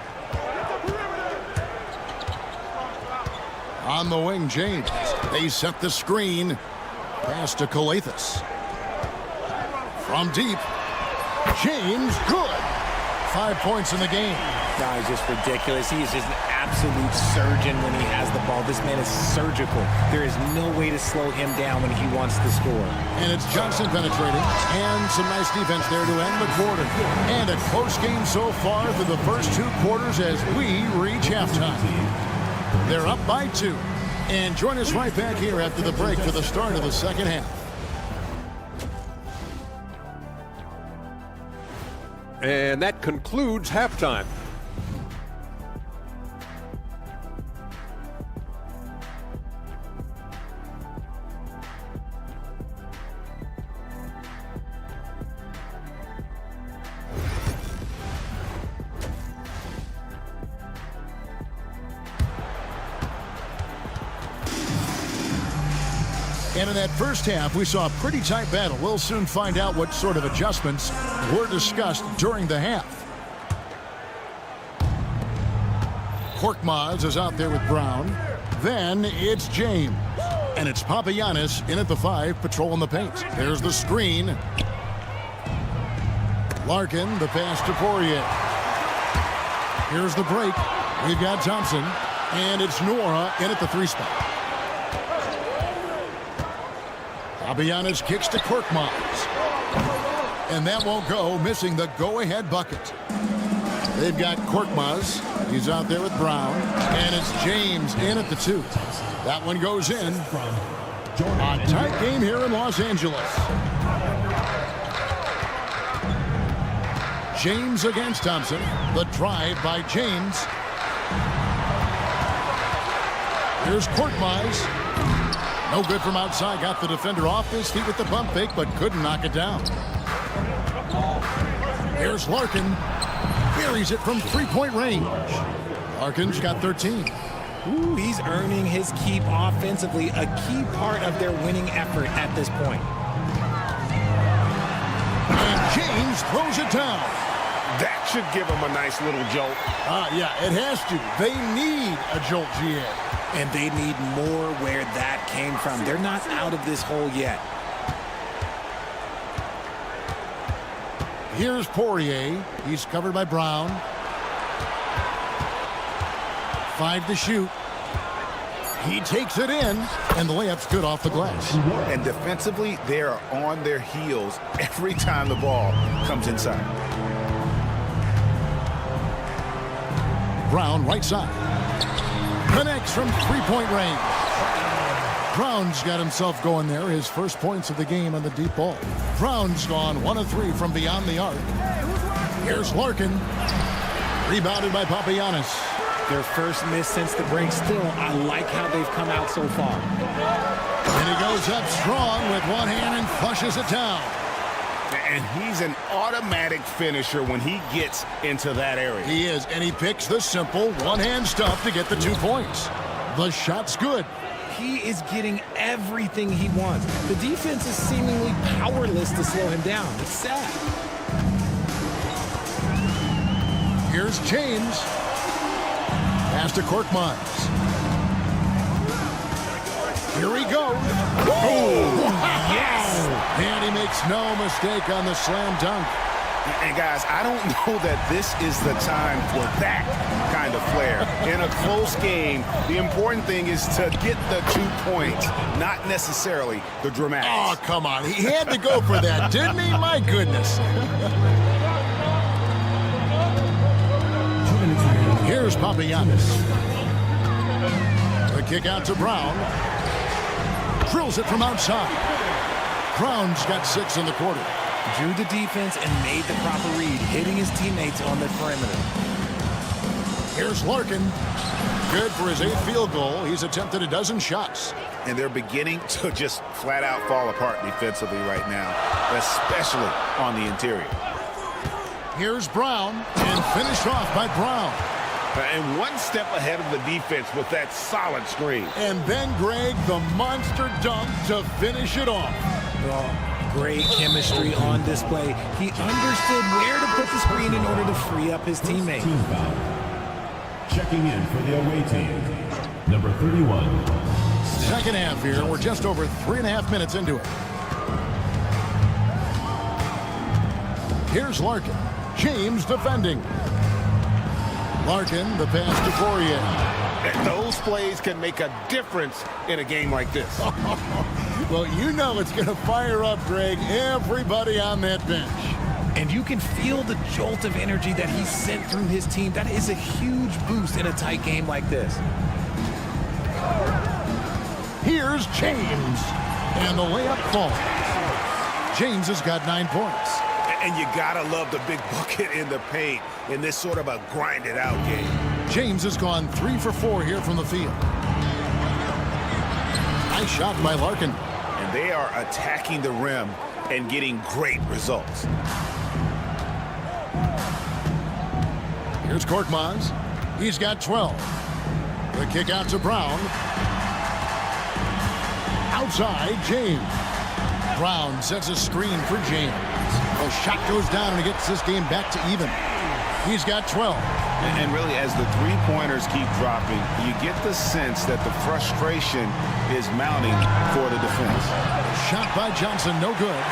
On the wing, James. They set the screen. Pass to Calathis. From deep. James, good. 5 points in the game. Guy's just ridiculous. He is just an absolute surgeon when he has the ball. This man is surgical. There is no way to slow him down when he wants to score. And it's Johnson penetrating. And some nice defense there to end the quarter. And a close game so far through the first 2 quarters as we reach halftime. They're up by 2. And join us right back here after the break for the start of the second half. And that concludes halftime. And in that first half, we saw a pretty tight battle. We'll soon find out what sort of adjustments were discussed during the half. Korkmaz is out there with Brown. Then it's James. And it's Papagiannis in at the 5, patrolling the paint. There's the screen. Larkin, the pass to Poirier. Here's the break. We've got Thompson. And it's Nora in at the 3 spot. Papagiannis kicks to Korkmaz. And that won't go, missing the go-ahead bucket. They've got Korkmaz. He's out there with Brown. And it's James in at the 2. That one goes in. A tight game here in Los Angeles. James against Thompson. The drive by James. Here's Korkmaz. No good from outside. Got the defender off his feet with the pump fake, but couldn't knock it down. Here's Larkin. Buries it from 3-point range. Larkin's got 13. Ooh, he's earning his keep offensively, a key part of their winning effort at this point. And James throws it down. That should give him a nice little jolt. Yeah, it has to. They need a jolt, GA. And they need more where that came from. They're not out of this hole yet. Here's Poirier. He's covered by Brown. 5 to shoot. He takes it in, and the layup's good off the glass. And defensively, they are on their heels every time the ball comes inside. Brown, right side. Connects from 3-point range. Brown's got himself going there. His first points of the game on the deep ball. Brown's gone 1 of 3 from beyond the arc. Here's Larkin. Rebounded by Papagiannis. Their first miss since the break. Still, I like how they've come out so far. And he goes up strong with one hand and flushes it down. And he's an automatic finisher when he gets into that area. He is, and he picks the simple one-hand stuff to get the 2 points. The shot's good. He is getting everything he wants. The defense is seemingly powerless to slow him down. It's sad. Here's James. Pass to Korkmaz. Here he goes. Oh, yes! And he makes no mistake on the slam dunk. And guys, I don't know that this is the time for that kind of flair. In a close game, the important thing is to get the 2 points, not necessarily the dramatics. Oh, come on. He had to go for that, didn't he? My goodness. Here's Papagiannis. The kick out to Brown. Drills it from outside. Brown's got 6 in the quarter. Drew the defense and made the proper read, hitting his teammates on the perimeter. Here's Larkin. Good for his 8th field goal. He's attempted a dozen shots. And they're beginning to just flat out fall apart defensively right now, especially on the interior. Here's Brown, and finished off by Brown. And one step ahead of the defense with that solid screen. And then Greg, the monster dunk to finish it off. Great chemistry on display. He understood where to put the screen in order to free up his teammates. Team foul. Checking in for the away team, number 31. Second half here. We're just over 3.5 minutes into it. Here's Larkin. James defending. Larkin, the pass to Poirier. And those plays can make a difference in a game like this. Well, you know it's going to fire up, Greg, everybody on that bench. And you can feel the jolt of energy that he sent through his team. That is a huge boost in a tight game like this. Here's James. And the layup falls. James has got 9 points. And you gotta love the big bucket in the paint in this sort of a grinded out game. James has gone 3 for 4 here from the field. Nice shot by Larkin. And they are attacking the rim and getting great results. Here's Korkmaz. He's got 12. The kick out to Brown. Outside, James. Brown sets a screen for James. The shot goes down and he gets this game back to even. He's got 12. And really, as the three-pointers keep dropping, you get the sense that the frustration is mounting for the defense. Shot by Johnson, no good.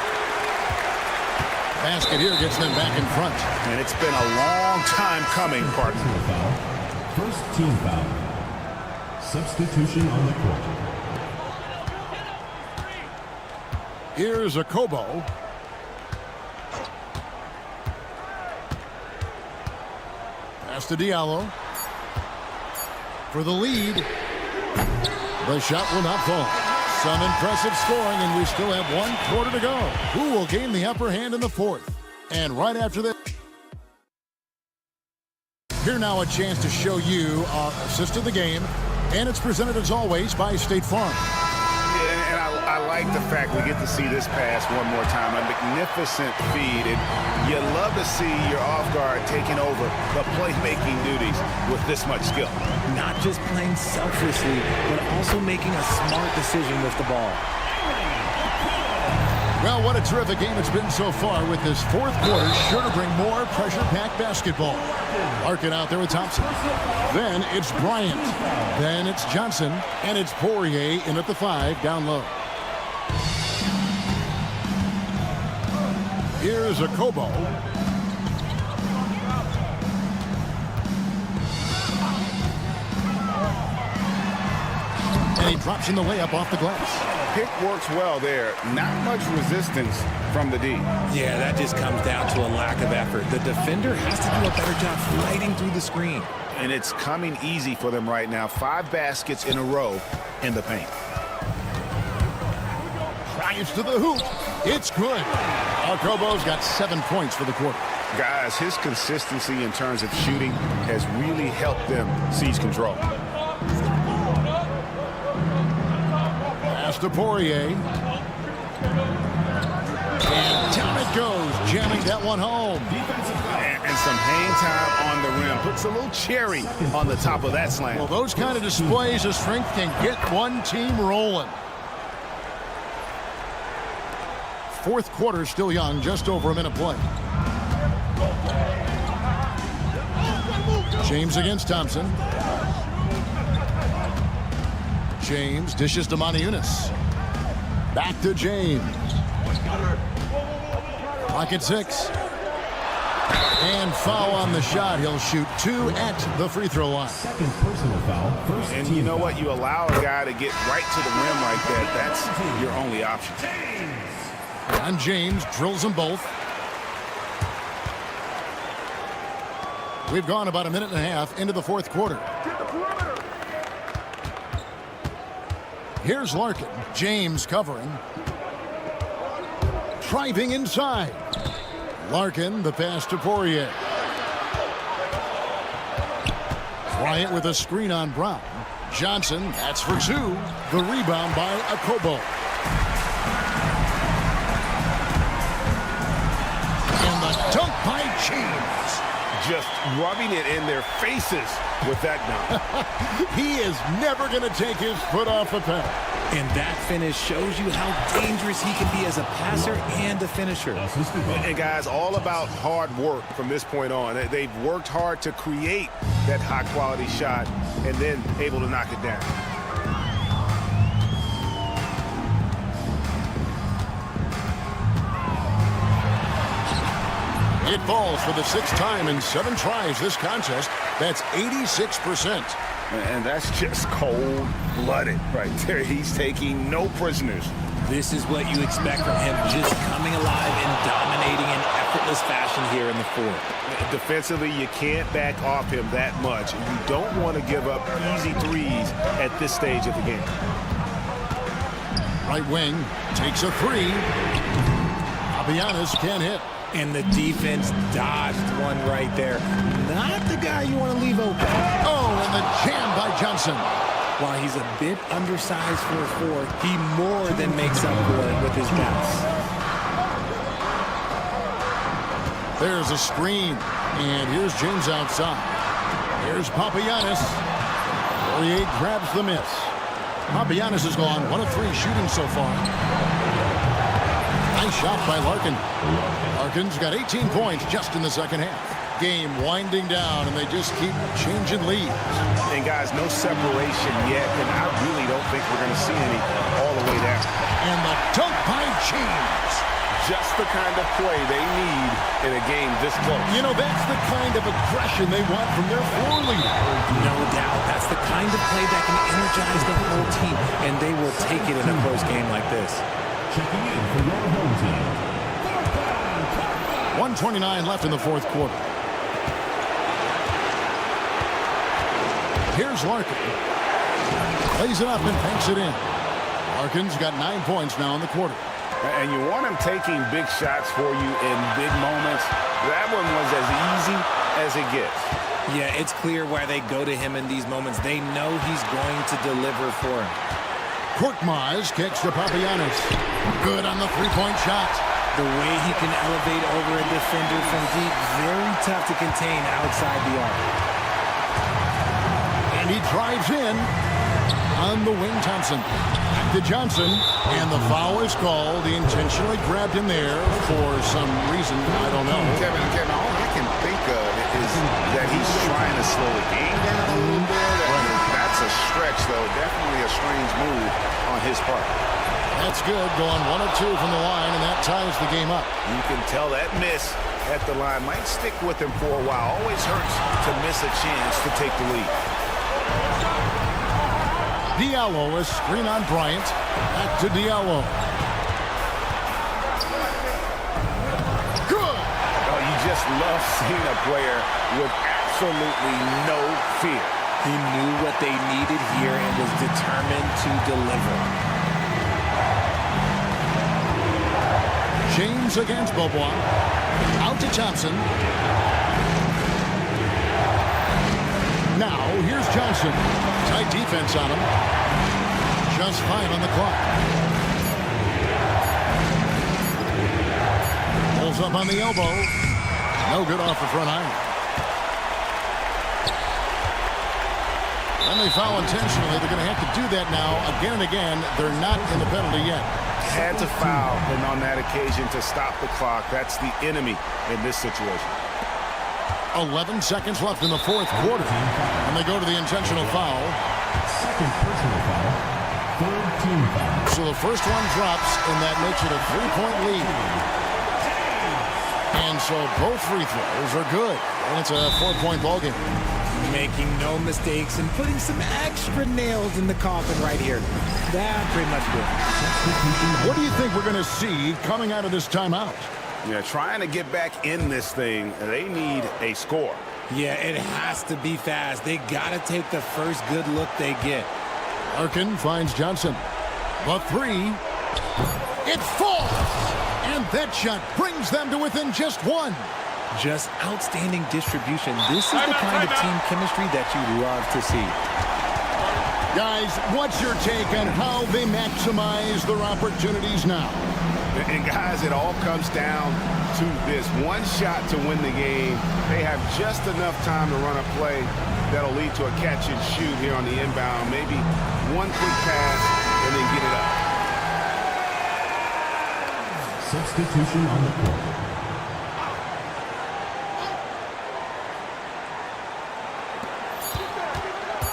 Basket here gets them back in front. And it's been a long time coming, partner. First team foul. Substitution on the court. Here's a Kobo. Pass to Diallo. For the lead. The shot will not fall. Some impressive scoring, and we still have 1 quarter to go. Who will gain the upper hand in the 4th? And right after this, here now a chance to show you our assist of the game, and it's presented as always by State Farm. Yeah, and I like the fact we get to see this pass one more time. A magnificent feed, and you love to see your off guard taking over the playmaking duties with this much skill. Not just playing selflessly, but also making a smart decision with the ball. Well, what a terrific game it's been so far, with this 4th quarter sure to bring more pressure-packed basketball. Larkin out there with Thompson. Then it's Bryant. Then it's Johnson. And it's Poirier in at the 5 down low. Here's a Kobo. And he drops in the layup off the glass. Pick works well there. Not much resistance from the D. Yeah, that just comes down to a lack of effort. The defender has to do a better job fighting through the screen. And it's coming easy for them right now. 5 baskets in a row in the paint. Drives to the hoop. It's good. Kobo's got 7 points for the quarter. Guys, his consistency in terms of shooting has really helped them seize control. To Poirier. And down it goes, jamming that one home. And some hang time on the rim. Puts a little cherry on the top of that slam. Well, those kind of displays of strength can get one team rolling. Fourth quarter still young, just over a minute play. James against Thompson. James dishes to Moniunas. Back to James. Pocket 6. And foul on the shot. He'll shoot 2 at the free throw line. Second personal foul. First And team you know foul. what? You allow a guy to get right to the rim like that. That's your only option. And James drills them both. We've gone about a minute and a half into the fourth quarter. Here's Larkin. James covering. Driving inside. Larkin, the pass to Poirier. Bryant with a screen on Brown. Johnson, that's for 2. The rebound by Akobo. And the dunk by James. Just rubbing it in their faces with that dunk. He is never going to take his foot off the pedal. And that finish shows you how dangerous he can be as a passer and a finisher. And guys, all about hard work from this point on. They've worked hard to create that high-quality shot and then able to knock it down. It falls for the 6th time in 7 tries this contest. That's 86%. And that's just cold-blooded right there. He's taking no prisoners. This is what you expect from him, just coming alive and dominating in effortless fashion here in the fourth. Defensively, you can't back off him that much. You don't want to give up easy threes at this stage of the game. Right wing takes a 3. Papagiannis can't hit. And the defense dodged one right there. Not the guy you want to leave open. Oh, and the jam by Johnson. While he's a bit undersized for a 4, he more than makes up for it with his bounce. There's a screen. And here's James outside. Here's Papagiannis. Poirier grabs the miss. Papagiannis has gone 1 of 3 shooting so far. Nice shot by Larkin. Larkin's got 18 points just in the second half. Game winding down, and they just keep changing leads. And guys, no separation yet, and I really don't think we're going to see any all the way down. And the dunk by James. Just the kind of play they need in a game this close. You know, that's the kind of aggression they want from their floor leader. No doubt. That's the kind of play that can energize the whole team, and they will take it in a close game like this. Checking in for your home team. 1:29 left in the fourth quarter. Here's Larkin. Lays it up and banks it in. Larkin's got 9 points now in the quarter. And you want him taking big shots for you in big moments. That one was as easy as it gets. Yeah, it's clear why they go to him in these moments. They know he's going to deliver for him. Korkmaz kicks to Papagiannis. Good on the three-point shot. The way he can elevate over a defender from deep, very tough to contain outside the arc. And he drives in on the wing. Thompson. Back to Johnson. And the foul is called. He intentionally grabbed him there for some reason. I don't know. Kevin, all I can think of is that he's trying to slow the game down a little bit. That's a stretch, though. Definitely a strange move on his part. That's good. Going 1 of 2 from the line, and that ties the game up. You can tell that miss at the line might stick with him for a while. Always hurts to miss a chance to take the lead. Diallo, a screen on Bryant. Back to Diallo. Good. Oh, you just love seeing a player with absolutely no fear. He knew what they needed here and was determined to deliver. James against Beaubois. Out to Thompson. Now, here's Johnson. Tight defense on him. Just 5 on the clock. on the elbow. No good off the front iron. And they foul intentionally. They're going to have to do that now again and again. They're not in the penalty yet. Had to foul, and on that occasion to stop the clock. That's the enemy in this situation. 11 seconds left in the fourth quarter. And they go to the intentional foul. Second personal foul. Third team foul. So the first one drops, and that makes it a 3-point lead. And so both free throws are good. And it's a 4-point ballgame. Making no mistakes and putting some extra nails in the coffin right here. That pretty much good. What do you think we're going to see coming out of this timeout? Yeah, trying to get back in this thing, they need a score. Yeah, it has to be fast. They got to take the first good look they get. Larkin finds Johnson. The three. It falls! And that shot brings them to within just one. Just outstanding distribution. This is the kind of team chemistry that you love to see. Guys, what's your take on how they maximize their opportunities now? And guys, it all comes down to this one shot to win the game. They have just enough time to run a play that'll lead to a catch and shoot here on the inbound. Maybe one quick pass and then get it up. Substitution on the court.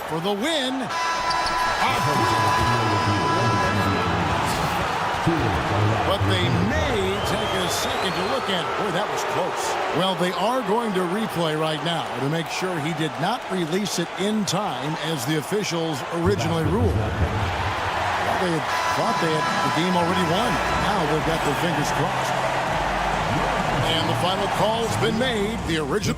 For the win. But they may take a second to look at it. Boy, that was close. Well, they are going to replay right now to make sure he did not release it in time as the officials originally ruled. Well, they thought they had the game already won. Now they've got their fingers crossed. And the final call's been made. The original.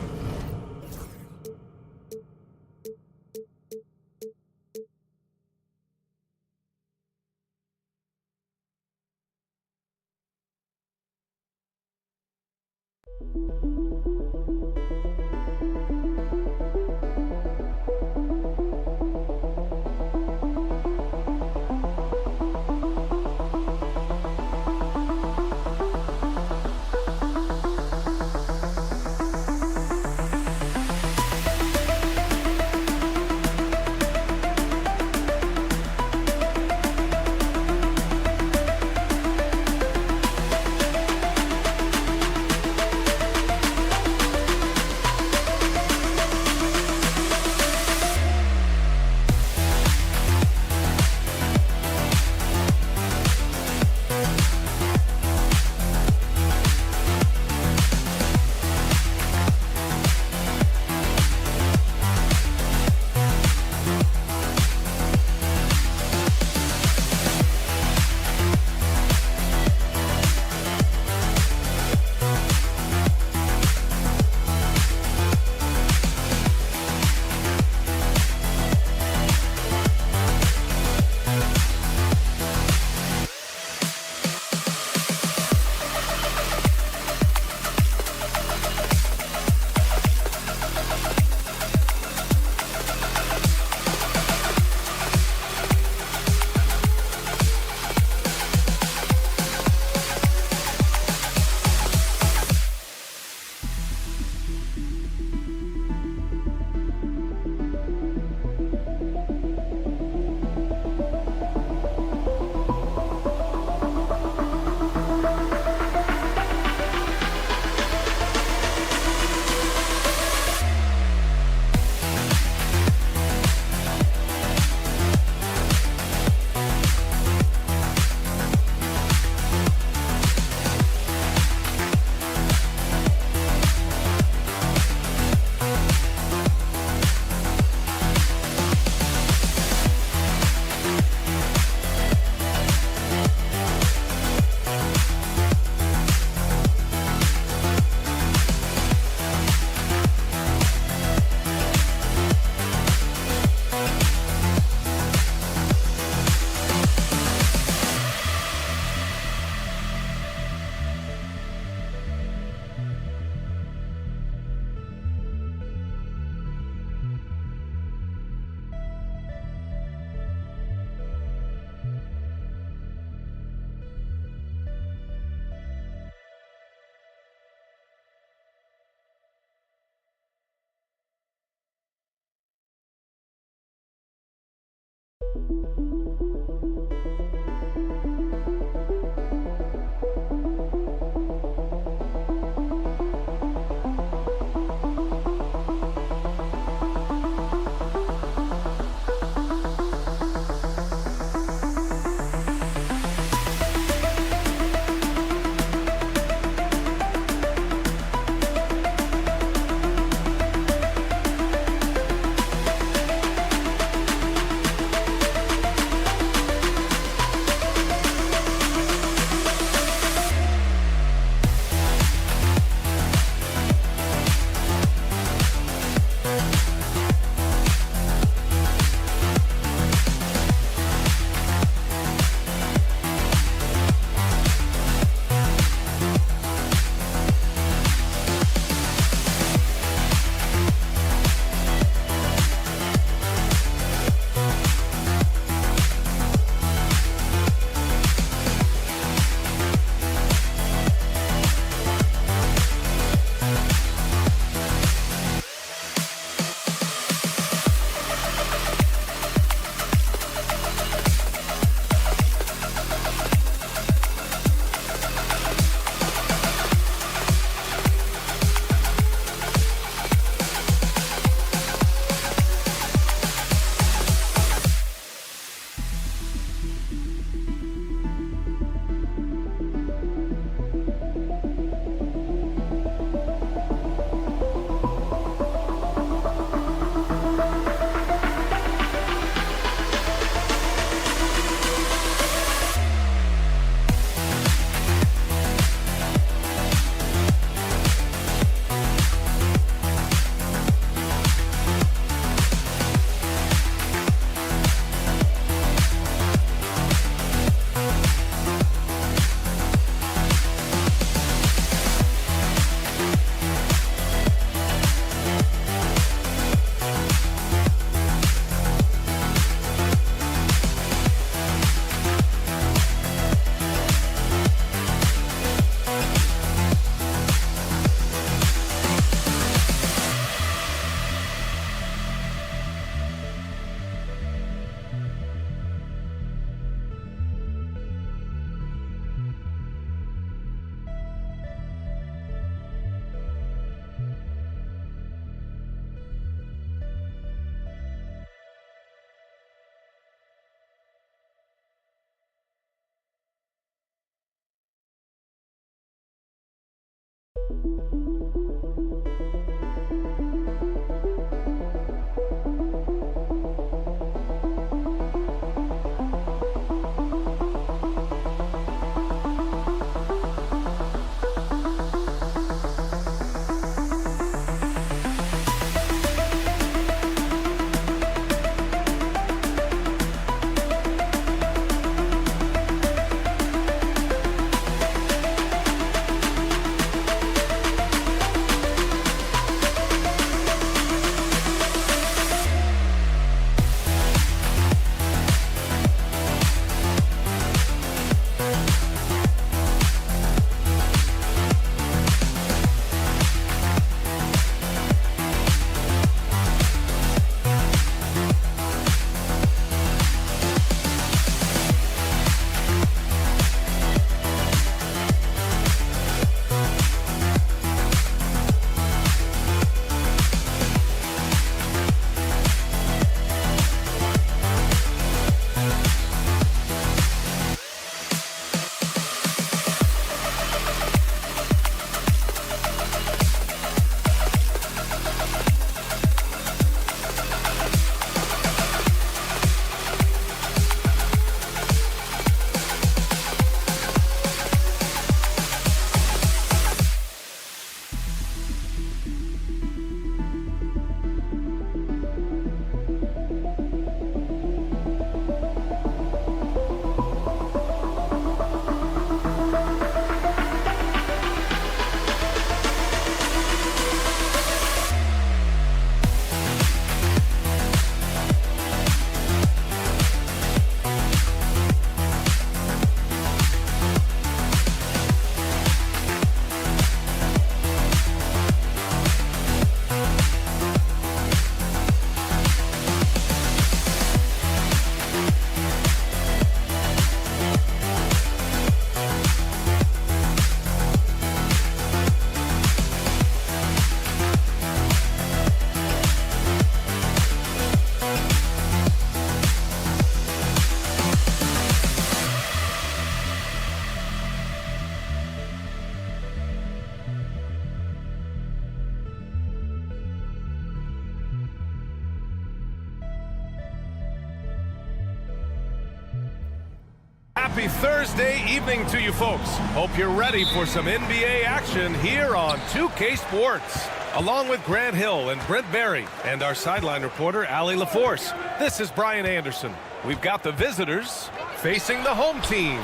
happy Thursday evening to you folks. Hope you're ready for some NBA action here on 2K Sports. Along with Grant Hill and Brent Barry and our sideline reporter, Allie LaForce, this is Brian Anderson. We've got the visitors facing the home team.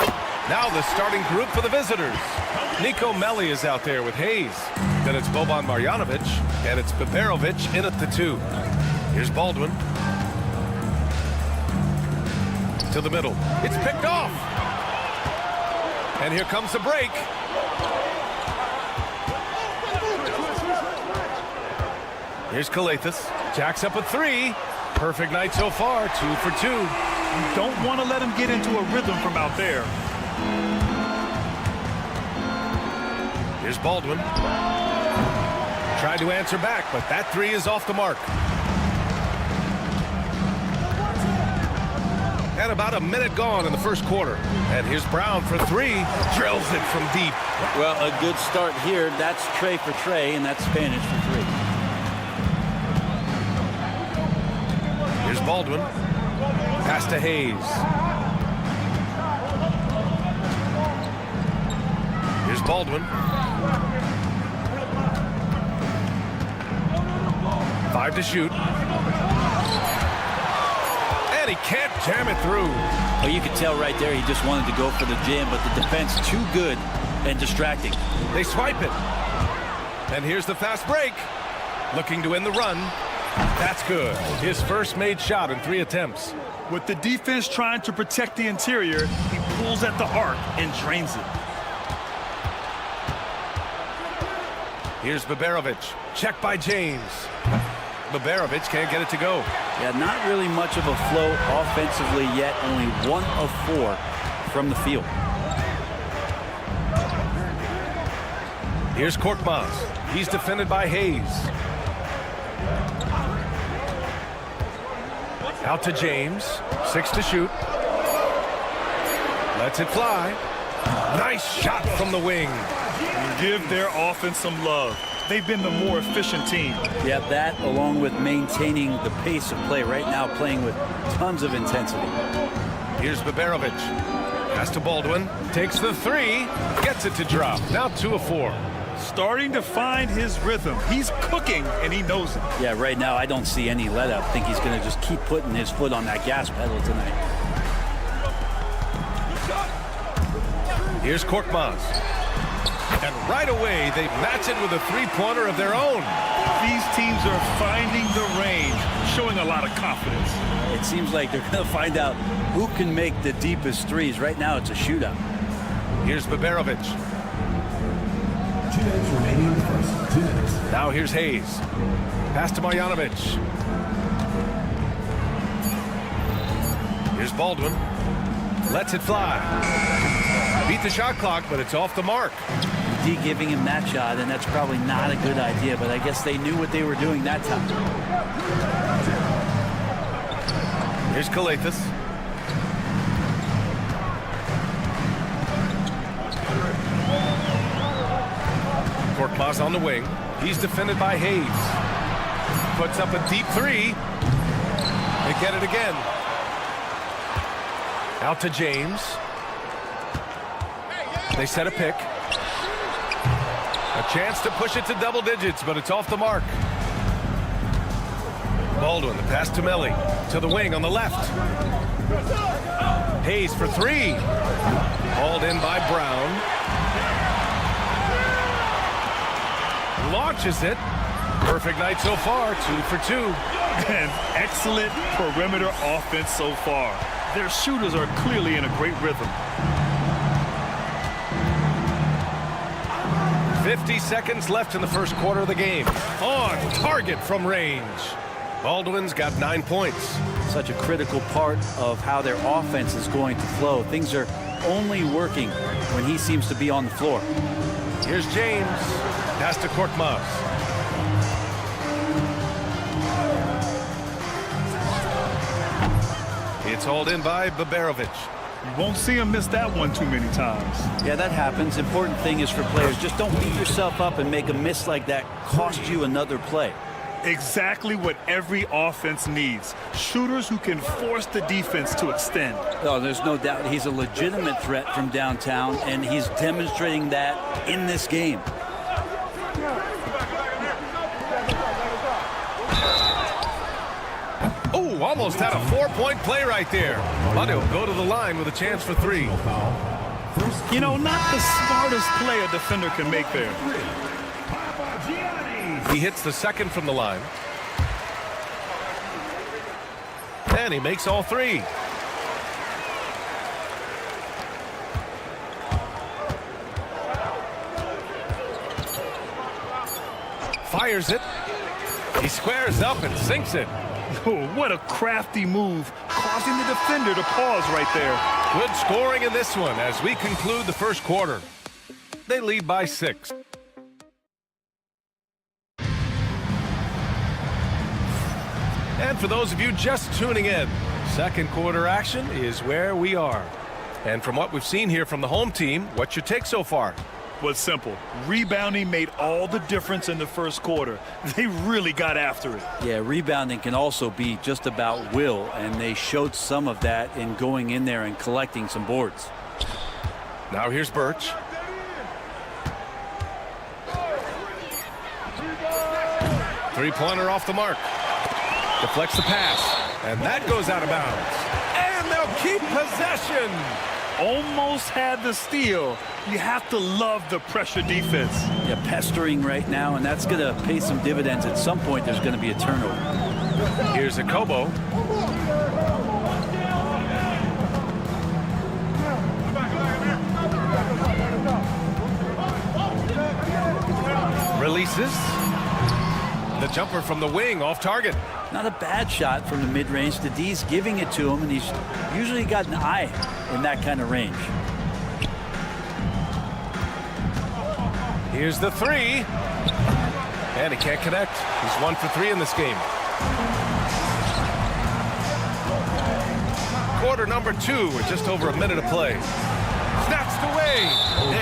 Now the starting group for the visitors. Nico Melli is out there with Hayes. Then it's Boban Marjanovic, and it's Biberovic in at the 2. Here's Baldwin. To the middle. It's picked off. And here comes the break. Here's Kalathis. Jacks up a 3. Perfect night so far. 2 for 2. You don't want to let him get into a rhythm from out there. Here's Baldwin. Tried to answer back, but that 3 is off the mark. And about a minute gone in the first quarter. And here's Brown for 3. Drills it from deep. Well, a good start here. That's Trey for Trey, and that's Spanish for 3. Here's Baldwin. Pass to Hayes. Here's Baldwin. 5 to shoot. And he can't jam it through. Well, you could tell right there he just wanted to go for the jam, but the defense too good and distracting. They swipe it. And here's the fast break. Looking to end the run. That's good. His first made shot in 3 attempts. With the defense trying to protect the interior, he pulls at the arc and drains it. Here's Biberovic. Check by James. Biberovic can't get it to go. Yeah, not really much of a flow offensively yet. Only 1 of 4 from the field. Here's Korkmaz. He's defended by Hayes. Out to James. 6 to shoot. Lets it fly. Nice shot from the wing. Give their offense some love. They've been the more efficient team. Yeah, that along with maintaining the pace of play right now, playing with tons of intensity. Here's Biberovic. Pass to Baldwin. Takes the 3. Gets it to drop. Now 2 of 4. Starting to find his rhythm. He's cooking, and he knows it. Yeah, right now I don't see any let up. I think he's going to just keep putting his foot on that gas pedal tonight. Here's Korkmaz. And right away, they match it with a 3-pointer of their own. These teams are finding the range, showing a lot of confidence. It seems like they're going to find out who can make the deepest threes. Right now, it's a shootout. Here's Biberovic. 2 minutes remaining in the first. 2 minutes. Now here's Hayes. Pass to Marjanovic. Here's Baldwin. Lets it fly. Beat the shot clock, but it's off the mark. D giving him that shot, and that's probably not a good idea, but I guess they knew what they were doing that time. Here's Kalathis. Korkmaz on the wing. He's defended by Hayes. Puts up a deep 3. They get it again. Out to James. They set a pick. A chance to push it to double digits, but it's off the mark. Baldwin, the pass to Melli. To the wing on the left. Hayes for 3. Hauled in by Brown. Launches it. Perfect night so far. 2 for 2. And excellent perimeter offense so far. Their shooters are clearly in a great rhythm. 50 seconds left in the first quarter of the game. On target from range. Baldwin's got 9 points. Such a critical part of how their offense is going to flow. Things are only working when he seems to be on the floor. Here's James. Pass to Korkmaz. It's hauled in by Biberovic. You won't see him miss that one too many times. Yeah, that happens. Important thing is for players, just don't beat yourself up and make a miss like that cost you another play. Exactly what every offense needs. Shooters who can force the defense to extend. Oh, there's no doubt he's a legitimate threat from downtown, and he's demonstrating that in this game. Oh, almost had a 4-point play right there. But he'll go to the line with a chance for 3. You know, not the smartest play a defender can make there. He hits the second from the line. And he makes all 3. Fires it. He squares up and sinks it. Oh, what a crafty move, causing the defender to pause right there. Good scoring in this one as we conclude the first quarter. They lead by 6. And for those of you just tuning in, second quarter action is where we are. And from what we've seen here from the home team, what's your take so far? Well, it's simple. Rebounding made all the difference in the first quarter. They really got after it. Yeah, rebounding can also be just about will, and they showed some of that in going in there and collecting some boards. Now here's Birch. Three-pointer off the mark. Deflects the pass, and that goes out of bounds. And they'll keep possession. Almost had the steal. You have to love the pressure defense. Yeah, pestering right now, and that's going to pay some dividends. At some point, there's going to be a turnover. Here's a Kobo. Releases. The jumper from the wing off target. Not a bad shot from the mid-range. The D's giving it to him, and he's usually got an eye in that kind of range. Here's the 3. And he can't connect. He's 1 for 3 in this game. Quarter number 2 with just over a minute of play. Snatched away.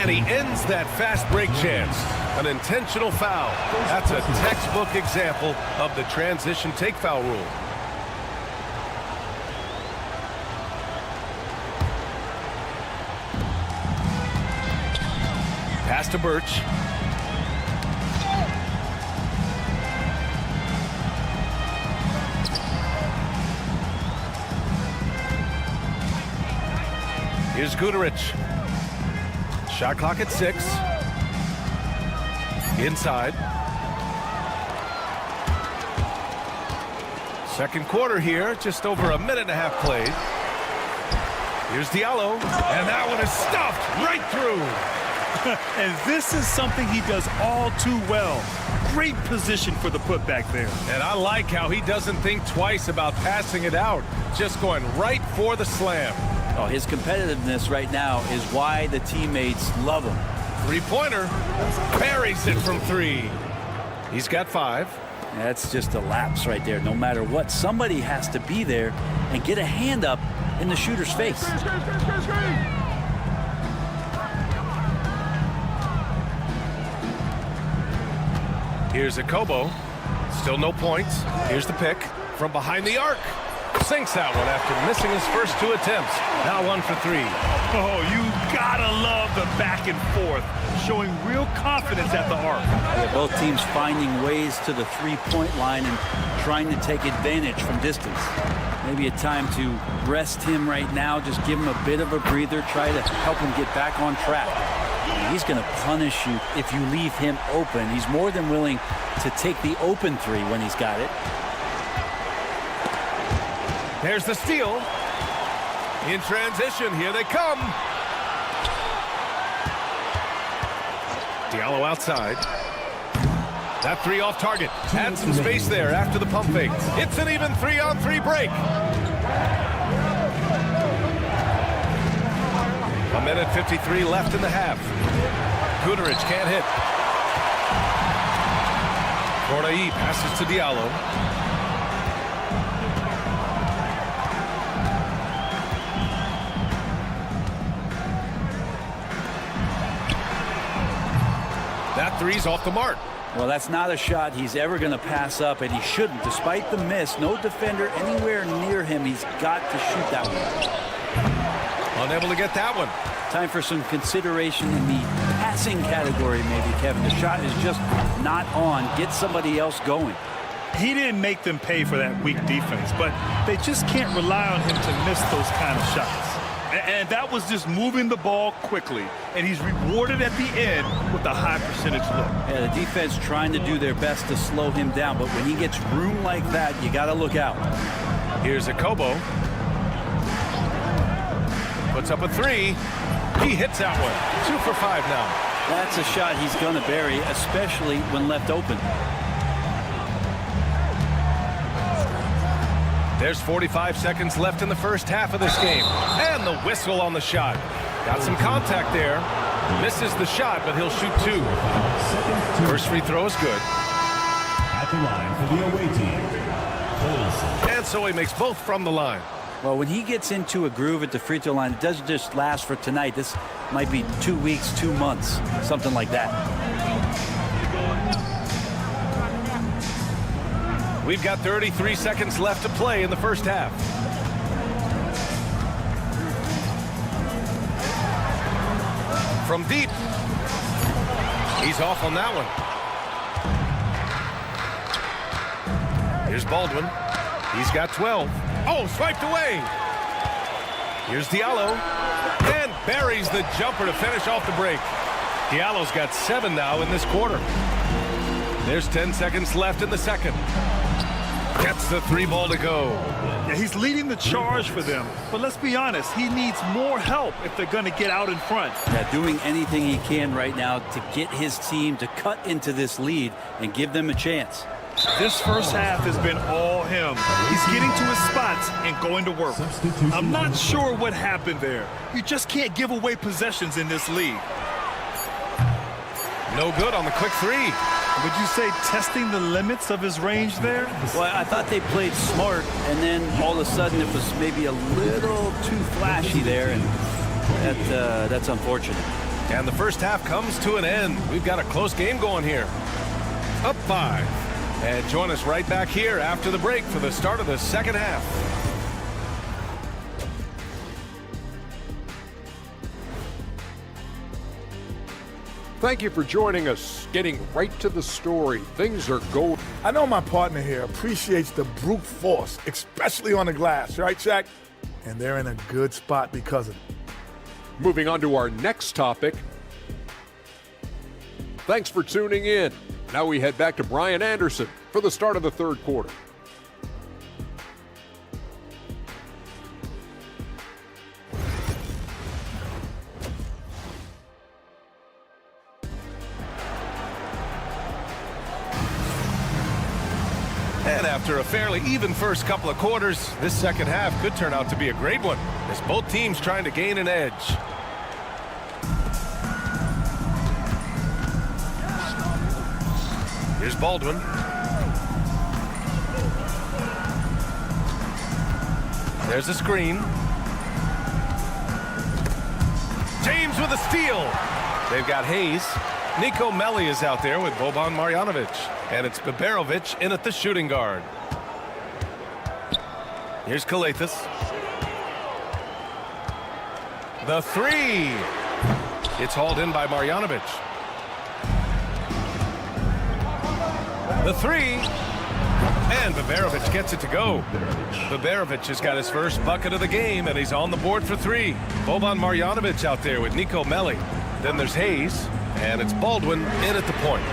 And he ends that fast break chance. An intentional foul. That's a textbook example of the transition take foul rule. Pass to Birch. Here's Guterich. Shot clock at 6. Inside. Second quarter here, just over a minute and a half played. Here's Diallo, and that one is stuffed right through. And this is something he does all too well. Great position for the putback there. And I like how he doesn't think twice about passing it out, just going right for the slam. Oh, his competitiveness right now is why the teammates love him. Three-pointer, buries it from 3. He's got 5. That's just a lapse right there. No matter what, somebody has to be there and get a hand up in the shooter's face. Here's a Kobo. Still no points. Here's the pick from behind the arc. Sinks that one after missing his first 2 attempts. Now 1 for 3. Oh, you gotta love the back and forth, showing real confidence at the arc. Yeah, both teams finding ways to the three-point line and trying to take advantage from distance. Maybe a time to rest him right now, just give him a bit of a breather, try to help him get back on track. He's going to punish you if you leave him open. He's more than willing to take the open 3 when he's got it. There's the steal. In transition, here they come. Diallo outside. That 3 off target. Had some space there after the pump fake. It's an even 3-on-3 break. 1:53 left in the half. Guterich can't hit. Corday passes to Diallo. That 3's off the mark. Well, that's not a shot he's ever going to pass up, and he shouldn't. Despite the miss, no defender anywhere near him. He's got to shoot that one. Unable to get that one. Time for some consideration in the passing category, maybe, Kevin. The shot is just not on. Get somebody else going. He didn't make them pay for that weak defense, but they just can't rely on him to miss those kind of shots. And that was just moving the ball quickly. And he's rewarded at the end with a high percentage look. Yeah, the defense trying to do their best to slow him down, but when he gets room like that, you got to look out. Here's a Kobo. Puts up a three. He hits that one. 2 for 5 now. That's a shot he's going to bury, especially when left open. There's 45 seconds left in the first half of this game. And the whistle on the shot. Got some contact there. Misses the shot, but he'll shoot 2. First free throw is good. At the line for the away team, and so he makes both from the line. Well, when he gets into a groove at the free throw line, it doesn't just last for tonight. This might be 2 weeks, 2 months, something like that. We've got 33 seconds left to play in the first half. From deep. He's off on that one. Here's Baldwin. He's got 12. Oh, swiped away. Here's Diallo. And buries the jumper to finish off the break. Diallo's got 7 now in this quarter. There's 10 seconds left in the second. Gets the 3 ball to go. Yeah, he's leading the charge for them. But let's be honest, he needs more help if they're going to get out in front. Yeah, doing anything he can right now to get his team to cut into this lead and give them a chance. This first half has been all him. He's getting to his spots and going to work. I'm not sure what happened there. You just can't give away possessions in this league. No good on the quick 3. Would you say testing the limits of his range there? Well, I thought they played smart, and then all of a sudden it was maybe a little too flashy there, and that's unfortunate. And the first half comes to an end. We've got a close game going here. Up 5. And join us right back here after the break for the start of the second half. Thank you for joining us. Getting right to the story. Things are going. I know my partner here appreciates the brute force, especially on the glass, right, Shaq? And they're in a good spot because of it. Moving on to our next topic. Thanks for tuning in. Now we head back to Brian Anderson for the start of the third quarter. And after a fairly even first couple of quarters, this second half could turn out to be a great one, as both teams trying to gain an edge. Here's Baldwin. There's a screen. James with a steal. They've got Hayes. Nico Melli is out there with Boban Marjanovic. And it's Beberovic in at the shooting guard. Here's Kalathis. The 3. It's hauled in by Marjanovic. The 3. And Beberovic gets it to go. Beberovic has got his first bucket of the game, and he's on the board for 3. Boban Marjanovic out there with Nico Melli. Then there's Hayes, and it's Baldwin in at the point.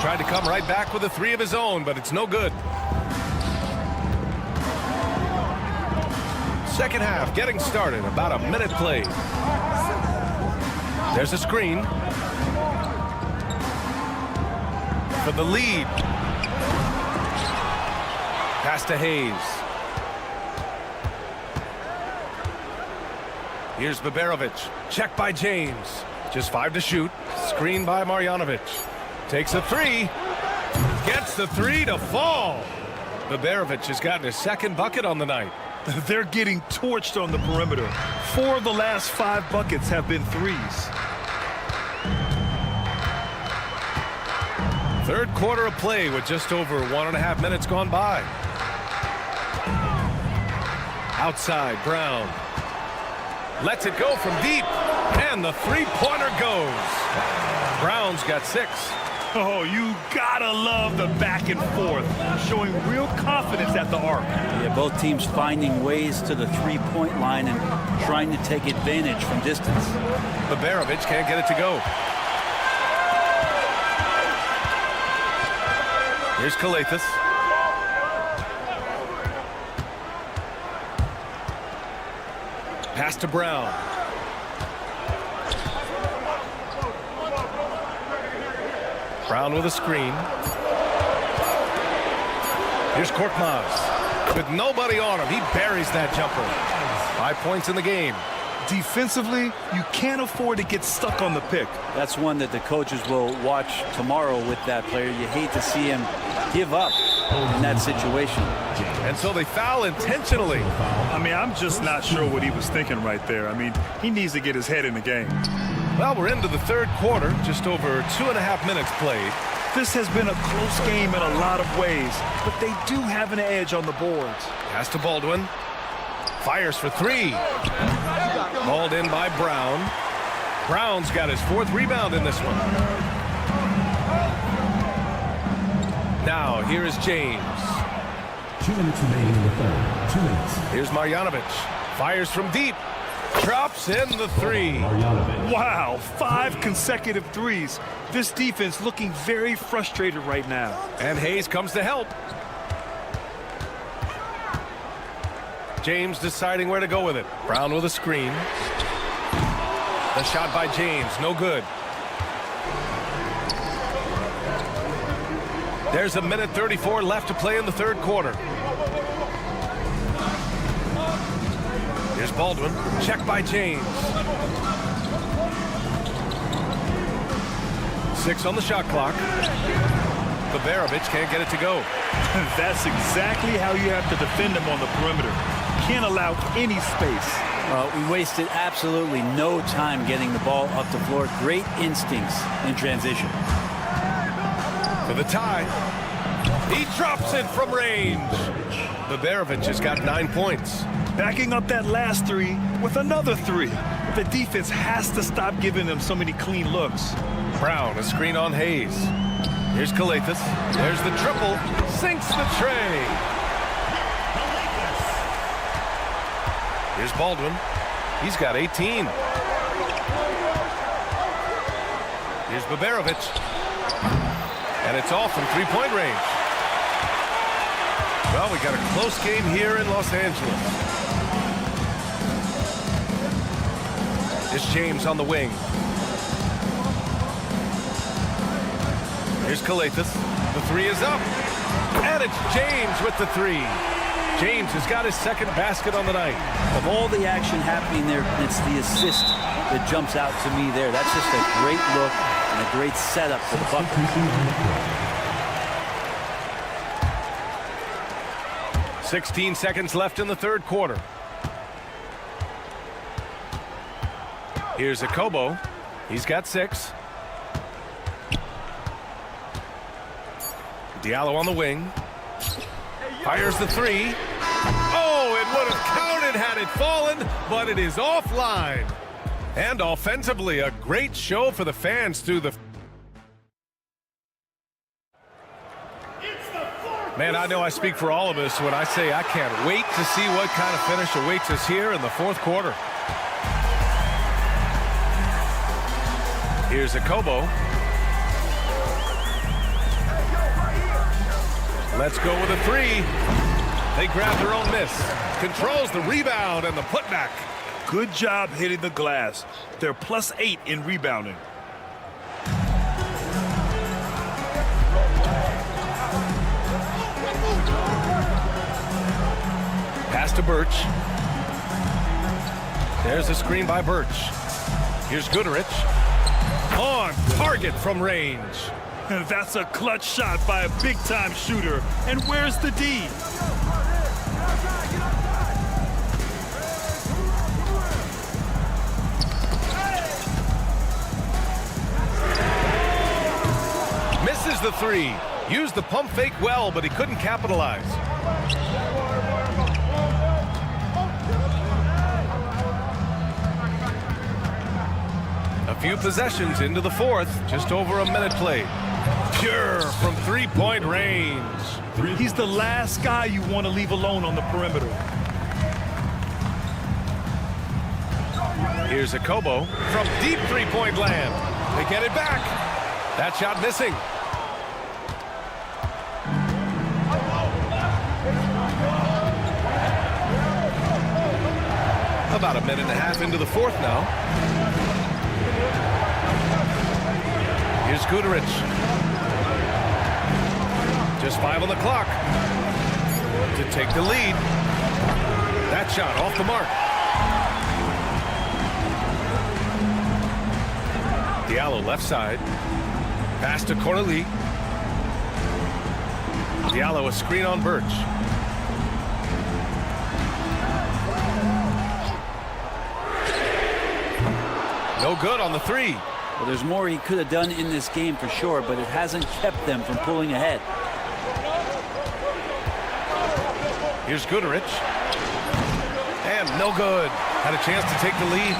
Tried to come right back with a 3 of his own, but it's no good. Second half getting started, about a minute played. There's a screen. For the lead. Pass to Hayes. Here's Beberovic. Check by James. Just 5 to shoot. Screen by Marjanovic. Takes a 3. Gets the 3 to fall. Beberovic has gotten his second bucket on the night. They're getting torched on the perimeter. 4 of the last 5 buckets have been 3s. Third quarter of play with just over 1.5 minutes gone by. Outside, Brown. Lets it go from deep. And the three-pointer goes. Brown's got 6. Oh, you gotta love the back and forth, showing real confidence at the arc. Yeah, both teams finding ways to the three-point line and trying to take advantage from distance. Baberovic can't get it to go. Here's Kalathis. Pass to Brown. Brown with a screen. Here's Korkmaz. With nobody on him, he buries that jumper. 5 points in the game. Defensively, you can't afford to get stuck on the pick. That's one that the coaches will watch tomorrow with that player. You hate to see him give up in that situation. And so they foul intentionally. I mean, I'm just not sure what he was thinking right there. I mean, he needs to get his head in the game. Well, we're into the third quarter, just over 2.5 minutes played. This has been a close game in a lot of ways, but they do have an edge on the boards. Pass to Baldwin. Fires for 3. Hauled in by Brown. Brown's got his 4th rebound in this one. Now, here is James. 2 minutes remaining in the third. 2 minutes. Here's Marjanovic. Fires from deep. Drops in the 3. Wow, 5 consecutive threes. This defense looking very frustrated right now. And Hayes comes to help. James deciding where to go with it. Brown with a screen. The shot by James, no good. There's 1:34 left to play in the third quarter. Here's Baldwin, checked by James. 6 on the shot clock. Baberovic can't get it to go. That's exactly how you have to defend him on the perimeter. Can't allow any space. We wasted absolutely no time getting the ball up the floor. Great instincts in transition. For the tie. He drops it from range. Baberovic has got 9 points. Backing up that last 3 with another 3. The defense has to stop giving them so many clean looks. Brown, a screen on Hayes. Here's Kalathis. There's the triple. Sinks the tray. Here's Baldwin. He's got 18. Here's Baberovic. And it's off from three-point range. Well, we got a close game here in Los Angeles. Here's James on the wing. Here's Kalathis. The 3 is up. And it's James with the 3. James has got his 2nd basket on the night. Of all the action happening there, it's the assist that jumps out to me there. That's just a great look and a great setup for the bucket. 16 seconds left in the third quarter. Here's Akobo. He's got 6. Diallo on the wing. Fires the 3. Oh, it would have counted had it fallen, but it is offline. And offensively, a great show for the fans through the... Man, I know I speak for all of us when I say I can't wait to see what kind of finish awaits us here in the fourth quarter. Here's Akobo. Let's go with a 3. They grab their own miss. Controls the rebound and the putback. Good job hitting the glass. They're +8 in rebounding. Pass to Birch. There's a screen by Birch. Here's Goodrich. On target from range. And that's a clutch shot by a big-time shooter. And where's the D? Misses the three. Used the pump fake well, but he couldn't capitalize. A few possessions into the fourth, just over a minute played. Pure from three-point range. He's the last guy you want to leave alone on the perimeter. Here's a Kobo from deep three-point land. They get it back. That shot missing. About a minute and a half into the fourth now. Here's Guterich. Just 5 on the clock to take the lead. That shot off the mark. Diallo left side. Pass to Corneli. Diallo a screen on Birch. No good on the three. Well, there's more he could have done in this game for sure, but it hasn't kept them from pulling ahead. Here's Guterich. And no good. Had a chance to take the lead.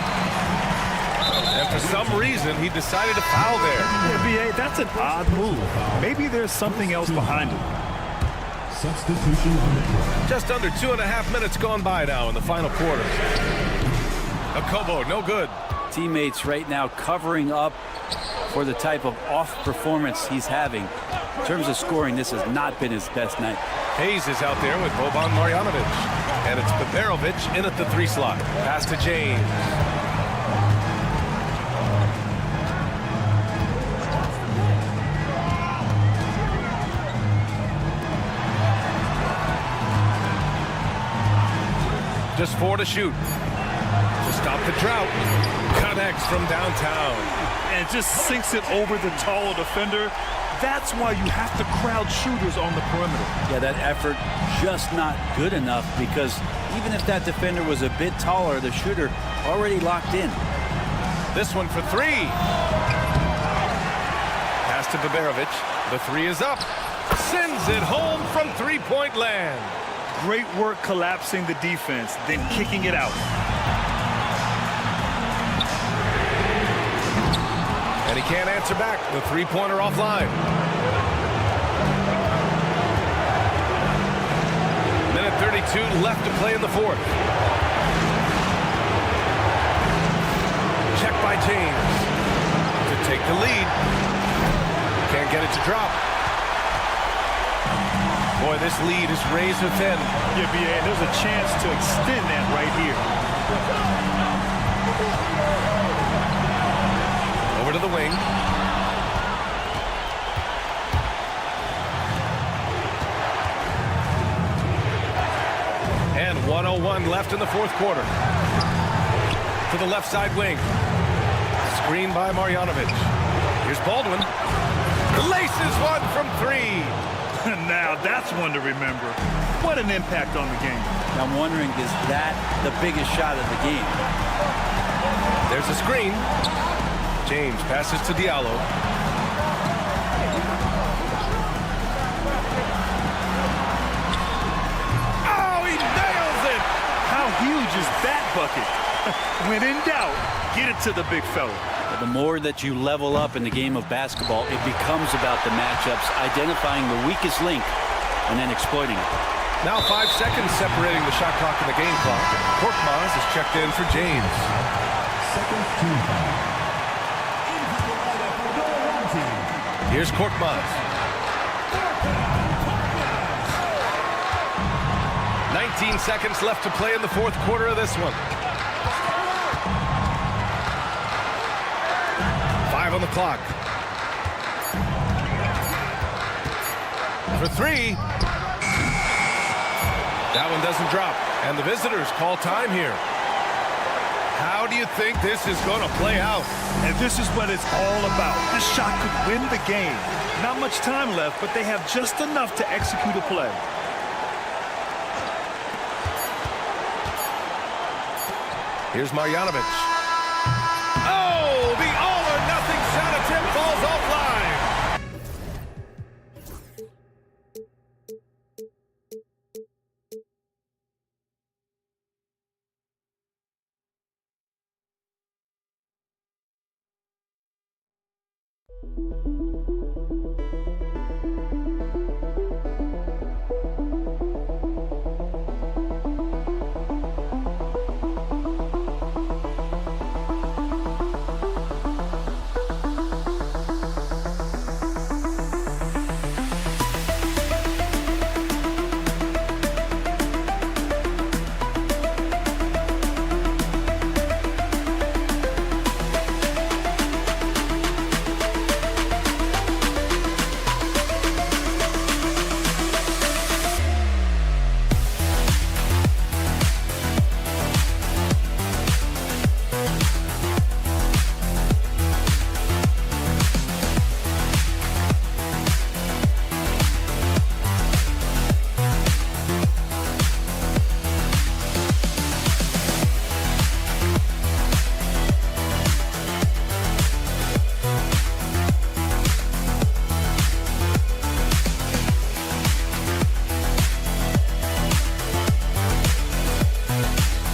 And for some reason, he decided to foul there. Yeah, B.A., that's an odd move. Maybe there's something else behind it. Substitution on the court. Just under 2.5 minutes gone by now in the final quarter. Akobo, no good. Teammates right now covering up for the type of off performance he's having. In terms of scoring, this has not been his best night. Hayes is out there with Boban Marjanovic. And it's Beberovic in at the 3 slot. Pass to James. Just 4 to shoot. To stop the drought. Connects from downtown. And just sinks it over the taller defender. That's why you have to crowd shooters on the perimeter. Yeah, that effort just not good enough, because even if that defender was a bit taller, the shooter already locked in. This one for 3. Pass to Beberovic. The 3 is up. Sends it home from three-point land. Great work collapsing the defense, then kicking it out. And he can't answer back. The three-pointer offline. Minute 32 left to play in the fourth. Check by James to take the lead. Can't get it to drop. Boy, this lead is razor thin. Yeah, B.A., and there's a chance to extend that right here. Over to the wing. And 1:01 left in the fourth quarter. To the left side wing. Screen by Marjanovic. Here's Baldwin. Laces one from 3. Now that's one to remember. What an impact on the game. I'm wondering, is that the biggest shot of the game? There's a screen. James passes to Diallo. Oh, he nails it! How huge is that bucket? When in doubt, get it to the big fella. The more that you level up in the game of basketball, it becomes about the matchups, identifying the weakest link, and then exploiting it. Now 5 seconds separating the shot clock and the game clock. Korkmaz is checked in for James. Second team foul. Here's Korkmaz. 19 seconds left to play in the fourth quarter of this one. 5 on the clock. For 3. That one doesn't drop. And the visitors call time here. How do you think this is going to play out? And this is what it's all about. This shot could win the game. Not much time left, but they have just enough to execute a play. Here's Marjanovic. Oh, the all-or-nothing shot attempt falls offline.